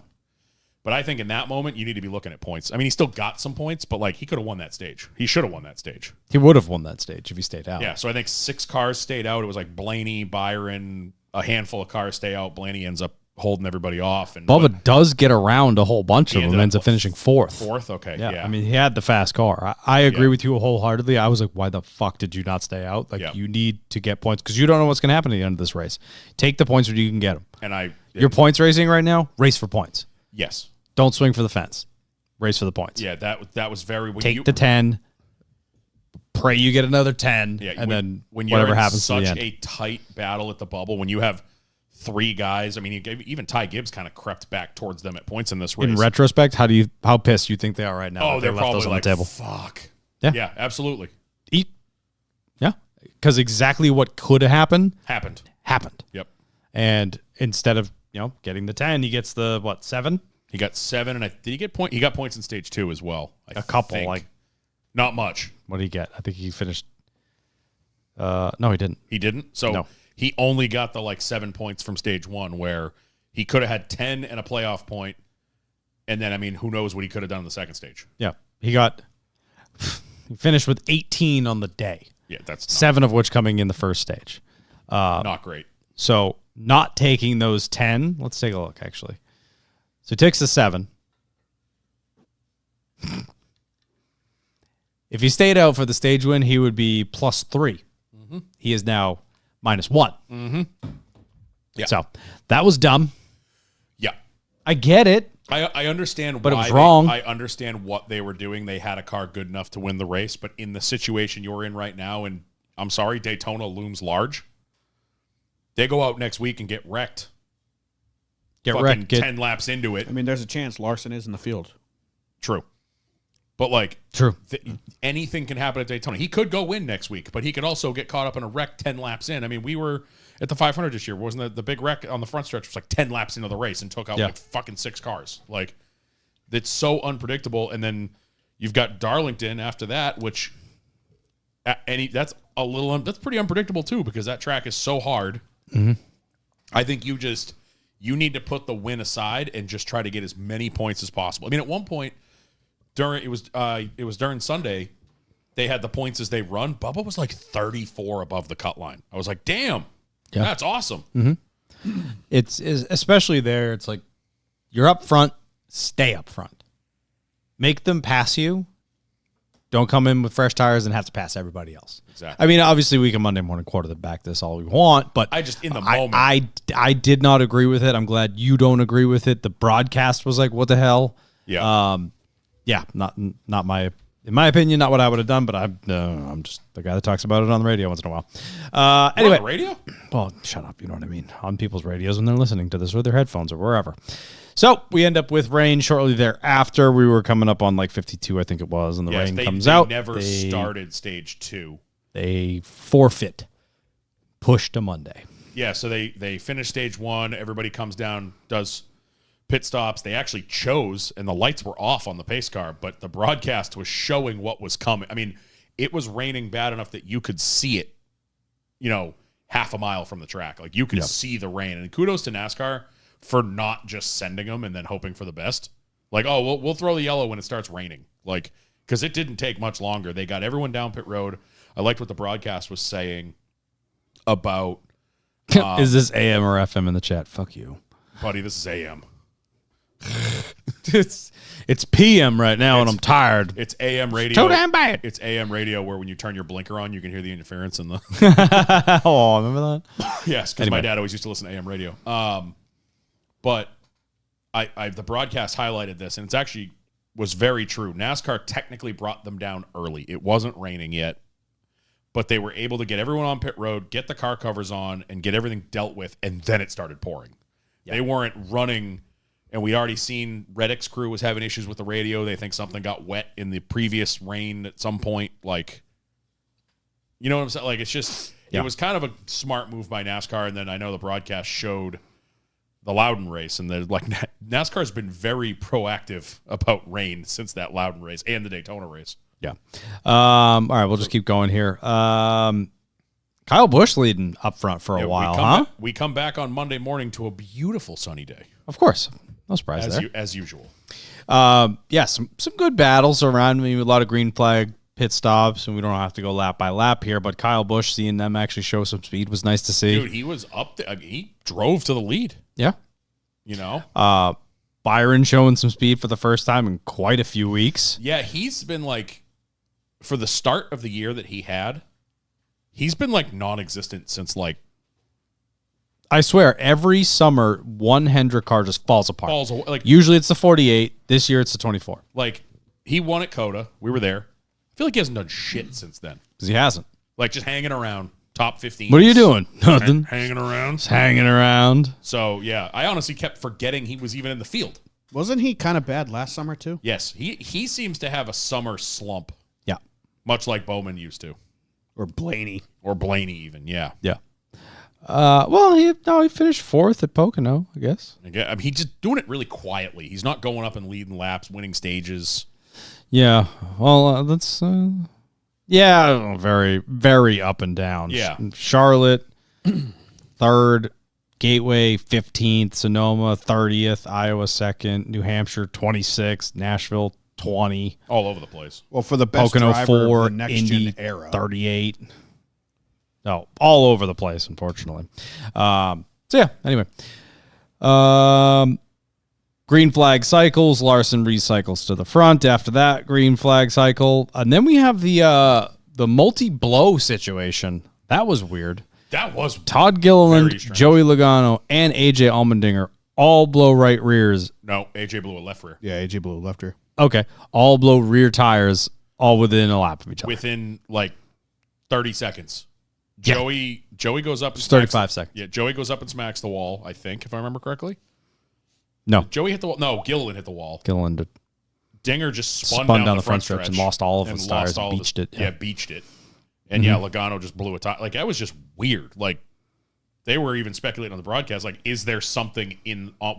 But I think in that moment, you need to be looking at points. I mean, he still got some points, but, he could have won that stage. He should have won that stage. He would have won that stage if he stayed out. Yeah, so I think 6 cars stayed out. It was Blaney, Byron, a handful of cars stay out. Blaney ends up holding everybody off. And Bubba does get around a whole bunch of them, ended ends up up finishing fourth. Fourth? Okay, Yeah, I mean, he had the fast car. I agree with you wholeheartedly. I was like, why the fuck did you not stay out? You need to get points because you don't know what's going to happen at the end of this race. Take the points when you can get them. And You're points racing right now. Race for points. yes. Don't swing for the fence. Race for the points. Yeah, that was very... Take the 10. Pray you get another 10. Yeah, and then when you're whatever in happens to the such end. a tight battle at the bubble, when you have 3 guys, I mean, even Ty Gibbs kind of crept back towards them at points in this race. In retrospect, how pissed you think they are right now? Oh, that they're they left probably those on the table. fuck. Yeah. Yeah, absolutely. Yeah, because exactly what could have happened Happened. happened. Yep. And instead of getting the 10, he gets the 7? He got 7, and did he get point? He got points in stage 2 as well. I A couple, think. Not much. What did he get? I think he finished. No, he didn't. He didn't. So No. he only got the 7 points from stage 1, where he could have had 10 and a playoff point, and then who knows what he could have done in the second stage. Yeah, he got. He finished with 18 on the day, Yeah, that's 7 of which coming in the first stage. not great. So not taking those 10, let's take a look, actually. So he takes the 7. If he stayed out for the stage win, he would be +3. He is now -1. Yeah. So that was dumb. Yeah. I get it. I understand But it why was wrong. I understand what they were doing. They had a car good enough to win the race, but in the situation you're in right now, and I'm sorry, Daytona looms large. They go out next week and get wrecked. Get fucking wrecked. 10 laps into it. I mean, there's a chance Larson is in the field. True. But like True. anything can happen at Daytona. He could go win next week, but he could also get caught up in a wreck 10 laps in. I mean, we were at the 500 this year. Wasn't the big wreck on the front stretch was like 10 laps into the race and took out like fucking 6 cars. Like, it's so unpredictable. And then you've got Darlington after that, which that's that's pretty unpredictable too, because that track is so hard. I think you need to put the win aside and just try to get as many points as possible. I mean, at one point it was during Sunday, they had the points as they run. Bubba was like 34 above the cut line. I was like, damn, that's awesome. It's especially there. It's like you're up front, stay up front. Make them pass you. Don't come in with fresh tires and have to pass everybody else. Exactly. I mean, obviously we can Monday morning quarterback this all we want, but I just in the moment. I did not agree with it. I'm glad you don't agree with it. The broadcast was like, what the hell? Yeah. Yeah, not my, in my opinion, not what I would have done, but I'm just the guy that talks about it on the radio once in a while. Anyway, on the radio? well, shut up. You know what I mean? On people's radios when they're listening to this with their headphones or wherever. So we end up with rain shortly thereafter. We were coming up on like 52, I think it was, and the rain comes out. They never started stage 2. They forfeit, push to Monday. Yeah, so they finish stage 1. Everybody comes down, does pit stops. They actually chose, and the lights were off on the pace car, but the broadcast was showing what was coming. I mean, it was raining bad enough that you could see it, half a mile from the track. Like, you could see the rain. And kudos to NASCAR for not just sending them and then hoping for the best. Like, oh, we'll throw the yellow when it starts raining. Like, because it didn't take much longer. They got everyone down pit road. I liked what the broadcast was saying about... Is this AM or FM in the chat? Fuck you. Buddy, this is AM. It's PM right now, and I'm tired. It's AM radio. Too damn bad. It's AM radio where when you turn your blinker on, you can hear the interference in the... Oh, remember that? Yes, because my dad always used to listen to AM radio. But the broadcast highlighted this, and it's actually was very true. NASCAR technically brought them down early. It wasn't raining yet, but they were able to get everyone on pit road, get the car covers on, and get everything dealt with, and then it started pouring. They weren't running, and we already seen Reddick's crew was having issues with the radio. They think something got wet in the previous rain at some point. Like, you know what I'm saying? Like, it's just, it was kind of a smart move by NASCAR, and then I know the broadcast showed the Loudon race, and like NASCAR's been very proactive about rain since that Loudon race and the Daytona race. Yeah. All right, we'll just keep going here. Kyle Busch leading up front for a while, We come back on Monday morning to a beautiful sunny day. Of course. No surprise there. As usual. Some good battles around me, a lot of green flag pit stops, and we don't have to go lap by lap here, but Kyle Busch, seeing them actually show some speed was nice to see. Dude, he was up there. I mean, he drove to the lead. Yeah. Byron showing some speed for the first time in quite a few weeks. Yeah, he's been like, for the start of the year that he had, he's been like non-existent since like, I swear, every summer, one Hendrick car just falls apart. falls away. Like, usually it's the 48. This year it's the 24. Like, he won at Coda. We were there. I feel like he hasn't done shit since then. Because he hasn't. Like, just hanging around, top 15. What are you doing? Nothing. Hanging around. Just hanging around. So, yeah, I honestly kept forgetting he was even in the field. Wasn't he kind of bad last summer, too? Yes, he seems to have a summer slump, Yeah. much like Bowman used to. Or Blaney. Or Blaney even, yeah. Yeah. He finished fourth at Pocono, I guess. Again, I mean, he's just doing it really quietly. He's not going up and leading laps, winning stages. Yeah. Well, that's very, very up and down. Yeah. Charlotte, third. Gateway, 15th. Sonoma, 30th. Iowa, 2nd. New Hampshire, 26th. Nashville, 20. All over the place. Well, for the best Pocono driver 4, of the next Indy gen era. 38. No, all over the place, unfortunately. Anyway. Green flag cycles. Larson recycles to the front. After that, green flag cycle. And then we have the multi-blow situation. That was weird. That was Todd Very Gilliland, strange. Joey Logano, and AJ Allmendinger all blow right rears. no AJ blew a left rear Yeah, AJ blew left rear. Okay. All blow rear tires all within a lap of each other. within like 30 seconds. Yeah. Joey goes up. And Just smacks- 35 seconds. Yeah, Joey goes up and smacks the wall. I think, if I remember correctly. No. Joey hit the wall. No, Gilliland hit the wall. Gilliland Dinger just spun spun down the front stretch and lost all of his tires, beached it. Yeah, beached it. And Logano just blew a tire. Like, that was just weird. Like, they were even speculating on the broadcast, like, is there something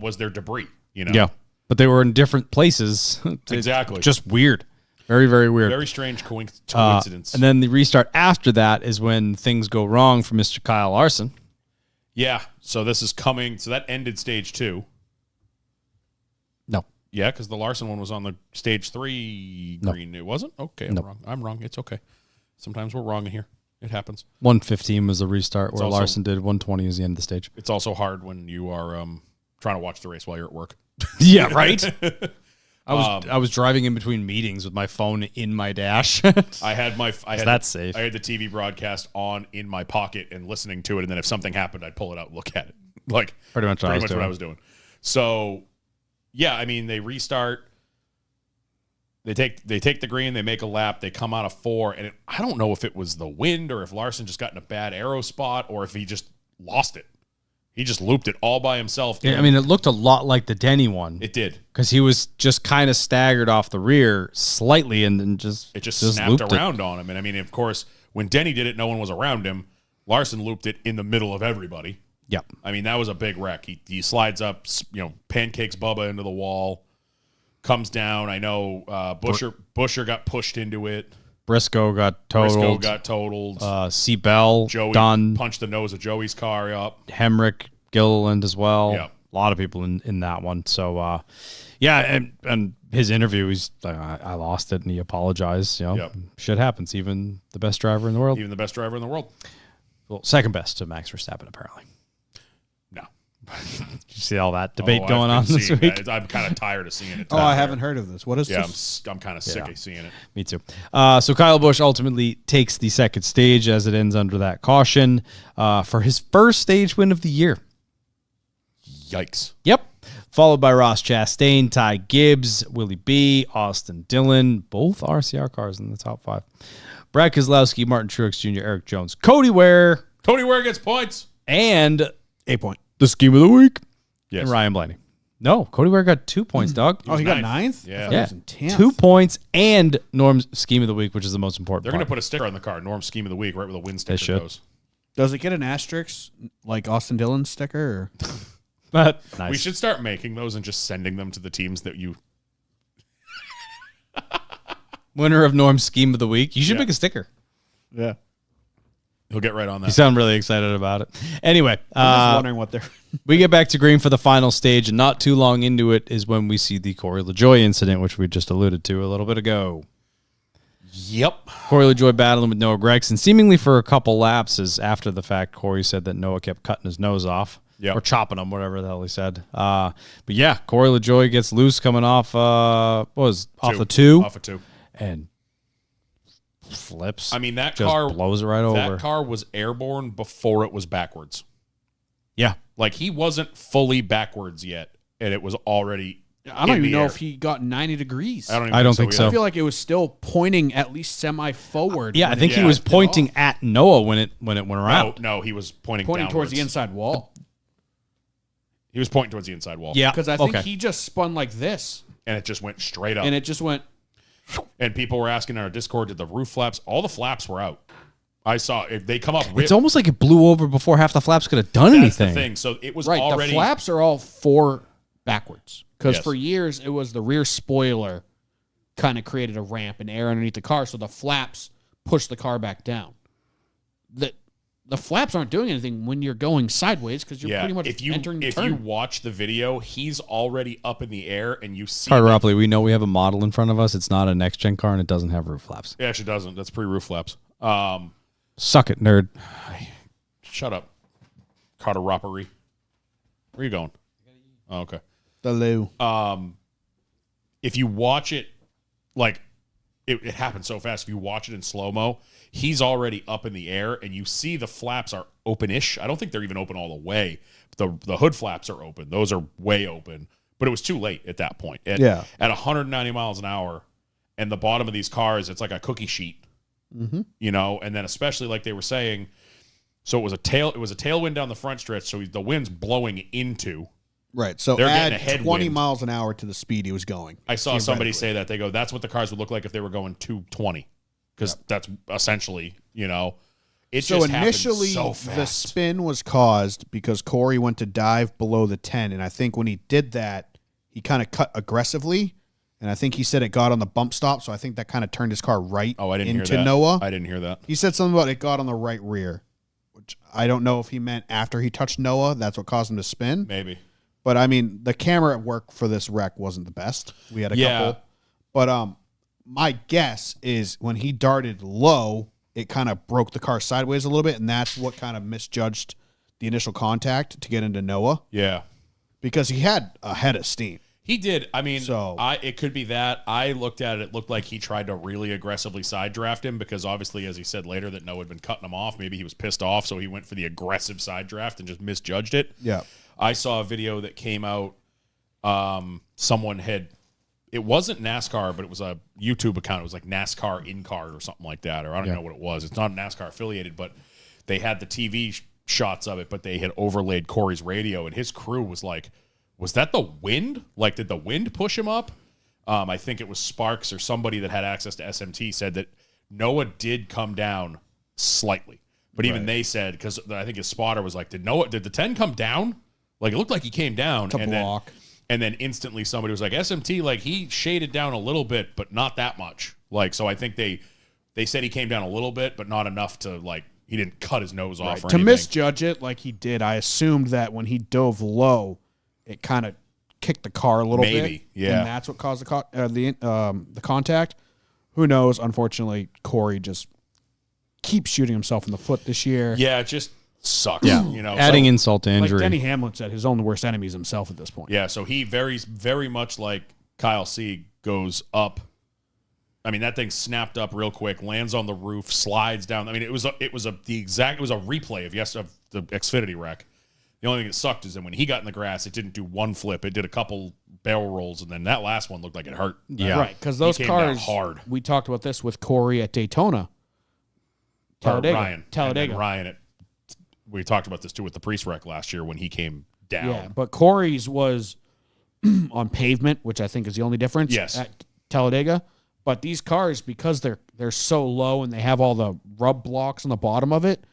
was there debris? You know? Yeah. But they were in different places. Exactly. Just weird. Very, very weird. Very strange coincidence. And then the restart after that is when things go wrong for Mr. Kyle Larson. yeah. So this is coming. So that ended stage 2. No. Yeah, because the Larson one was on the stage 3 green. It wasn't? Okay, I'm wrong. I'm wrong. It's okay. Sometimes we're wrong in here. It happens. 115 was the restart where also- Larson did. 120 is the end of the stage. It's also hard when you are trying to watch the race while you're at work. Yeah, right? I was driving in between meetings with my phone in my dash. I had that's safe. I had the TV broadcast on in my pocket and listening to it, and then if something happened, I'd pull it out and look at it. Like Pretty much what I was doing. So, yeah, I mean, they restart. They take the green. They make a lap. They come out of 4, and I don't know if it was the wind or if Larson just got in a bad aero spot or if he just lost it. He just looped it all by himself. Yeah, I mean, it looked a lot like the Denny one. It did. Because he was just kind of staggered off the rear slightly and then just It just snapped looped around on him. And I mean, of course, when Denny did it, no one was around him. Larson looped it in the middle of everybody. Yep. I mean, that was a big wreck. He slides up, pancakes Bubba into the wall, comes down. I know Busher got pushed into it. Briscoe got totaled. Briscoe got totaled. Seabell Joey done. punched the nose of Joey's car up. Hemrick, Gilliland as well. Yeah. A lot of people in that one. So, and his interview, he's like, I lost it, and he apologized. Yep. Shit happens. Even the best driver in the world. Even the best driver in the world. Well, second best to Max Verstappen, apparently. No. Did you see all that debate I've going been on this seeing week? that. I'm kind of tired of seeing it. Oh, I haven't heard of this. What is Yeah, this? I'm kind of sick of seeing it. Me too. So Kyle Busch ultimately takes the second stage as it ends under that caution for his first stage win of the year. Yikes. Yep. Followed by Ross Chastain, Ty Gibbs, Willie B, Austin Dillon, both RCR cars in the top 5. Brad Keselowski, Martin Truex Jr., Eric Jones, Cody Ware, Cody Ware gets points. and 8 point. the scheme of the week, Yes. and Ryan Blaney. No, Cody Ware got 2 points, dog. Oh, he got ninth. 9th? Yeah. I thought Yeah, it was in 10th. 2 points and Norm's scheme of the week, which is the most important They're going to part. put a sticker on the car. Norm scheme of the week, right where the win sticker should. goes. Does it get an asterisk like Austin Dillon's sticker? Or? But nice. We should start making those and just sending them to the teams that you. Winner of Norm's scheme of the week. You should Yeah. make a sticker. Yeah. He'll get right on You that. sound really excited about it. Anyway, I'm just wondering what they're. we get back to green for the final stage, and not too long into it is when we see the Corey LaJoy incident, which we just alluded to a little bit ago. Yep. Corey LaJoy battling with Noah Gragson, seemingly for a couple laps, as after the fact, Corey said that Noah kept cutting his nose off. Yep. Or chopping him, whatever the hell he said. But yeah, Corey LaJoy gets loose coming off, off the 2. Off a 2. And flips. I mean, that just car blows it right over. That car was airborne before it was backwards. Yeah. Like, he wasn't fully backwards yet, and it was already. I don't in even the know air. if he got 90 degrees. I don't think so. I feel like it was still pointing at least semi-forward. Yeah, I when think it he was lifted pointing off. at Noah when it went around. No, he was pointing towards downwards. the inside wall. He was pointing towards the inside wall. Yeah, Because I think okay. he just spun like this, And it just went straight up. and it just went. And people were asking in our Discord, did the roof flaps? All the flaps were out. I saw if they come up. It's almost like it blew over before half the flaps could have done That's anything. the thing. So it was Right, already. the flaps are all four backwards. Because Yes. for years, it was the rear spoiler kind of created a ramp and air underneath the car, so the flaps pushed the car back down. the flaps aren't doing anything when you're going sideways because you're Yeah, pretty much if you entering the if turn. you watch the video, he's already up in the air, and you see. Carter Ropley, we know we have a model in front of us. It's not a next gen car, and it doesn't have roof flaps. It actually doesn't. That's pre-roof flaps. Suck it, nerd. Shut up, Carter Roppery. Where are you going? Oh, okay. The Lou. If you watch it, like it happens so fast. If you watch it in slow mo, he's already up in the air, and you see the flaps are open-ish. I don't think they're even open all the way. The hood flaps are open; those are way open. But it was too late at that point. At 190 miles an hour, and the bottom of these cars, it's like a cookie sheet. You know, and then especially like they were saying, so it was a tailwind down the front stretch, so the wind's blowing into. Right. So They're add getting a 20 headwind. miles an hour to the speed he was going. I saw somebody theoretically. say that. They go, that's what the cars would look like if they were going 220. Because that's essentially, you know, it So just happened initially, so the fast. spin was caused because Corey went to dive below the 10. And I think when he did that, he kind of cut aggressively. And I think he said it got on the bump stop. So I think that kind of turned his car right Oh, I didn't into hear that. Noah. I didn't hear that. He said something about it got on the right rear, which I don't know if he meant after he touched Noah. That's what caused him to spin. Maybe. But I mean, the camera at work for this wreck wasn't the best. We had a couple. But my guess is when he darted low, it kind of broke the car sideways a little bit, and that's what kind of misjudged the initial contact to get into Noah Yeah. because he had a head of steam. He did. I mean, So- it could be that. I looked at it. It looked like he tried to really aggressively side draft him because obviously, as he said later, that Noah had been cutting him off. Maybe he was pissed off, so he went for the aggressive side draft and just misjudged it. Yeah. I saw a video that came out. Someone had, it wasn't NASCAR, but it was a YouTube account. It was like NASCAR in car or something like that, or I don't know what it was. It's not NASCAR affiliated, but they had the TV shots of it, but they had overlaid Corey's radio, and his crew was like, was that the wind? Like, did the wind push him up? I think it was Sparks or somebody that had access to SMT said that Noah did come down slightly. But even they said, because I think his spotter was like, did the 10 come down? Like, it looked like he came down. To and block. and then instantly somebody was like, SMT, like, he shaded down a little bit, but not that much. Like, so I think they said he came down a little bit, but not enough to, like, he didn't cut his nose off or To anything. misjudge it like he did, I assumed that when he dove low, it kind of kicked the car a little bit. Maybe, yeah. And that's what caused the contact. Who knows? Unfortunately, Corey just keeps shooting himself in the foot this year. Yeah, it just sucks. Yeah. You know, Adding so- insult to Like injury. Denny Hamlin said, his own worst enemy is himself at this point. Yeah, so he very much like Kyle Sieg goes up. I mean, that thing snapped up real quick, lands on the roof, slides down. I mean, it was a replay of the Xfinity wreck. The only thing that sucked is that when he got in the grass, it didn't do one flip. It did a couple barrel rolls, and then that last one looked like it hurt. Yeah. Right, because those He came down cars, hard. we talked about this with Corey at Daytona. Or Talladega. Ryan. And Talladega. then Ryan, we talked about this too with the Priest wreck last year when he came down. Yeah, but Corey's was on pavement, which I think is the only difference Yes. at Talladega. But these cars, because they're so low and they have all the rub blocks on the bottom of it,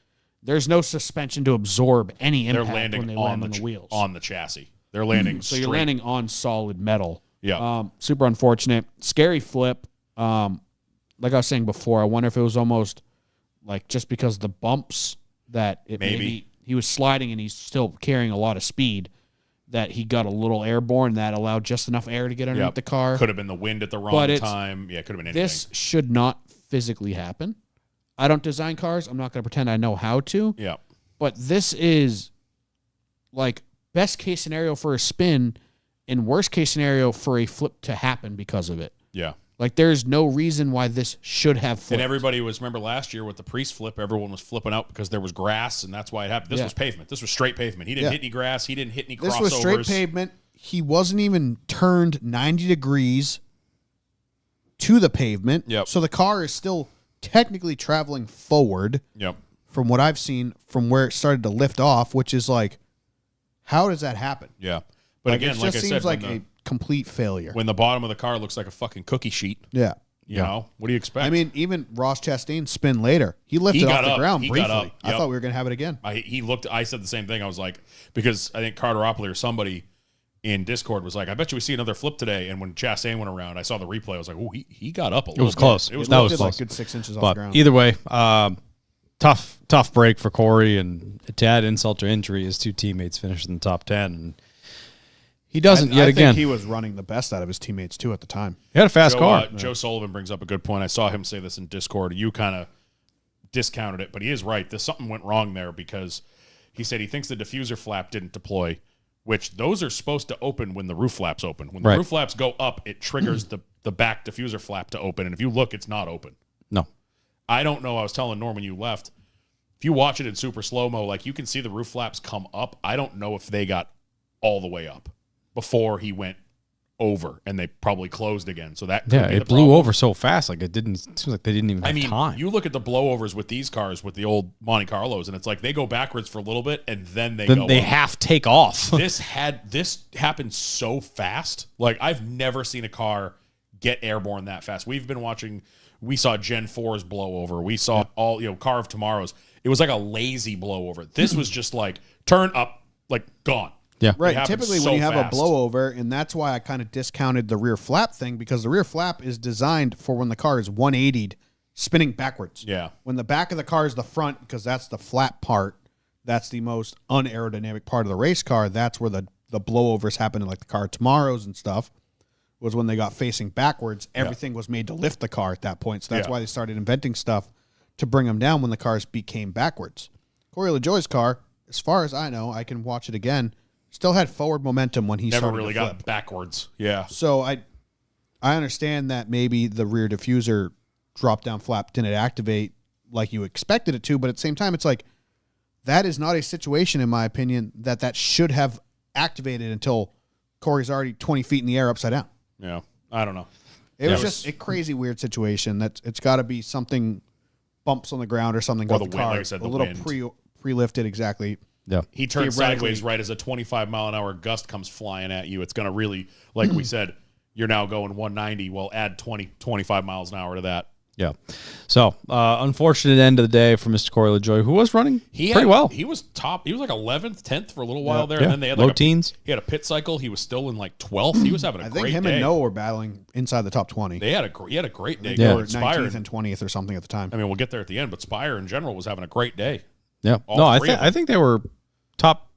there's no suspension to absorb any They're impact landing when they on land the, on the wheels. on the chassis. They're landing So straight. you're landing on solid metal. Yeah. Super unfortunate. Scary flip. Like I was saying before, I wonder if it was almost like just because of the bumps that it maybe he was sliding and he's still carrying a lot of speed that he got a little airborne that allowed just enough air to get underneath Yep. the car. Could have been the wind at the wrong But it's- time. Yeah, could have been anything. This should not physically happen. I don't design cars. I'm not going to pretend I know how to. Yeah. But this is like best case scenario for a spin and worst case scenario for a flip to happen because of it. Yeah. Like there's no reason why this should have flipped. And everybody was, remember last year with the Priest flip, everyone was flipping out because there was grass, and that's why it happened. This Yeah. was pavement. This was straight pavement. He didn't hit any grass. He didn't hit any This crossovers. was straight pavement. He wasn't even turned 90 degrees to the pavement. Yep. So the car is still technically traveling forward Yep. from what I've seen from where it started to lift off, which is like, how does that happen? Yeah. But again, it like I just said, seems like when, a complete failure. when the bottom of the car looks like a fucking cookie sheet, Yeah. you know, what do you expect? I mean, even Ross Chastain's spin later, he lifted got off the up. ground He got briefly. up. I Yep. thought we were going to have it again. I said the same thing. I was like, because I think Carter Opley or somebody in Discord was like, I bet you we see another flip today. And when Chastain went around, I saw the replay. I was like, oh, he got up a little bit. was close. It was That close. was Lifted close. like good 6 inches off But the ground. either way, tough break for Corey, and to add insult to injury, his two teammates finished in the top 10, and he doesn't yet I again. think he was running the best out of his teammates too at the time. He had a fast car. Joe Sullivan brings up a good point. I saw him say this in Discord. You kind of discounted it, but he is right. Something went wrong there because he said he thinks the diffuser flap didn't deploy, which those are supposed to open when the roof flaps open. When the Right. roof flaps go up, it triggers the back diffuser flap to open, and if you look, it's not open. No. I don't know. I was telling Norm when you left, if you watch it in super slow-mo, like you can see the roof flaps come up. I don't know if they got all the way up before he went over, and they probably closed again. So that could Yeah, be it the blew problem. over so fast. Like it seems like they didn't even have I mean, time. you look at the blowovers with these cars, with the old Monte Carlos, and it's like they go backwards for a little bit, and then they then go they up. half take off. This happened so fast. Like I've never seen a car get airborne that fast. We've been watching. We saw Gen 4's blow over. We saw all Car of Tomorrow's. It was like a lazy blowover. This was just like turn up, like gone. Yeah. Right. happened Typically, so when you have fast. a blowover, and that's why I kind of discounted the rear flap thing, because the rear flap is designed for when the car is 180'd, spinning backwards. Yeah. When the back of the car is the front, because that's the flat part, that's the most unaerodynamic part of the race car. That's where the blowovers happen in like the Car of Tomorrows and stuff. Was when they got facing backwards. Everything was made to lift the car at that point. So that's why they started inventing stuff to bring them down when the cars became backwards. Corey LaJoie's car, as far as I know, I can watch it again, still had forward momentum when he Never started really to flip. got backwards. Yeah. So I understand that maybe the rear diffuser drop down flap didn't activate like you expected it to, but at the same time, it's like that is not a situation, in my opinion, that should have activated until Corey's already 20 feet in the air upside down. Yeah. I don't know. It was just a crazy weird situation. It's got to be something bumps on the ground or something. Or off the the wind, car, like I said, a the little wind. pre-lifted, exactly. Yeah. He turns Theoretically- sideways right as a 25-mile-an-hour gust comes flying at you. It's going to really, like we said, you're now going 190. Well, add 25 miles an hour to that. Yeah. So, unfortunate end of the day for Mr. Corey LaJoie, who was running pretty well. He was top. He was like 11th, 10th for a little while there, Yeah. and then they had Low like teens. He had a pit cycle. He was still in like 12th. He was having a I great think him day. and Noah were battling inside the top 20. He had a great day. Yeah. They were Spire, 19th and 20th or something at the time. I mean, we'll get there at the end, but Spire in general was having a great day. Yeah. All No, three of them. I think they were top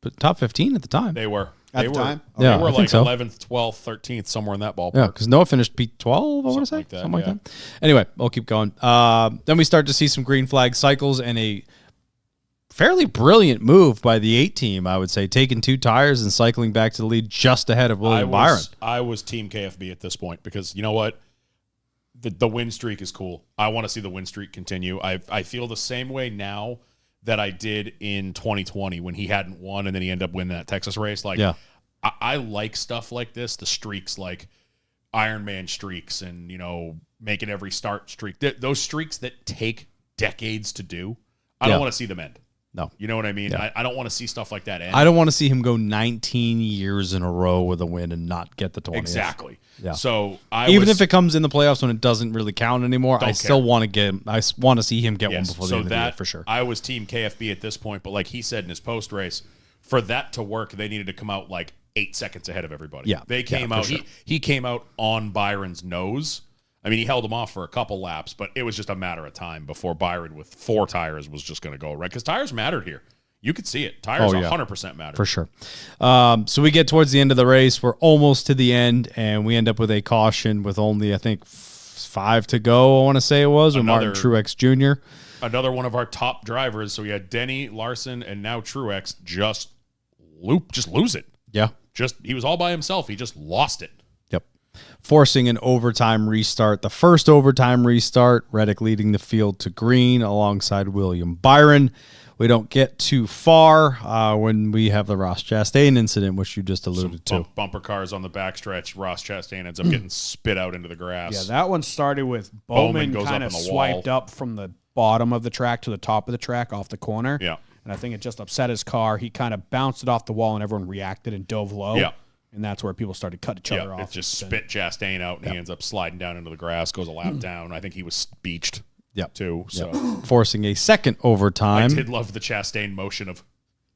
15 at the time. They were. At They the were. time? Yeah, They were I think like so. 11th, 12th, 13th, somewhere in that ballpark. Yeah, because Noah finished P12, I want to say. Something like that, Something yeah. like that. Anyway, I'll keep going. Then we start to see some green flag cycles and a fairly brilliant move by the 8 team, I would say, taking 2 tires and cycling back to the lead just ahead of William Byron. I was Team KFB at this point because you know what? The win streak is cool. I want to see the win streak continue. I feel the same way now that I did in 2020 when he hadn't won and then he ended up winning that Texas race. Like, Yeah. I like stuff like this, the streaks like Ironman streaks and, making every start streak. Those streaks that take decades to do, I Yeah. don't want to see them end. No. You know what I mean? Yeah. I don't want to see stuff like that end. I don't want to see him go 19 years in a row with a win and not get the 20th. Exactly. Yeah. So Even if it comes in the playoffs when it doesn't really count anymore, I Don't still care. want to get him. I want to see him get one Yes. before the So end of the year that for sure. I was Team KFB at this point, but like he said in his post race, for that to work, they needed to come out like 8 seconds ahead of everybody. Yeah. They came Yeah, out. for sure. He came out on Byron's nose. I mean, he held him off for a couple laps, but it was just a matter of time before Byron with 4 tires was just going to go right because tires mattered here. You could see it. Tires Oh, yeah. 100% mattered. For sure. So we get towards the end of the race. We're almost to the end, and we end up with a caution with only, I think, 5 to go, I want to say it was, with Martin Another- Truex Jr. Another one of our top drivers. So we had Denny, Larson, and now Truex just lose it. Yeah. He was all by himself. He just lost it. Yep. Forcing an overtime restart. The first overtime restart, Reddick leading the field to green alongside William Byron. We don't get too far when we have the Ross Chastain incident, which you just alluded to. Bumper cars on the backstretch. Ross Chastain ends up getting spit out into the grass. Yeah, that one started with Bowman Bowman goes kind up of in the swiped wall. up from the bottom of the track to the top of the track off the corner. Yeah. And I think it just upset his car. He kind of bounced it off the wall and everyone reacted and dove low. Yeah. And that's where people started to cut each other Yeah, off. it just spit Chastain out, and he ends up sliding down into the grass, goes a lap down. I think he was beached Yep. too. So Forcing a second I overtime. did love the Chastain motion of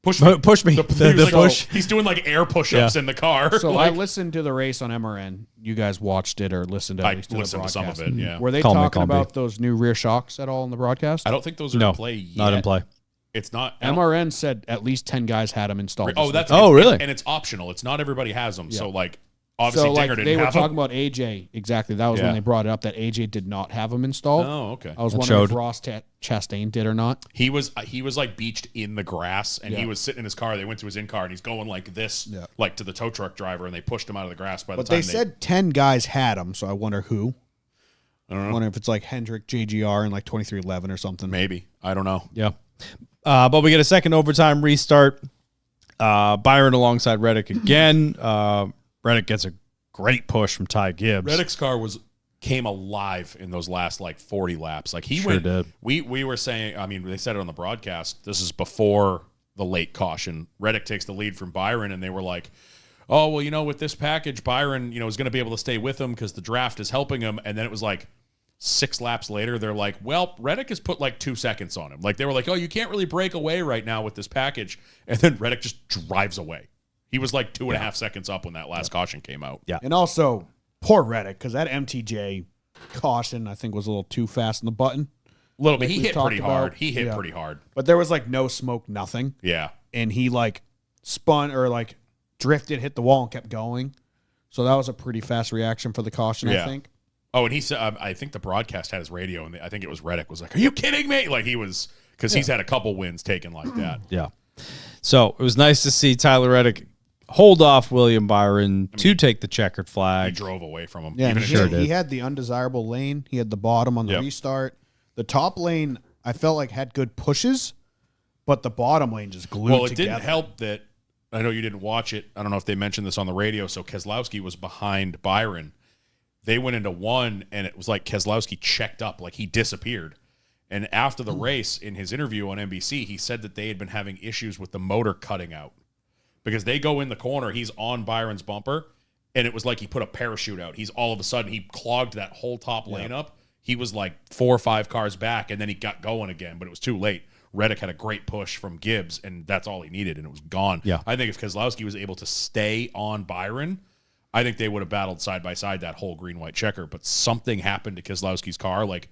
Push me. Push me. He The was like, push. he's doing like air push-ups Yeah. in the car. So Like, I listened to the race on MRN. You guys watched it or listened to I at least to listened the to some of broadcast. it, yeah. Were they Call me, talking call me. about those new rear shocks at all in the broadcast? I don't think those are No, in play yet. not in play. It's not. I don't- MRN said at least 10 guys had them installed. Oh, this that's Oh, it's- really? And it's optional. It's not everybody has them. So Yeah. like, week. obviously So like Dinger they didn't were have talking them. about AJ. Exactly. That was Yeah. when they brought it up that AJ did not have them installed. Oh, okay. I was That wondering showed. if Ross Chastain did or not. He was like beached in the grass, and he Yeah. was sitting in his car. They went to his in car, and he's going like this, Yeah. like to the tow truck driver, and they pushed him out of the grass. By the But time they said 10 guys had them, so I wonder who. I don't I know. wonder if it's like Hendrick, JGR, and like 2311 or something. Maybe I don't know. Yeah. But we get a second overtime restart. Byron alongside Reddick again. Reddick gets a great push from Ty Gibbs. Reddick's car came alive in those last like 40 laps. Like he Sure went. did. We were saying. I mean, they said it on the broadcast. This is before the late caution. Reddick takes the lead from Byron, and they were like, "Oh well, with this package, Byron, is going to be able to stay with him because the draft is helping him." And then it was like 6 laps later, they're like, "Well, Reddick has put like 2 seconds on him." Like they were like, "Oh, you can't really break away right now with this package," and then Reddick just drives away. He was like 2.5 seconds up when that last caution came out. Yeah. And also, poor Reddick, because that MTJ caution, I think, was a little too fast in the button. A little bit. Like He we've hit pretty talked hard. about. He hit Yeah. pretty hard. But there was like no smoke, nothing. Yeah. And he like spun or like drifted, hit the wall, and kept going. So that was a pretty fast reaction for the caution, Yeah. I think. Oh, and he said, I think the broadcast had his radio, and I think it was Reddick was like, "Are you kidding me?" Like he was, because he's had a couple wins taken like that. Yeah. So it was nice to see Tyler Reddick hold off William Byron to take the checkered He flag. drove away from him. Yeah, Even and if- he had the undesirable lane. He had the bottom on the Yep. restart. The top lane, I felt like had good pushes, but the bottom lane just glued well, it together. didn't help that. I know you didn't watch it. I don't know if they mentioned this on the radio. So Keselowski was behind Byron. They went into one, and it was like Keselowski checked up, like he disappeared. And after the race, in his interview on NBC, he said that they had been having issues with the motor cutting out because they go in the corner. He's on Byron's bumper, and it was like he put a parachute out. He's all of a sudden he clogged that whole top lane up. He was like 4 or 5 cars back, and then he got going again, but it was too late. Reddick had a great push from Gibbs, and that's all he needed, and it was gone. Yeah. I think if Keselowski was able to stay on Byron, I think they would have battled side by side that whole green-white checker, but something happened to Keselowski's car. Like,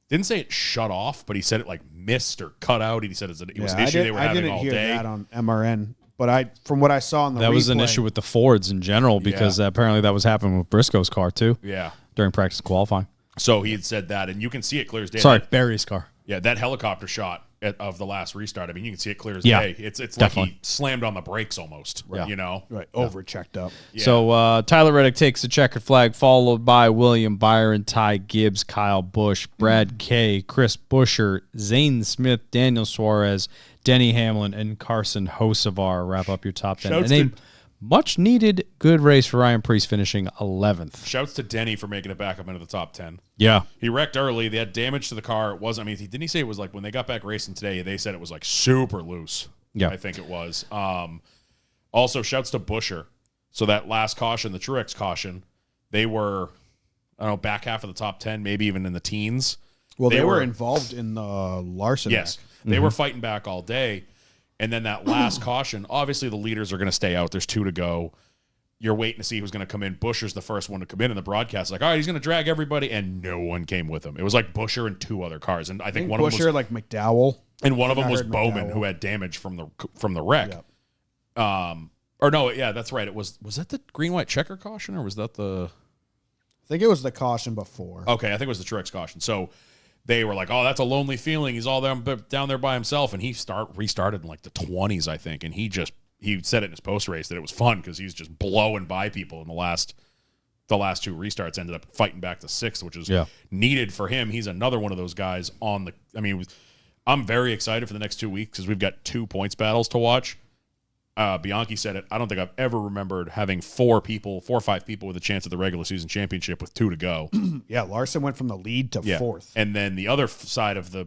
didn't say it shut off, but he said it like missed or cut out. He said it was an issue they were I having didn't all hear day. that on MRN, but from what I saw on the That was an replay- issue with the Fords in general because apparently that was happening with Briscoe's car too Yeah. during practice qualifying. So he had said that, and you can see it clear as day. Sorry, That- Barry's car. Yeah, that helicopter shot of the last restart. I mean, you can see it clear as Yeah, day. It's like definitely. he slammed on the brakes almost. Yeah. You know. right over checked up. Yeah. So Tyler Reddick takes the checkered flag, followed by William Byron, Ty Gibbs, Kyle Busch, Brad Kay, Chris Buescher, Zane Smith, Daniel Suarez, Denny Hamlin, and Carson Hocevar wrap up your top 10. Shouts And to- a much-needed good race for Ryan Preece, finishing 11th. Shouts to Denny for making it back up into the top 10. Yeah. He wrecked early. They had damage to the car. It wasn't. I mean, didn't he say it was like when they got back racing today? They said it was like super loose. Yeah. I think it was. Also, shouts to Buescher. So that last caution, the Truex caution, they were, I don't know, back half of the top 10, maybe even in the teens. Well, they were involved in the Larson. Yes, wreck. they were fighting back all day. And then that last caution, obviously the leaders are going to stay out. There's 2 to go. You're waiting to see who's going to come in. Buescher's the first one to come in the broadcast. Like, all right, he's going to drag everybody, and no one came with him. It was like Buescher and 2 other cars, and I think one Buescher, of them was, like McDowell. and one of them I was heard Bowman, McDowell. who had damage from the wreck. Yep. Or no, yeah, that's right. It was that the green white checker caution, or was that the? I think it was the caution before. Okay, I think it was the Truex caution. So they were like, "Oh, that's a lonely feeling. He's all down there by himself," and he restarted in like the 20s, I think. And he said it in his post race that it was fun because he's just blowing by people in the last 2 restarts. Ended up fighting back to 6th, which is needed for him. He's another one of those guys on the. I mean, I'm very excited for the next 2 weeks because we've got 2 points battles to watch. Bianchi said it. I don't think I've ever remembered having 4 or 5 people with a chance at the regular season championship with 2 to go. Yeah, Larson went from the lead to fourth. And then the other side of the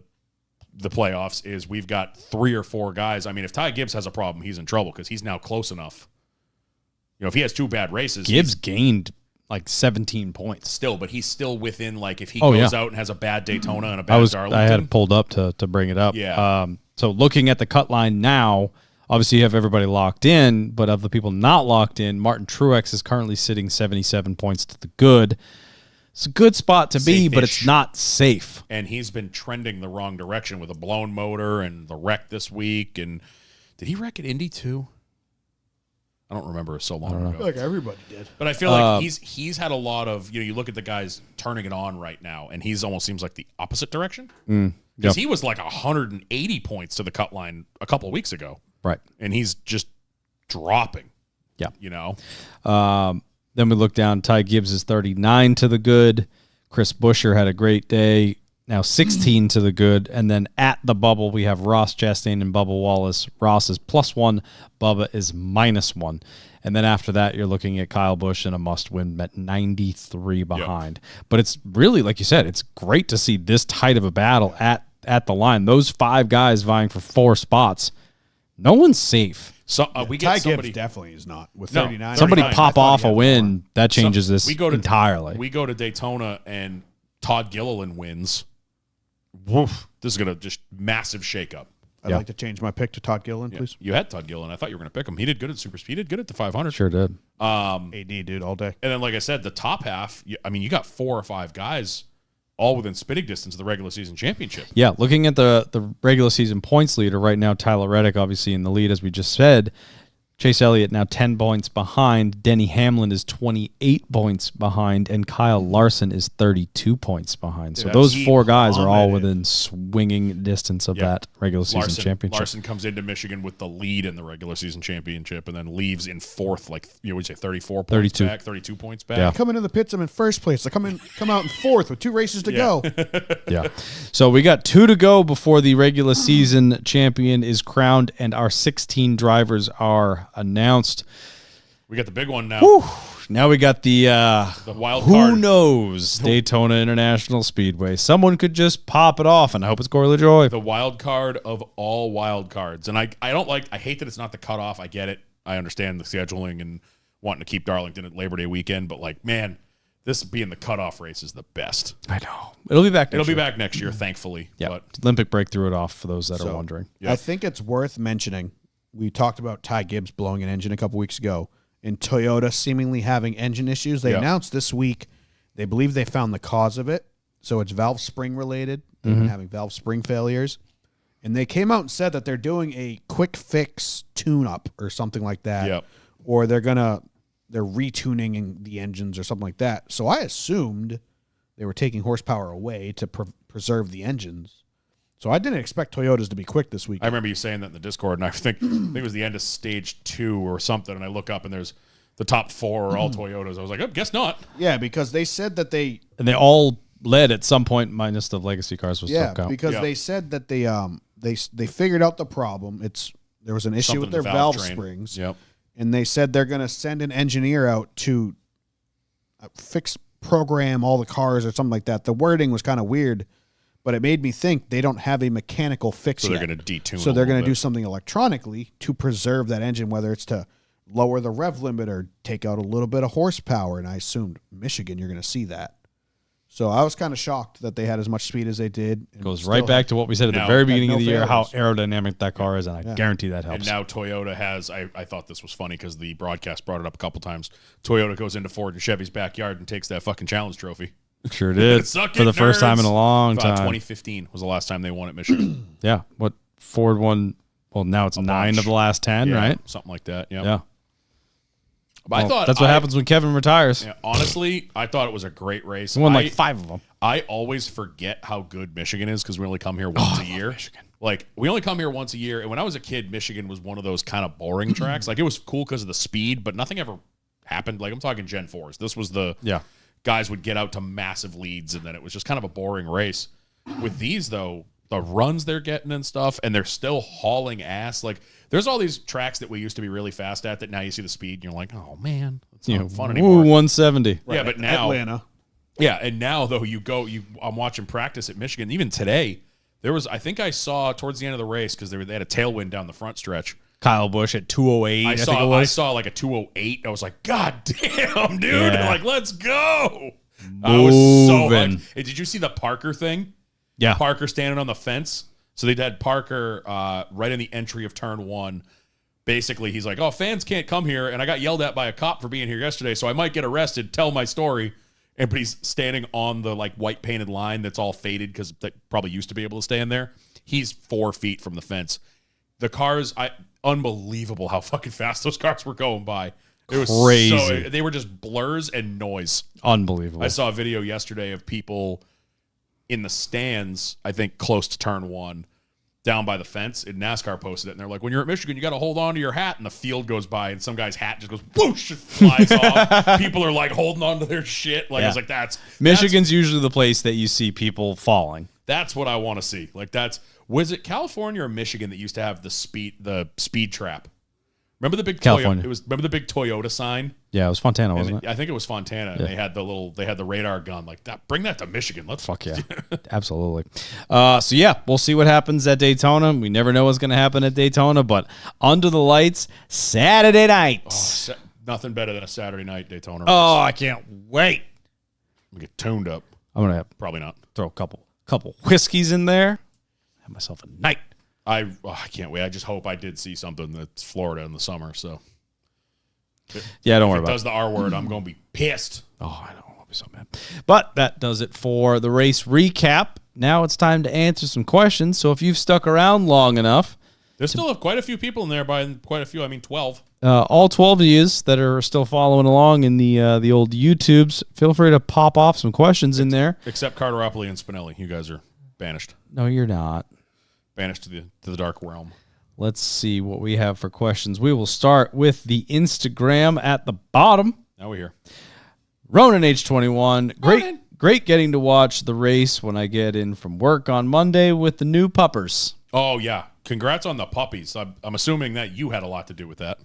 playoffs is we've got 3 or 4 guys. I mean, if Ty Gibbs has a problem, he's in trouble because he's now close enough. You know, if he has 2 bad races, Gibbs gained like 17 points. still, but he's still within, like, if he Oh, goes yeah. out and has a bad Daytona and a bad Darlington. I had it pulled up to bring it up. Yeah. So looking at the cut line now, obviously you have everybody locked in, but of the people not locked in, Martin Truex is currently sitting 77 points to the good. It's a good spot to be, but it's Safe-ish. not safe. And he's been trending the wrong direction with a blown motor and the wreck this week. And did he wreck at Indy too? I don't remember. It was so long ago. Like everybody did. But I feel like he's had a lot of, you look at the guys turning it on right now, and he's almost seems like the opposite direction. Because he was like 180 points to the cut line a couple of weeks ago. Right. And he's just dropping. Yeah. Then we look down. Ty Gibbs is 39 to the good. Chris Buescher had a great day. Now 16 to the good. And then at the bubble, we have Ross Chastain and Bubba Wallace. Ross is +1. Bubba is -1. And then after that, you're looking at Kyle Busch in a must-win at 93 behind. But it's really, like you said, it's great to see this tight of a battle at the line. Those 5 guys vying for 4 spots. No one's safe. So we Ty get somebody. Gibbs definitely is not with No, 39. Somebody 39. pop off a win, that changes this we go to entirely. We go to Daytona and Todd Gilliland wins. Woof! This is gonna just massive shakeup. I'd like to change my pick to Todd Gilliland, please. You had Todd Gilliland. I thought you were gonna pick him. He did good at Super Speed. He did good at the 500. Sure did. AD, dude, all day. And then, like I said, the top half. You got 4 or 5 guys all within spitting distance of the regular season championship. Yeah, looking at the regular season points leader right now, Tyler Reddick obviously in the lead, as we just said. Chase Elliott now 10 points behind. Denny Hamlin is 28 points behind, and Kyle Larson is 32 points behind. So Dude, those he 4 guys are all plummeted. within swinging distance of that regular season championship. Larson comes into Michigan with the lead in the regular season championship, and then leaves in 4th, like would say 34 points 32. back, 32 points back. Yeah. Come into the pits, I'm in first place. I come out in 4th with 2 races to go. Yeah. So we got 2 to go before the regular season champion is crowned, and our 16 drivers are announced. We got the big one now. Now we got the wild who card. knows Daytona International Speedway. Someone could just pop it off, and I hope it's Corey LaJoy. The wild card of all wild cards. And I hate that it's not the cutoff. I get it. I understand the scheduling and wanting to keep Darlington at Labor Day weekend, but man, this being the cutoff race is the best. I know. It'll be back next It'll be year. back next year, thankfully. Yeah. But Olympic break threw it off for those that are wondering. Yeah. I think it's worth mentioning. We talked about Ty Gibbs blowing an engine a couple weeks ago, and Toyota seemingly having engine issues. They Yeah. announced this week they believe they found the cause of it. So it's valve spring related. They've been having valve spring failures. And they came out and said that they're doing a quick fix tune up or something like that. Yep. Or they're retuning the engines or something like that. So I assumed they were taking horsepower away to preserve the engines. So I didn't expect Toyotas to be quick this week. I remember you saying that in the Discord, and I think it was the end of stage 2 or something, and I look up and there's the top 4 are all Toyotas. I was like, oh, guess not. Yeah, because they said that they And they all led at some point, minus the legacy cars was still count. because Yeah. they said that they figured out the problem. There was an issue Something with their the valve train. springs. Yep. And they said they're going to send an engineer out to program all the cars or something like that. The wording was kind of weird, but it made me think they don't have a mechanical fix So yet. they're going to detune. So a they're little going to do bit. something electronically to preserve that engine, whether it's to lower the rev limit or take out a little bit of horsepower. And I assumed Michigan, you're going to see that. So I was kind of shocked that they had as much speed as they did. And Goes still right back to what we said at the Now- very Had beginning no of the year, how failures. aerodynamic that car is, and I guarantee that And helps. now Toyota has, I thought this was funny because the broadcast brought it up a couple times. Toyota goes into Ford and Chevy's backyard and takes that fucking challenge trophy. Sure did. Suck For it, the first time in a nerds. long time. 2015 was the last time they won at Michigan. Yeah. What Ford won? Well, now it's 9 bunch. of the last 10, Yeah, right? Something like that. Yeah. Yeah. But I Well, thought that's what happens when Kevin retires. Yeah, honestly, I thought it was a great race. He won like 5 of them. I always forget how good Michigan is because we only come here once a year. Like, we only come here once a year. And when I was a kid, Michigan was one of those kind of boring tracks. Like, it was cool because of the speed, but nothing ever happened. Like, I'm talking Gen 4s. This was the guys would get out to massive leads, and then it was just kind of a boring race. With these, though, the runs they're getting and stuff, and they're still hauling ass. Like, there's all these tracks that we used to be really fast at that now you see the speed, and you're like, oh, man, it's not fun anymore. 170. Yeah, but now Atlanta. yeah, and now though I'm watching practice at Michigan. Even today, I think I saw towards the end of the race because they had a tailwind down the front stretch. Kyle Busch at 208. I think it I was. saw like a 208. I was like, God damn, dude! Yeah. Like, let's go. I was so Moving. hyped. Hey, did you see the Parker thing? Yeah. Parker standing on the fence. So they had Parker right in the entry of turn 1. basically he's like, oh, fans can't come here, and I got yelled at by a cop for being here yesterday, so I might get arrested. Tell my story. And but he's standing on the like white painted line that's all faded because they probably used to be able to stand there. He's 4 feet from the fence. The cars, unbelievable how fucking fast those cars were going by. It was Crazy. they were just blurs and noise. Unbelievable. I saw a video yesterday of people in the stands, I think close to turn 1, down by the fence. And NASCAR posted it, and they're like, when you're at Michigan, you got to hold on to your hat. And the field goes by, and some guy's hat just goes whoosh, just flies off. People are like holding on to their shit. Like I was like, that's Michigan's usually the place that you see people falling. That's what I want to see. Like was it California or Michigan that used to have the speed trap? Remember the big California. Remember the big Toyota sign? Yeah, it was Fontana, And wasn't it? I think it was Fontana. And they had the radar gun like that. Bring that to Michigan. Let's Fuck yeah. Absolutely. So yeah, we'll see what happens at Daytona. We never know what's going to happen at Daytona, but under the lights, Saturday night. Nothing better than a Saturday night Daytona. Oh, I can't wait. We get tuned up. I'm going to Probably not. throw a couple whiskeys in there. Have myself a night. I can't wait. I just hope I did see something that's Florida in the summer. So Yeah, don't worry if it about does the R word, I'm going to be pissed. Oh, I know. I'll be so mad. But that does it for the race recap. Now it's time to answer some questions. So if you've stuck around long enough, There's still quite a few people in there. By quite a few, I mean 12. all 12 of you that are still following along in the old YouTubes, feel free to pop off some questions in there. Except Carteropoli and Spinelli. You guys are banished. No, you're not. Banished to the dark realm. Let's see what we have for questions. We will start with the Instagram at the bottom. Now we're here. Ronan H21. Great getting to watch the race when I get in from work on Monday with the new puppers. Oh, yeah. Congrats on the puppies. I'm assuming that you had a lot to do with that.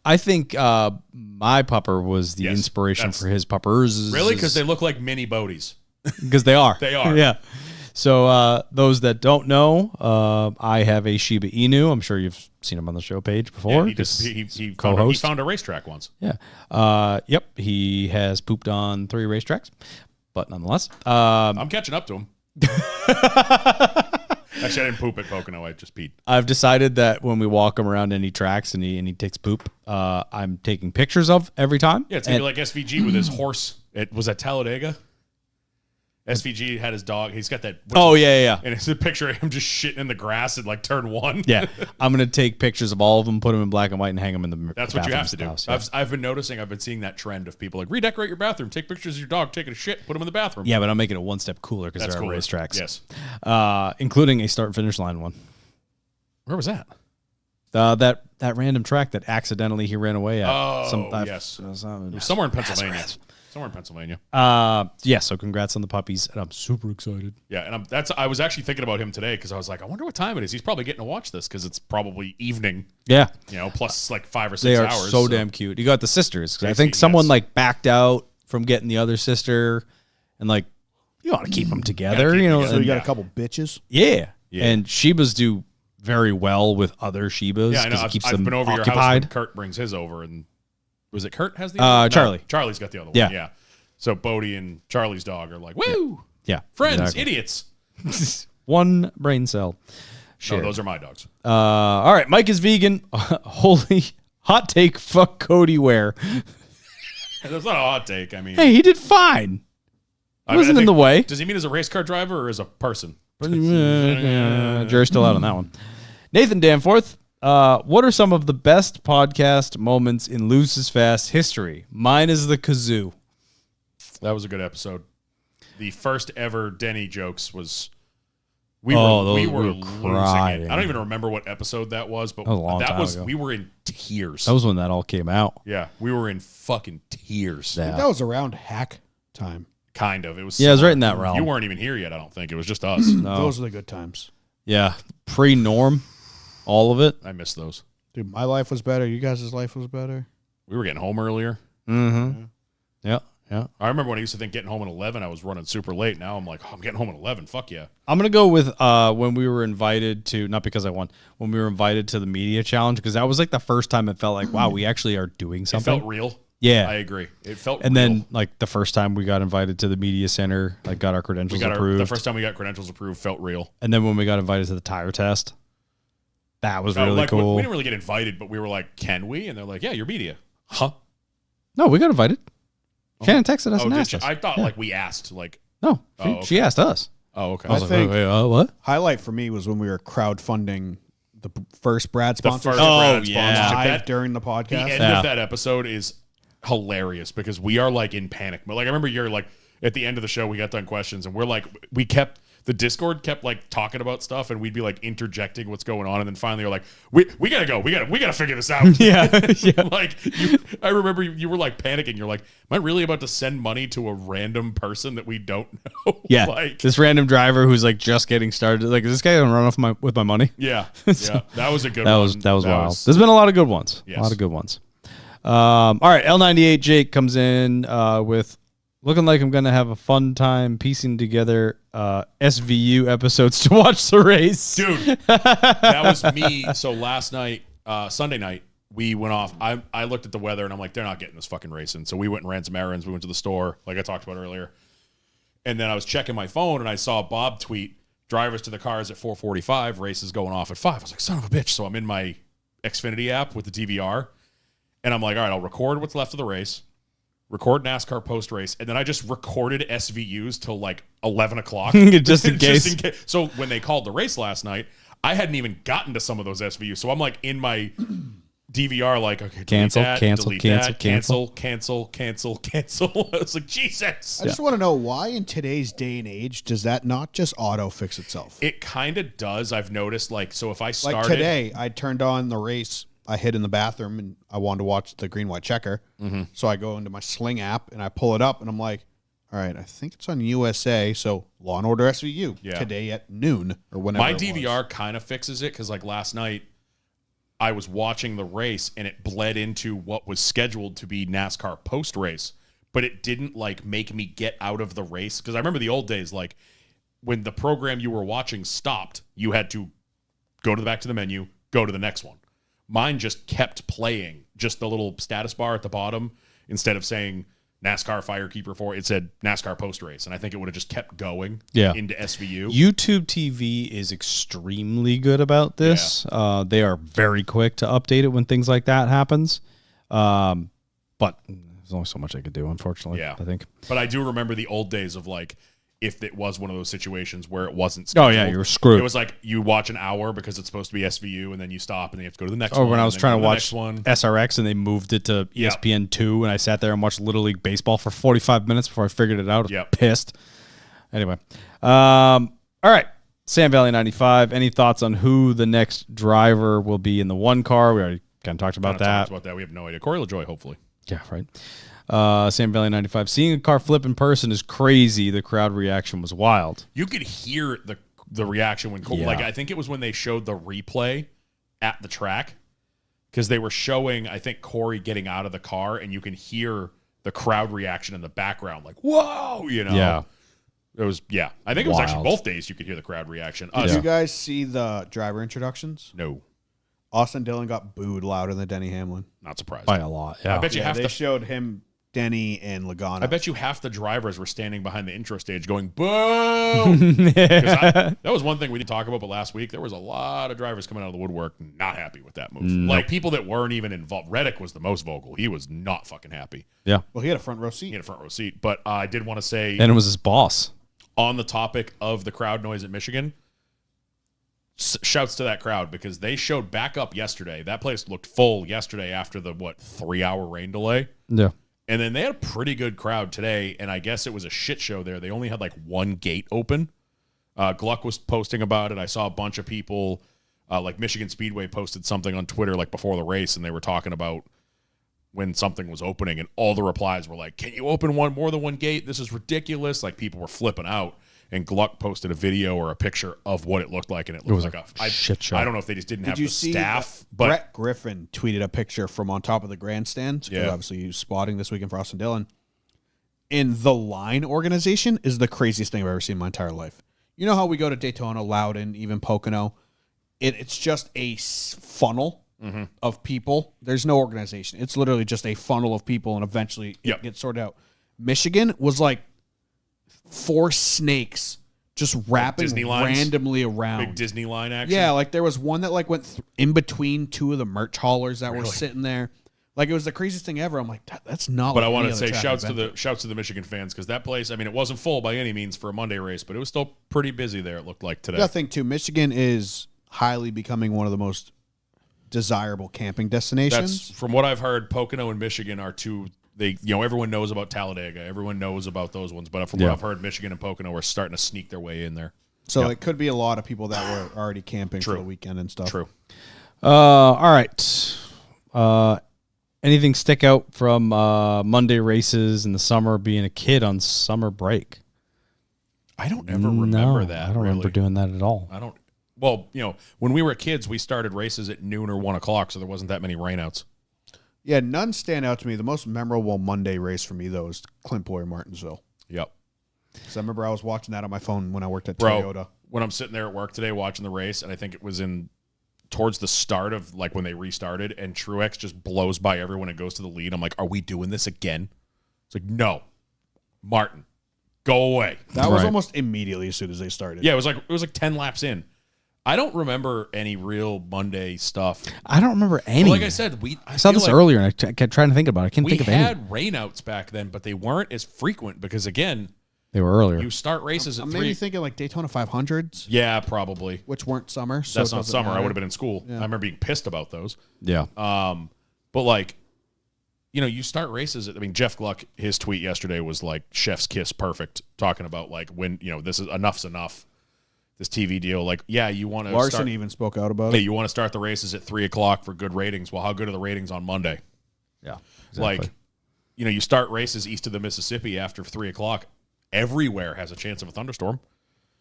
I think my pupper was the Yes, inspiration that's- for his puppers. Really? Because they look like mini Bodies. Because they are. They are. Yeah. So those that don't know, I have a Shiba Inu. I'm sure you've seen him on the show page before. Yeah, he co-host. found a racetrack once. Yeah. Yep. He has pooped on 3 racetracks, but nonetheless. I'm catching up to him. Actually, I didn't poop at Pocono. I just peed. I've decided that when we walk him around any tracks and he takes poop, I'm taking pictures of every time. Yeah, it's going to be like SVG with his horse. It was at Talladega. SVG had his dog. He's got that. Yeah. And it's a picture of him just shitting in the grass at like turn 1. Yeah. I'm going to take pictures of all of them, put them in black and white, and hang them in the That's what you have bathrooms to do. of the house, yeah. I've been noticing, I've been seeing that trend of people like redecorate your bathroom, take pictures of your dog taking a shit, put them in the bathroom. Yeah, but I'm making it one step cooler because That's there are cooler. racetracks. Yes. Including a start and finish line one. Where was that? That random track that accidentally he ran away at. Oh, yes. It was somewhere in Pennsylvania. Somewhere in Pennsylvania. Yeah, so congrats on the puppies, and I'm super excited. Yeah, and I was actually thinking about him today because I was like, I wonder what time it is. He's probably getting to watch this because it's probably evening, Yeah, plus like 5 or 6 they are hours. so damn cute. You got the sisters. 'Cause I think Yes. someone like backed out from getting the other sister, and like you want to keep them together, keep you know? them So and- you got a couple bitches. yeah. Yeah. And Shibas do very well with other Shibas Yeah, I know. because it keeps I've them been over your house occupied. when Kurt brings his over, and was it Kurt has the other one? No, Charlie. Charlie's got the other one. Yeah. Yeah. So Bodie and Charlie's dog are like, woo, Yeah, friends, exactly. idiots. One brain cell. No, Shared. those are my dogs. All right, Mike is vegan. Holy hot take. Fuck Cody Ware. That's not a hot take. I mean, Hey, he did fine. I mean, wasn't I in think- the way. Does he mean as a race car driver or as a person? Jury's still out on that one. Nathan Danforth, what are some of the best podcast moments in Loses Fast history? Mine is the kazoo. That was a good episode. The first ever Denny jokes was. Those We were were losing crying. it. I don't even remember what episode that was, but That was a long time ago. we were in tears. That was when that all came out. Yeah, we were in fucking tears. Yeah. That was around hack time. Kind of. It was. Yeah, it was similar. right in that realm. You weren't even here yet. I don't think it was just us. Those are the good times. Yeah, pre-norm, all of it. I miss those. Dude, my life was better. You guys' life was better. We were getting home earlier. Mm-hmm. Yeah. I remember when I used to think getting home at 11, I was running super late. Now I'm like, oh, I'm getting home at 11. Fuck yeah. I'm gonna go with when we were invited to, not because I won, when we were invited to the media challenge, because that was like the first time it felt like, wow, we actually are doing It something. felt real. Yeah. I agree. It felt And real. then like the first time we got invited to the media center, like got our credentials we got approved. the first time we got credentials approved felt real. And then when we got invited to the tire test, That was No, really like, cool. We didn't really get invited, but we were like, "Can we?" And they're like, "Yeah, you're media." Huh? No, we got invited. Shannon texted us Oh, and did asked you? us. I thought Yeah. like we asked. Like, No, Oh, she asked us. oh, okay. I was I like, think- wait, what? Highlight for me was when we were crowdfunding the first Brad The sponsorship first Oh, Brad yeah. sponsorship. live That- during the the podcast. end Yeah. of that episode is hilarious because we are like in panic mode. Like I remember you're like at the end of the show, we got done questions and we're like, the Discord kept like talking about stuff and we'd be like interjecting what's going on. And then finally you're like, we gotta go. We gotta figure this out. Yeah, yeah. Like I remember you were like panicking. You're like, am I really about to send money to a random person that we don't know? Yeah, Like, this random driver who's like just getting started. Like, is this guy gonna run off with my money? yeah. That was a good That one. was wild. There's been a lot of good ones. Yes. A lot of good ones. All right, L98 Jake comes in with looking like I'm gonna have a fun time piecing together SVU episodes to watch the race. Dude, that was me. So last night, Sunday night, we went off. I looked at the weather and I'm like, they're not getting this fucking racing. So we went and ran some errands. We went to the store, like I talked about earlier. And then I was checking my phone and I saw Bob tweet, drivers to the cars at 4:45, races going off at 5. I was like, son of a bitch. So I'm in my Xfinity app with the DVR. And I'm like, all right, I'll record what's left of the race, record NASCAR post race, and then I just recorded SVUs till like 11 o'clock. Just in case. So when they called the race last night, I hadn't even gotten to some of those SVUs. So I'm like in my DVR, like, okay, delete Cancel, that, cancel, delete cancel, that, cancel. I was like, Jesus. I just want to know why in today's day and age does that not just auto fix itself? It kind of does. I've noticed, like, so if I Like started today, I turned on the race. I hid in the bathroom and I wanted to watch the green white checker. Mm-hmm. So I go into my Sling app and I pull it up and I'm like, all right, I think it's on USA. So Law and Order SVU Yeah. today at noon or whenever. my it was. DVR kind of fixes it because, like, last night I was watching the race and it bled into what was scheduled to be NASCAR post race, but it didn't like make me get out of the race because I remember the old days, like when the program you were watching stopped, you had to go to the back to the menu, go to the next one. Mine just kept playing, just the little status bar at the bottom. Instead of saying NASCAR Firekeeper 4, it said NASCAR post race, and I think it would have just kept going into SVU. YouTube TV is extremely good about this. They are very quick to update it when things like that happens. But there's only so much I could do, unfortunately. Yeah. I think. But I do remember the old days of like, if it was one of those situations where it wasn't Oh, scheduled, yeah, you were screwed. It was like you watch an hour because it's supposed to be SVU, and then you stop, and then you have to go to the next Or one. when I and was then trying go to the watch next one. SRX and they moved it to Yep. ESPN2, and I sat there and watched Little League Baseball for 45 minutes before I figured it out. I was Yep. pissed. Anyway. All right. Sam Valley 95. Any thoughts on who the next driver will be in the one car? We already kind of talked about Kinda talked that. about that. We have no idea. Corey LaJoy, hopefully. Yeah, right. Sam Valley 95. Seeing a car flip in person is crazy. The crowd reaction was wild. You could hear the reaction when Corey, Yeah. like I think it was when they showed the replay at the track because they were showing I think Corey getting out of the car, and you can hear the crowd reaction in the background, like whoa, you know. Yeah. It was I think it was actually Wild. both days you could hear the crowd reaction. Did Us, you guys see the driver introductions? no, Austin Dillon got booed louder than Denny Hamlin. not surprised. By a lot. Yeah. I bet you Yeah, have they to. showed him, Denny, and Logano. I bet you half the drivers were standing behind the intro stage going, boo! 'Cause that was one thing we didn't talk about, but last week there was a lot of drivers coming out of the woodwork not happy with that move. Like people that weren't even involved. Reddick was the most vocal. He was not fucking happy. Yeah. Well, he had a front row He seat. had a front row seat. But I did want to say, And it was his boss. on the topic of the crowd noise at Michigan, shouts to that crowd because they showed back up yesterday. That place looked full yesterday after the, 3-hour rain delay. Yeah. And then they had a pretty good crowd today, and I guess it was a shit show there. They only had like one gate open. Gluck was posting about it. I saw a bunch of people, like Michigan Speedway posted something on Twitter like before the race, and they were talking about when something was opening, and all the replies were like, "Can you open more than one gate? This is ridiculous!" Like people were flipping out. And Gluck posted a video or a picture of what it looked like, and it looked was like a shit show. I don't know if they just didn't have Did you the see staff, that but Brett Griffin tweeted a picture from on top of the grandstand? 'Cause Yeah. obviously he was spotting this weekend for Austin Dillon. And the line organization is the craziest thing I've ever seen in my entire life. You know how we go to Daytona, Loudon, even Pocono? It's just a funnel of people. There's no organization. It's literally just a funnel of people, and eventually Yep. it gets sorted out. Michigan was like 4 snakes just wrapping Disney lines? randomly around. Big Disney line action. Yeah, like there was one that like went in between two of the merch haulers that were sitting there. Like it was the craziest thing ever. I'm like, that's not. But like I want any to other say track shouts I've been to the Michigan fans because that place. I mean, it wasn't full by any means for a Monday race, but it was still pretty busy there. It looked like today. The other thing too, Michigan is highly becoming one of the most desirable camping destinations. That's from what I've heard. Pocono and Michigan are two. Everyone knows about Talladega. Everyone knows about those ones. But from what I've heard, Michigan and Pocono are starting to sneak their way in there. So it could be a lot of people that were already camping for the weekend and stuff. True. All right. Anything stick out from Monday races in the summer being a kid on summer break? I don't ever remember No, that. I don't remember really. doing that at all. I don't. Well, when we were kids, we started races at noon or 1 o'clock, so there wasn't that many rainouts. Yeah, none stand out to me. The most memorable Monday race for me though is Clint Boyer Martinsville. Yep. Because I remember I was watching that on my phone when I worked at Bro, Toyota. when I'm sitting there at work today watching the race, and I think it was towards the start of like when they restarted, and Truex just blows by everyone and goes to the lead. I'm like, are we doing this again? It's like, no, Martin, go away. That was Right. almost immediately as soon as they started. Yeah, it was like 10 laps in. I don't remember any real Monday stuff. I don't remember any. But like I said, I saw feel this like earlier, and I kept trying to think about it. I can't we think of any. had rainouts back then, but they weren't as frequent because again, They were earlier. you start races at I'm 3. maybe thinking like Daytona 500s, Yeah, probably. which weren't summer. So That's it not doesn't summer. I matter. would have been in school. I remember being pissed about those. Yeah. But like, you start races. I mean, Jeff Gluck, his tweet yesterday was like chef's kiss perfect, talking about like when, this is enough's enough. This TV deal, like, yeah, you want to Larson even spoke out about Hey, it. you want to start the races at 3 o'clock for good ratings. Well, how good are the ratings on Monday? Yeah. Like, you start races east of the Mississippi after 3 o'clock. Everywhere has a chance of a thunderstorm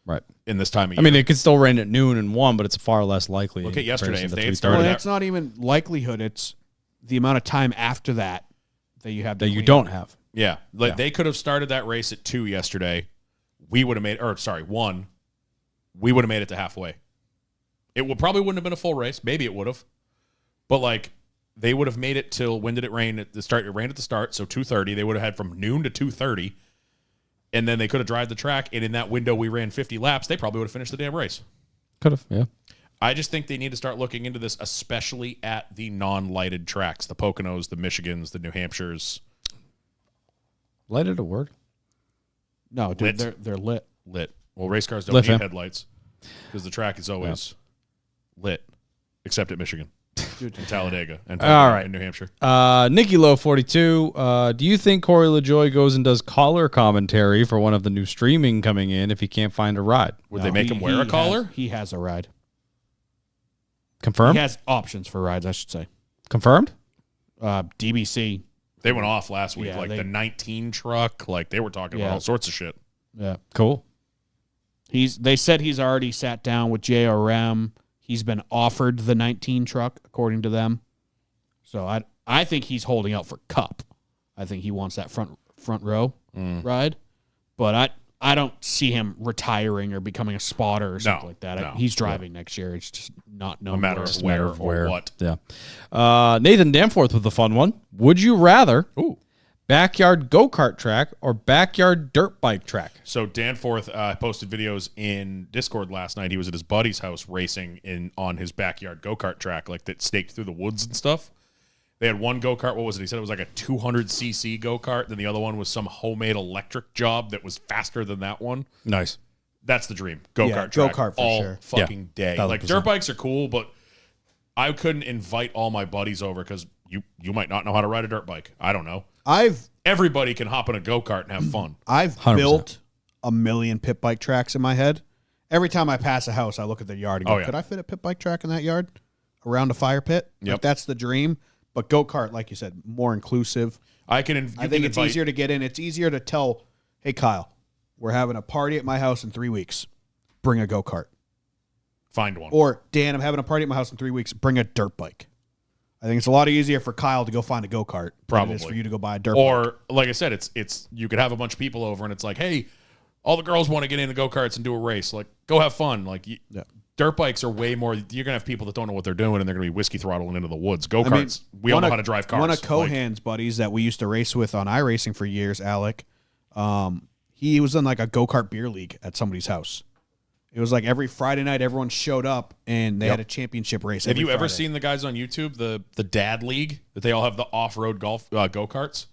right. in this time of year. I mean, it could still rain at noon and 1, but it's far less likely. Look at in yesterday. comparison If to they had 3:30. started Well, that- that's not even likelihood. It's the amount of time after that you have to that you clean don't up. have. Yeah, they could have started that race at 2 yesterday. We would have made, 1. We would have made it to halfway. It probably wouldn't have been a full race. Maybe it would have, but like they would have made it till when did it rain at the start? It rained at the start, so 2:30. They would have had from noon to 2:30, and then they could have drive the track. And in that window, we ran 50 laps. They probably would have finished the damn race. Could have, yeah. I just think they need to start looking into this, especially at the non-lighted tracks, the Poconos, the Michigans, the New Hampshires. Lighted a word. No, dude, Lit. they're lit. Lit. Well, race cars don't Lit, need fam. headlights because the track is always lit, except at Michigan, and Talladega, and All right. in New Hampshire. Nikki Low 42. Do you think Corey LaJoy goes and does collar commentary for one of the new streaming coming in if he can't find a ride? Would they make him wear a collar? He has a ride. Confirmed? He has options for rides, I should say. Confirmed? DBC. They went off last week, Yeah, like they- the 19 truck, like they were talking about Yeah. all sorts of shit. Yeah. Cool. They said he's already sat down with JRM. He's been offered the 19 truck, according to them. So I think he's holding out for Cup. I think he wants that front row ride. But I don't see him retiring or becoming a spotter or something like that. no. He's driving next year. It's just not known. No matter where. where or what. Yeah. Nathan Danforth with the fun one. Would you rather Ooh. backyard go-kart track or backyard dirt bike track? So Danforth posted videos in Discord last night. He was at his buddy's house racing on his backyard go-kart track, like that staked through the woods and stuff. They had one go-kart. What was it? He said it was like a 200cc go-kart. Then the other one was some homemade electric job that was faster than that one. Nice. That's the dream. Go-kart Yeah, track go-kart for all sure. fucking day. 1000%. Like dirt bikes are cool, but I couldn't invite all my buddies over because you might not know how to ride a dirt bike. I don't know. Everybody can hop in a go-kart and have fun. I've 100%. built a million pit bike tracks in my head. Every time I pass a house, I look at the yard and go, Oh, yeah. could I fit a pit bike track in that yard around a fire pit? Yep. Like, that's the dream. But go-kart, like you said, more inclusive. I think It's easier to get in. It's easier to tell, hey, Kyle, we're having a party at my house in 3 weeks. Bring a go-kart. Find one. Or, Dan, I'm having a party at my house in 3 weeks. Bring a dirt bike. I think it's a lot easier for Kyle to go find a go-kart than it is Probably. for you to go buy a dirt bike. Or like I said, it's you could have a bunch of people over and it's like, hey, all the girls want to get into go-karts and do a race. Like, go have fun. Like, dirt bikes are way more. You're gonna have people that don't know what they're doing and they're gonna be whiskey throttling into the woods. Go-karts, we all know how to drive cars. One of Like, Cohan's buddies that we used to race with on iRacing for years, Alec, he was in like a go-kart beer league at somebody's house. It was like every Friday night, everyone showed up and they had a championship race. Have every you ever Friday. seen the guys on YouTube, the Dad League, that they all have the off-road golf go-karts?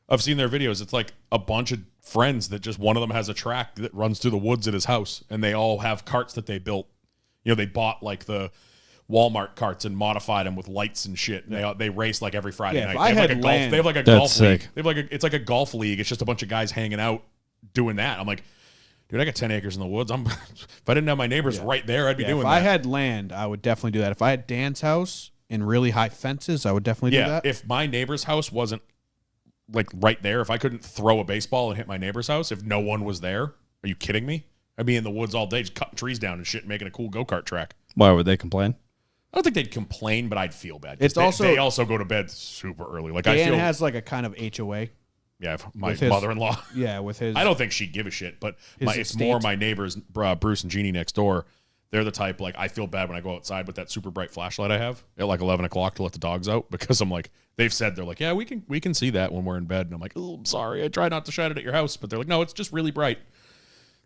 I've seen their videos. It's like a bunch of friends that just one of them has a track that runs through the woods at his house, and they all have carts that they built. You know, they bought like the Walmart carts and modified them with lights and shit. And they race like every Friday Yeah, if night. I They have, had like a golf, land- they have like a That's golf league. sick. They have like it's like a golf league. It's just a bunch of guys hanging out doing that. I'm like, dude, I got 10 acres in the woods. If I didn't have my neighbors right there, I'd be doing If that. I had land, I would definitely do that. If I had Dan's house and really high fences, I would definitely do Yeah, that. if my neighbor's house wasn't like right there, if I couldn't throw a baseball and hit my neighbor's house, if no one was there, are you kidding me? I'd be in the woods all day just cutting trees down and shit and making a cool go-kart track. Why would they complain? I don't think they'd complain, but I'd feel bad. 'Cause It's also- they also go to bed super early. Like I Dan feel, has like a kind of HOA. yeah, if my with his- mother-in-law. Yeah, with his. I don't think she'd give a shit, but His it's estate. more my neighbors, Bruce and Jeannie next door. They're the type, like, I feel bad when I go outside with that super bright flashlight I have at like 11 o'clock to let the dogs out, because I'm like, they've said, they're like, yeah, we can see that when we're in bed. And I'm like, oh, I'm sorry. I try not to shine it at your house. But they're like, no, it's just really bright.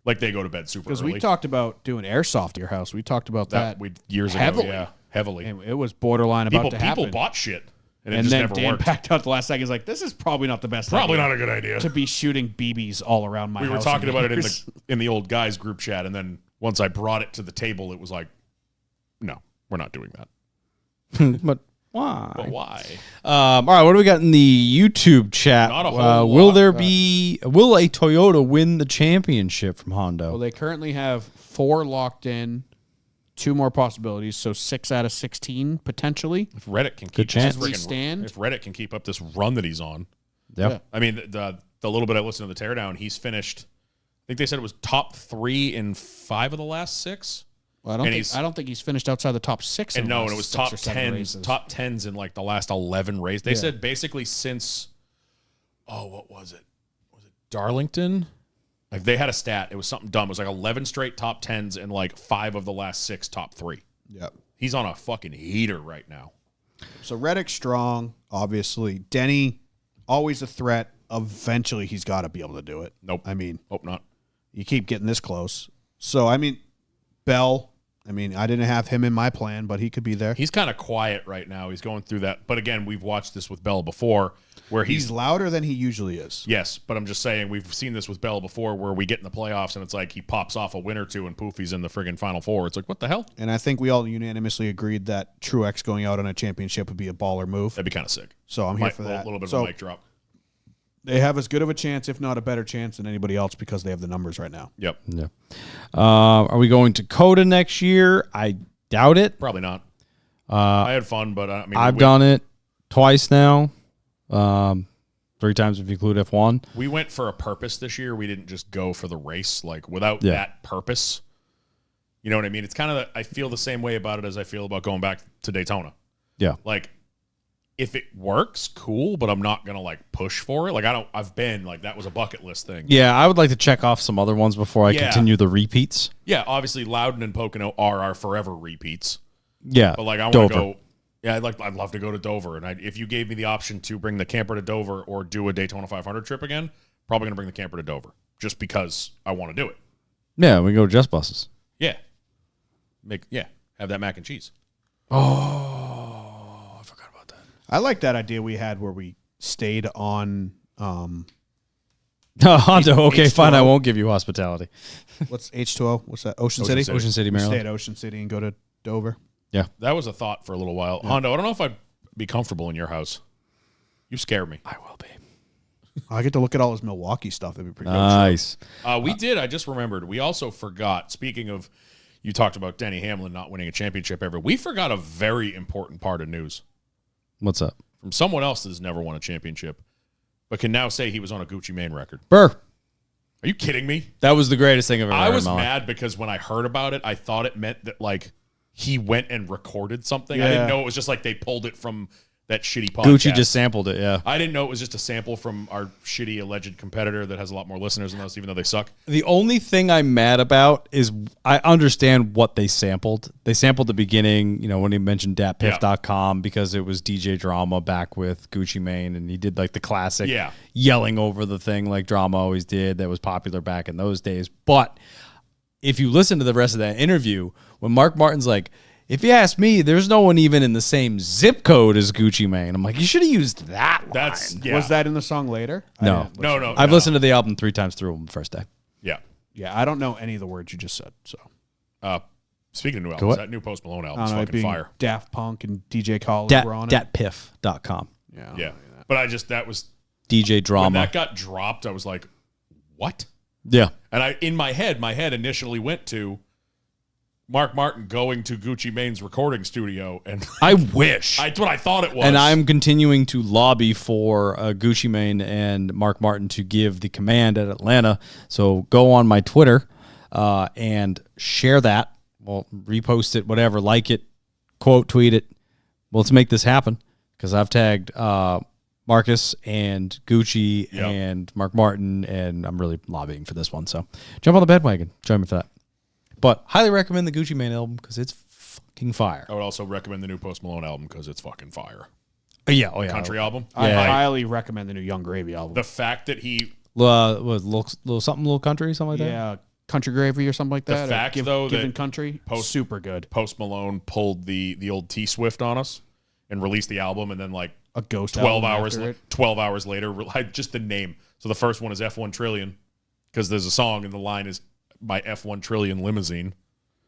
Like, they go to bed super Because early. we talked about doing airsoft at your house. We talked about that. we years heavily. ago. Yeah, heavily. And it was borderline about People to happen. bought shit. And it and just then never Dan worked. backed out the last second. He's like, this is probably not the best Probably idea not a good idea. to be shooting BBs all around my We house. were talking and about it neighbors." in the old guys group chat. And then once I brought it to the table, it was like, no, we're not doing that. But why? But why? All right, what do we got in the YouTube chat? Not a whole will lot. there be? Will a Toyota win the championship from Hondo? Well, they currently have 4 locked in, 2 more possibilities, so 6 out of 16 potentially. If Reddit can Good keep this chance. As we friggin- stand. if Reddit can keep up this run that he's on, Yep. I mean, the little bit I listened to the teardown, he's finished. I think they said it was top 3 in 5 of the last 6. Well, And I don't think he's finished outside the top 6. And in the no, last and it was 6 top or 7 10s, races. top 10s in like the last 11 races. They Yeah. said basically since, what was it? Was it Darlington? Like they had a stat. It was something dumb. It was like 11 straight top 10s and like 5 of the last 6 top 3. Yep. He's on a fucking heater right now. So Reddick strong, obviously. Denny, always a threat. Eventually, he's got to be able to do it. Nope. I mean, Hope not. you keep getting this close. So, I mean, Bell, I mean, I didn't have him in my plan, but he could be there. He's kind of quiet right now. He's going through that. But again, we've watched this with Bell before where He's louder than he usually is. yes, but I'm just saying we've seen this with Bell before where we get in the playoffs and it's like he pops off a win or two and poof, he's in the friggin' Final Four. It's like, what the hell? And I think we all unanimously agreed that Truex going out on a championship would be a baller move. That'd be kind of sick. So I'm here for that. A little bit so of a mic drop. they have as good of a chance, if not a better chance, than anybody else because they have the numbers right now. Yep. Yeah. Are we going to Coda next year? I doubt it. Probably not. I had fun, but I mean, I've done it twice now. 3 times if you include F1. We went for a purpose this year. We didn't just go for the race. Like without Yeah. that purpose, you know what I mean? It's kind of, I feel the same way about it as I feel about going back to Daytona. Yeah. Like if it works, cool, but I'm not going to like push for it. Like I've been like, that was a bucket list thing. Yeah, I would like to check off some other ones before I Yeah. continue the repeats. Yeah. Obviously Loudon and Pocono are our forever repeats, Yeah. but like I want to Dover. go. Yeah, I'd love to go to Dover, and if you gave me the option to bring the camper to Dover or do a Daytona 500 trip again, probably gonna bring the camper to Dover just because I want to do it. Yeah, we go to Just Buses. Yeah, have that mac and cheese. Oh, I forgot about that. I like that idea we had where we stayed on Hondo, okay, H2O. fine. I won't give you hospitality. what's H2O? What's that? Ocean Ocean City? City. Ocean City, We stay Maryland. at Ocean City and go to Dover. That was a thought for a little while. Hondo, I don't know if I'd be comfortable in your house. You scare me. I will be. I get to look at all his Milwaukee stuff. That'd be pretty Nice. We did. I just remembered. We also forgot. Speaking of, you talked about Denny Hamlin not winning a championship ever. We forgot a very important part of news What's up? from someone else that has never won a championship, but can now say he was on a Gucci Mane record. Burr. Are you kidding me? That was the greatest thing I've ever I heard was in my life. mad because when I heard about it, I thought it meant that like he went and recorded something. I Yeah. didn't know it was just like they pulled it from that shitty podcast. Gucci just sampled it. Yeah. I didn't know it was just a sample from our shitty alleged competitor that has a lot more listeners than us, even though they suck. The only thing I'm mad about is I understand what they sampled. They sampled the beginning, when he mentioned datpiff.com because it was DJ Drama back with Gucci Mane, and he did like the classic yelling over the thing like Drama always did that was popular back in those days. But if you listen to the rest of that interview, when Mark Martin's like, if you ask me, there's no one even in the same zip code as Gucci Mane. I'm like, you should have used that line. Was that in the song later? No. No. I've listened to the album 3 times through on the first day. Yeah. Yeah, I don't know any of the words you just said. So, Speaking of new albums, that new Post Malone album is fucking fire. Daft Punk and DJ Khaled were on it. Datpiff.com. Yeah. But that was DJ Drama. when that got dropped. I was like, what? Yeah. And in my head initially went to Mark Martin going to Gucci Mane's recording studio, and I wish. that's what I thought it was. And I'm continuing to lobby for Gucci Mane and Mark Martin to give the command at Atlanta. So go on my Twitter and share that. Well, repost it, whatever, like it, quote, tweet it. Well, let's make this happen because I've tagged Marcus and Gucci and Mark Martin, and I'm really lobbying for this one. So jump on the bandwagon. Join me for that. But highly recommend the Gucci Mane album because it's fucking fire. I would also recommend the new Post Malone album because it's fucking fire. Oh yeah. Country album. I highly recommend the new Young Gravy album. The fact that he little country, something like that. Yeah, Country Gravy or something like that. The fact though Given that Country, super good. Post Malone pulled the old T Swift on us and released the album, and then like A ghost 12 album hours after it. 12 hours later, just the name. So the first one is F1 Trillion because there's a song and the line is my F1 Trillion limousine.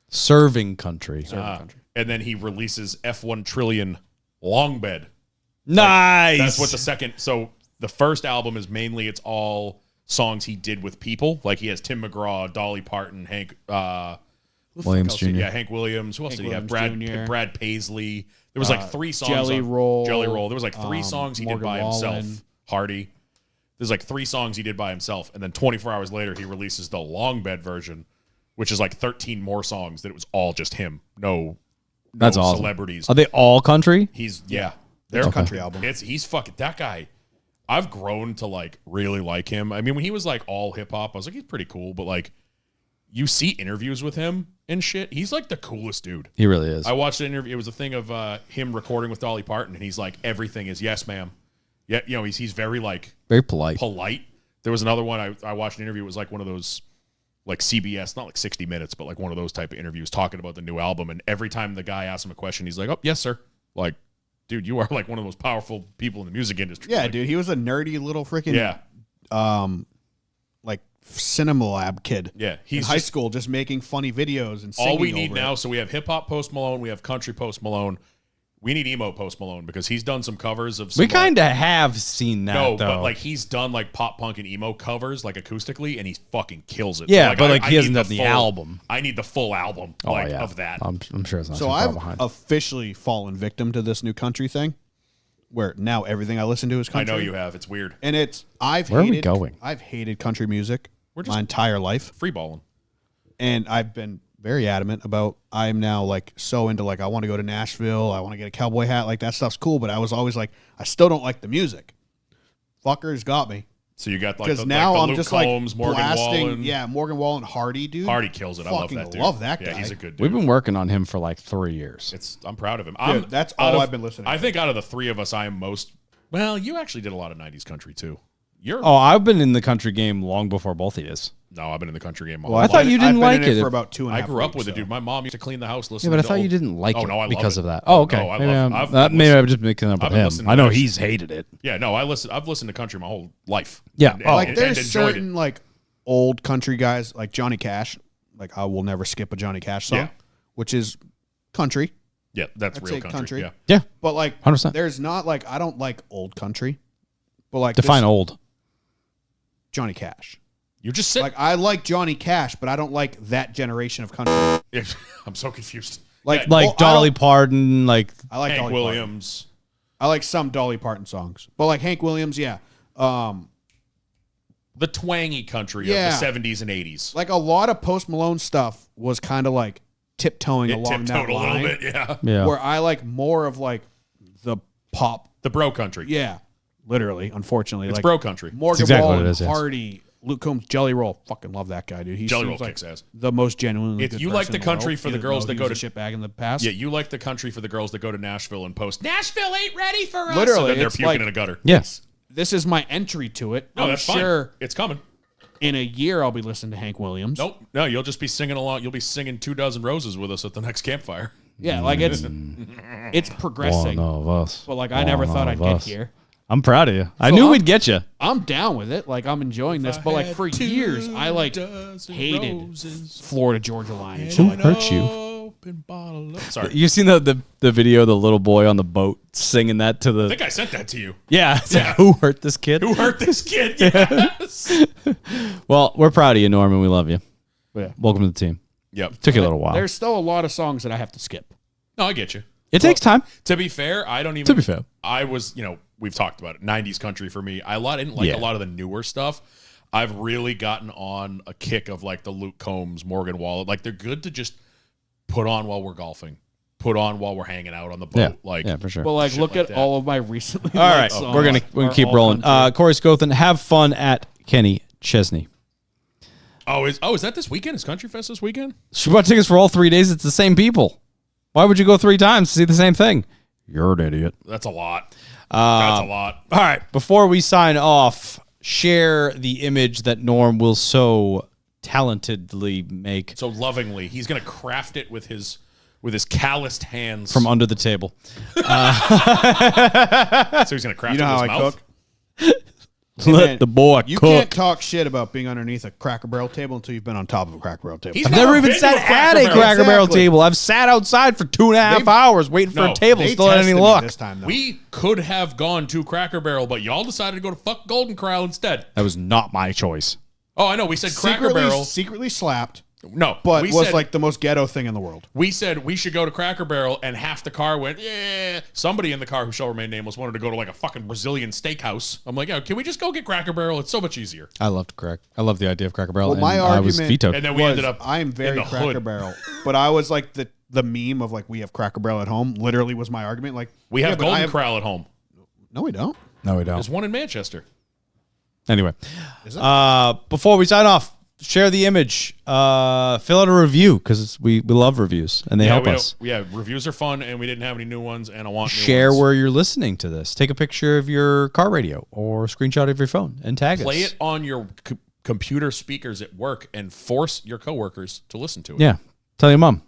Serving country. And then he releases F1 Trillion Long Bed. Nice. That's what the second. So the first album is mainly it's all songs he did with people. Like he has Tim McGraw, Dolly Parton, Hank Williams Jr. Yeah, Hank Williams. Who else did he have? Brad Paisley. There was like 3 songs. Jelly Roll. There was like 3 songs he did by himself. Hardy. There's like 3 songs he did by himself, and then 24 hours later he releases the Long Bed version, which is like 13 more songs that it was all just him. No That's awesome. Celebrities. Are they all country? They're a country album. He's fucking that guy. I've grown to like really like him. I mean, when he was like all hip hop, I was like, he's pretty cool. But like, you see interviews with him and shit, he's like the coolest dude. He really is. I watched an interview. It was a thing of him recording with Dolly Parton, and he's like, everything is yes, ma'am. Yeah, he's very like very polite. There was another one I watched an interview. It was like one of those like CBS, not like 60 Minutes, but like one of those type of interviews talking about the new album. And every time the guy asked him a question, he's like, "Oh, yes, sir." Like, dude, you are like one of the most powerful people in the music industry. Yeah, like, dude, he was a nerdy little freaking like Cinema Lab kid. Yeah, he's in high school just making funny videos and singing all we need over now. it. So we have hip hop Post Malone, we have country Post Malone. We need emo Post Malone because he's done some covers of. We kind of have seen that. No, though. but like he's done like pop punk and emo covers like acoustically, and he fucking kills it. Yeah, so, but like I he hasn't need done the full album. I need the full album of that. I'm sure it's not So too far I've behind. officially fallen victim to this new country thing, where now everything I listen to is I country. know you have. It's weird. And Where are we going? I've hated country music We're just my entire life, free balling. and I've been very adamant about I'm now like so into like I want to go to Nashville, I want to get a cowboy hat, like that stuff's cool, but I was always like I still don't like the music. Fuckers got me. So you got like Because the, now like the I'm Luke just Combs, like Morgan blasting, Wallen. Morgan Wallen, Hardy, dude. Hardy kills it. I love Fucking that dude. love that Yeah, guy. he's a good dude. We've been working on him for like 3 years. I'm proud of him. Dude, that's all I've been listening I to. think out of the 3 of us, I am most. Well, you actually did a lot of '90s country too. Oh, I've been in the country game long before both of you. No, I've been in the country game. I thought you didn't I've like been in it. for about 2.5 I grew up weeks, with it, dude. My mom used to clean the house Yeah, listening. but I to thought you old- didn't like Oh it no, I because love of it. that. Oh, okay. No, I maybe love it. maybe listened- I'm just mixing up with I've been him. listening I to know that he's shit. hated it. Yeah, no, I've listened to country my whole life. Yeah. And- Oh. Like and there's enjoyed it. certain like old country guys like Johnny Cash. Like I will never skip a Johnny Cash song, Yeah. which is country. Yeah, that's I'd real say country. country. Yeah. Yeah. But like 100%. there's not like I don't like old country. But like Define this- old. Johnny Cash. You just said. Like I like Johnny Cash, but I don't like that generation of country. I'm so confused. Like Yeah, Like well, Dolly Parton, like I like Hank Dolly Williams. Parton. I like some Dolly Parton songs, but like Hank Williams, yeah. The twangy country Yeah. of the 70s and 80s. Like a lot of Post Malone stuff was kind of like tiptoeing It along tiptoed that a little line. bit, yeah. yeah. Where I like more of like the pop. The bro country. Yeah, literally. Unfortunately, It's like bro country. Morgan exactly Wallen, what it is, yes. Hardy, Luke Combs, Jelly Roll. Fucking love that guy, dude. He Jelly seems Roll like kicks ass. the most genuinely. If good you like person the in country world. for He the didn't girls know that he go was to- a shitbag in the past. Yeah, you like the country for the girls that go to Nashville and post, Nashville ain't ready for us. Literally, and then they're it's puking like- in a gutter. Yes. This is my entry to it. No, I'm that's sure fine. It's coming. in a year I'll be listening to Hank Williams. Nope. No, you'll just be singing along. You'll be singing 2 Dozen Roses with us at the next campfire. Yeah, like it's progressing. One of us. But like I never One thought of I'd get us. here. I'm proud of you. I So knew I'm- we'd get you. I'm down with it. Like I'm enjoying this. But like for years I like Dozen hated roses. Florida Georgia Line. and shit Who like that. hurt you? Open bottle of- Sorry. You seen the video of the little boy on the boat singing that to I the think I sent that to you. yeah, it's like, who hurt this kid? Who hurt this kid? Yes. Well, we're proud of you, Norman. We love you. Yeah. Welcome to the team. Yep. Took you a little while. There's still a lot of songs that I have to skip. No, I get you. It takes time. To be fair, I don't even. To be fair. I was, we've talked about it. 90s country for me. I didn't like Yeah. a lot of the newer stuff. I've really gotten on a kick of like the Luke Combs, Morgan Wallen. Like they're good to just put on while we're golfing, put on while we're hanging out on the boat. Yeah, for sure. But like Shit look like at that. all of my recently. all right, liked songs we're gonna are keep all rolling. country. Corey Scothan, have fun at Kenny Chesney. Is that this weekend? Is Country Fest this weekend? She bought tickets for all 3 days. It's the same people. Why would you go 3 times to see the same thing? You're an idiot. That's a lot. That's a lot. All right. Before we sign off, share the image that Norm will so talentedly make So lovingly, he's gonna craft it with his calloused hands from under the table. So he's gonna craft You know it how with I his mouth. cook? Let man, the boy You cook. can't talk shit about being underneath a Cracker Barrel table until you've been on top of a Cracker Barrel table. He's I've never even been to sat a at a Barrel. Cracker Barrel Exactly. table. I've sat outside for 2.5 They- hours waiting for No, a table. They Still had tested any me luck. this time though. We could have gone to Cracker Barrel, but y'all decided to go to fuck Golden Corral instead. That was not my choice. Oh, I know. We said Cracker Barrel. secretly slapped, No, but we was said, like the most ghetto thing in the world. we said we should go to Cracker Barrel, and half the car went, yeah. Somebody in the car who shall remain nameless wanted to go to like a fucking Brazilian steakhouse. I'm like, yeah, can we just go get Cracker Barrel? It's so much easier. I love the idea of Cracker Barrel. Well, my and I was argument vetoed. And then we was, ended up I am very in the Cracker hood. Barrel, but I was like the meme of like we have Cracker Barrel at home. Literally was my argument. Like We have yeah, but I Golden Corral at home. No, we don't. No, we don't. There's one in Manchester. Anyway, Is it? before we sign off, share the image. Fill out a review because we love reviews and they help we us. don't- Yeah, reviews are fun, and we didn't have any new ones, and I want new Share ones. where you're listening to this. Take a picture of your car radio or a screenshot of your phone and tag us. Play it on your computer speakers at work and force your coworkers to listen to it. Yeah. Tell your mom.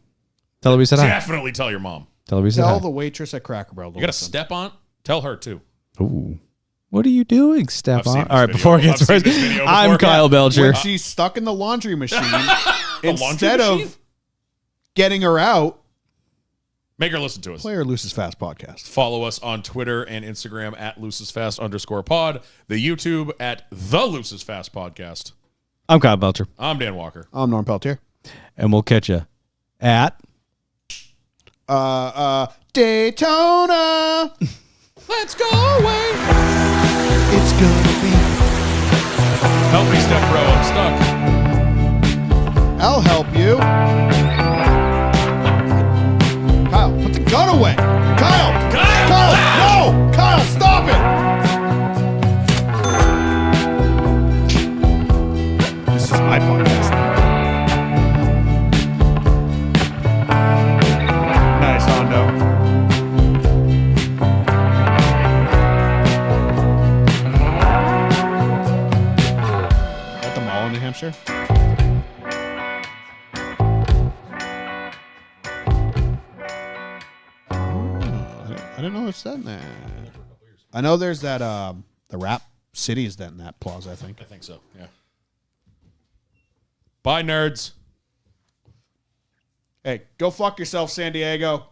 Tell her we said hi. Definitely tell your mom. Tell her we said Tell hi. the waitress at Cracker Barrel. You got to step on. Tell her too. Ooh. What are you doing, I've seen Stefan? this All right, video. before it I've gets seen worse, this video I'm before. Kyle Belcher. When she's stuck in the laundry machine, instead machine? of getting her out, Make her listen to us. play her Luce's Fast podcast. Follow us on Twitter and Instagram at @LucisFast_pod. The YouTube at The Lucis Fast Podcast. I'm Kyle Belcher, I'm Dan Walker. I'm Norm Peltier. and we'll catch you at Daytona. Let's go away. It's gonna be. Help me, Steph Bro. I'm stuck. I'll help you. Kyle, put the gun away. Kyle! Kyle! No! Kyle, stop it! This is my podcast now. Nice, Hondo. At the mall in New Hampshire? I didn't know it's that in there. I know there's that the Rap City is that in that plaza, I think. I think so, yeah. Bye, nerds. Hey, go fuck yourself, San Diego.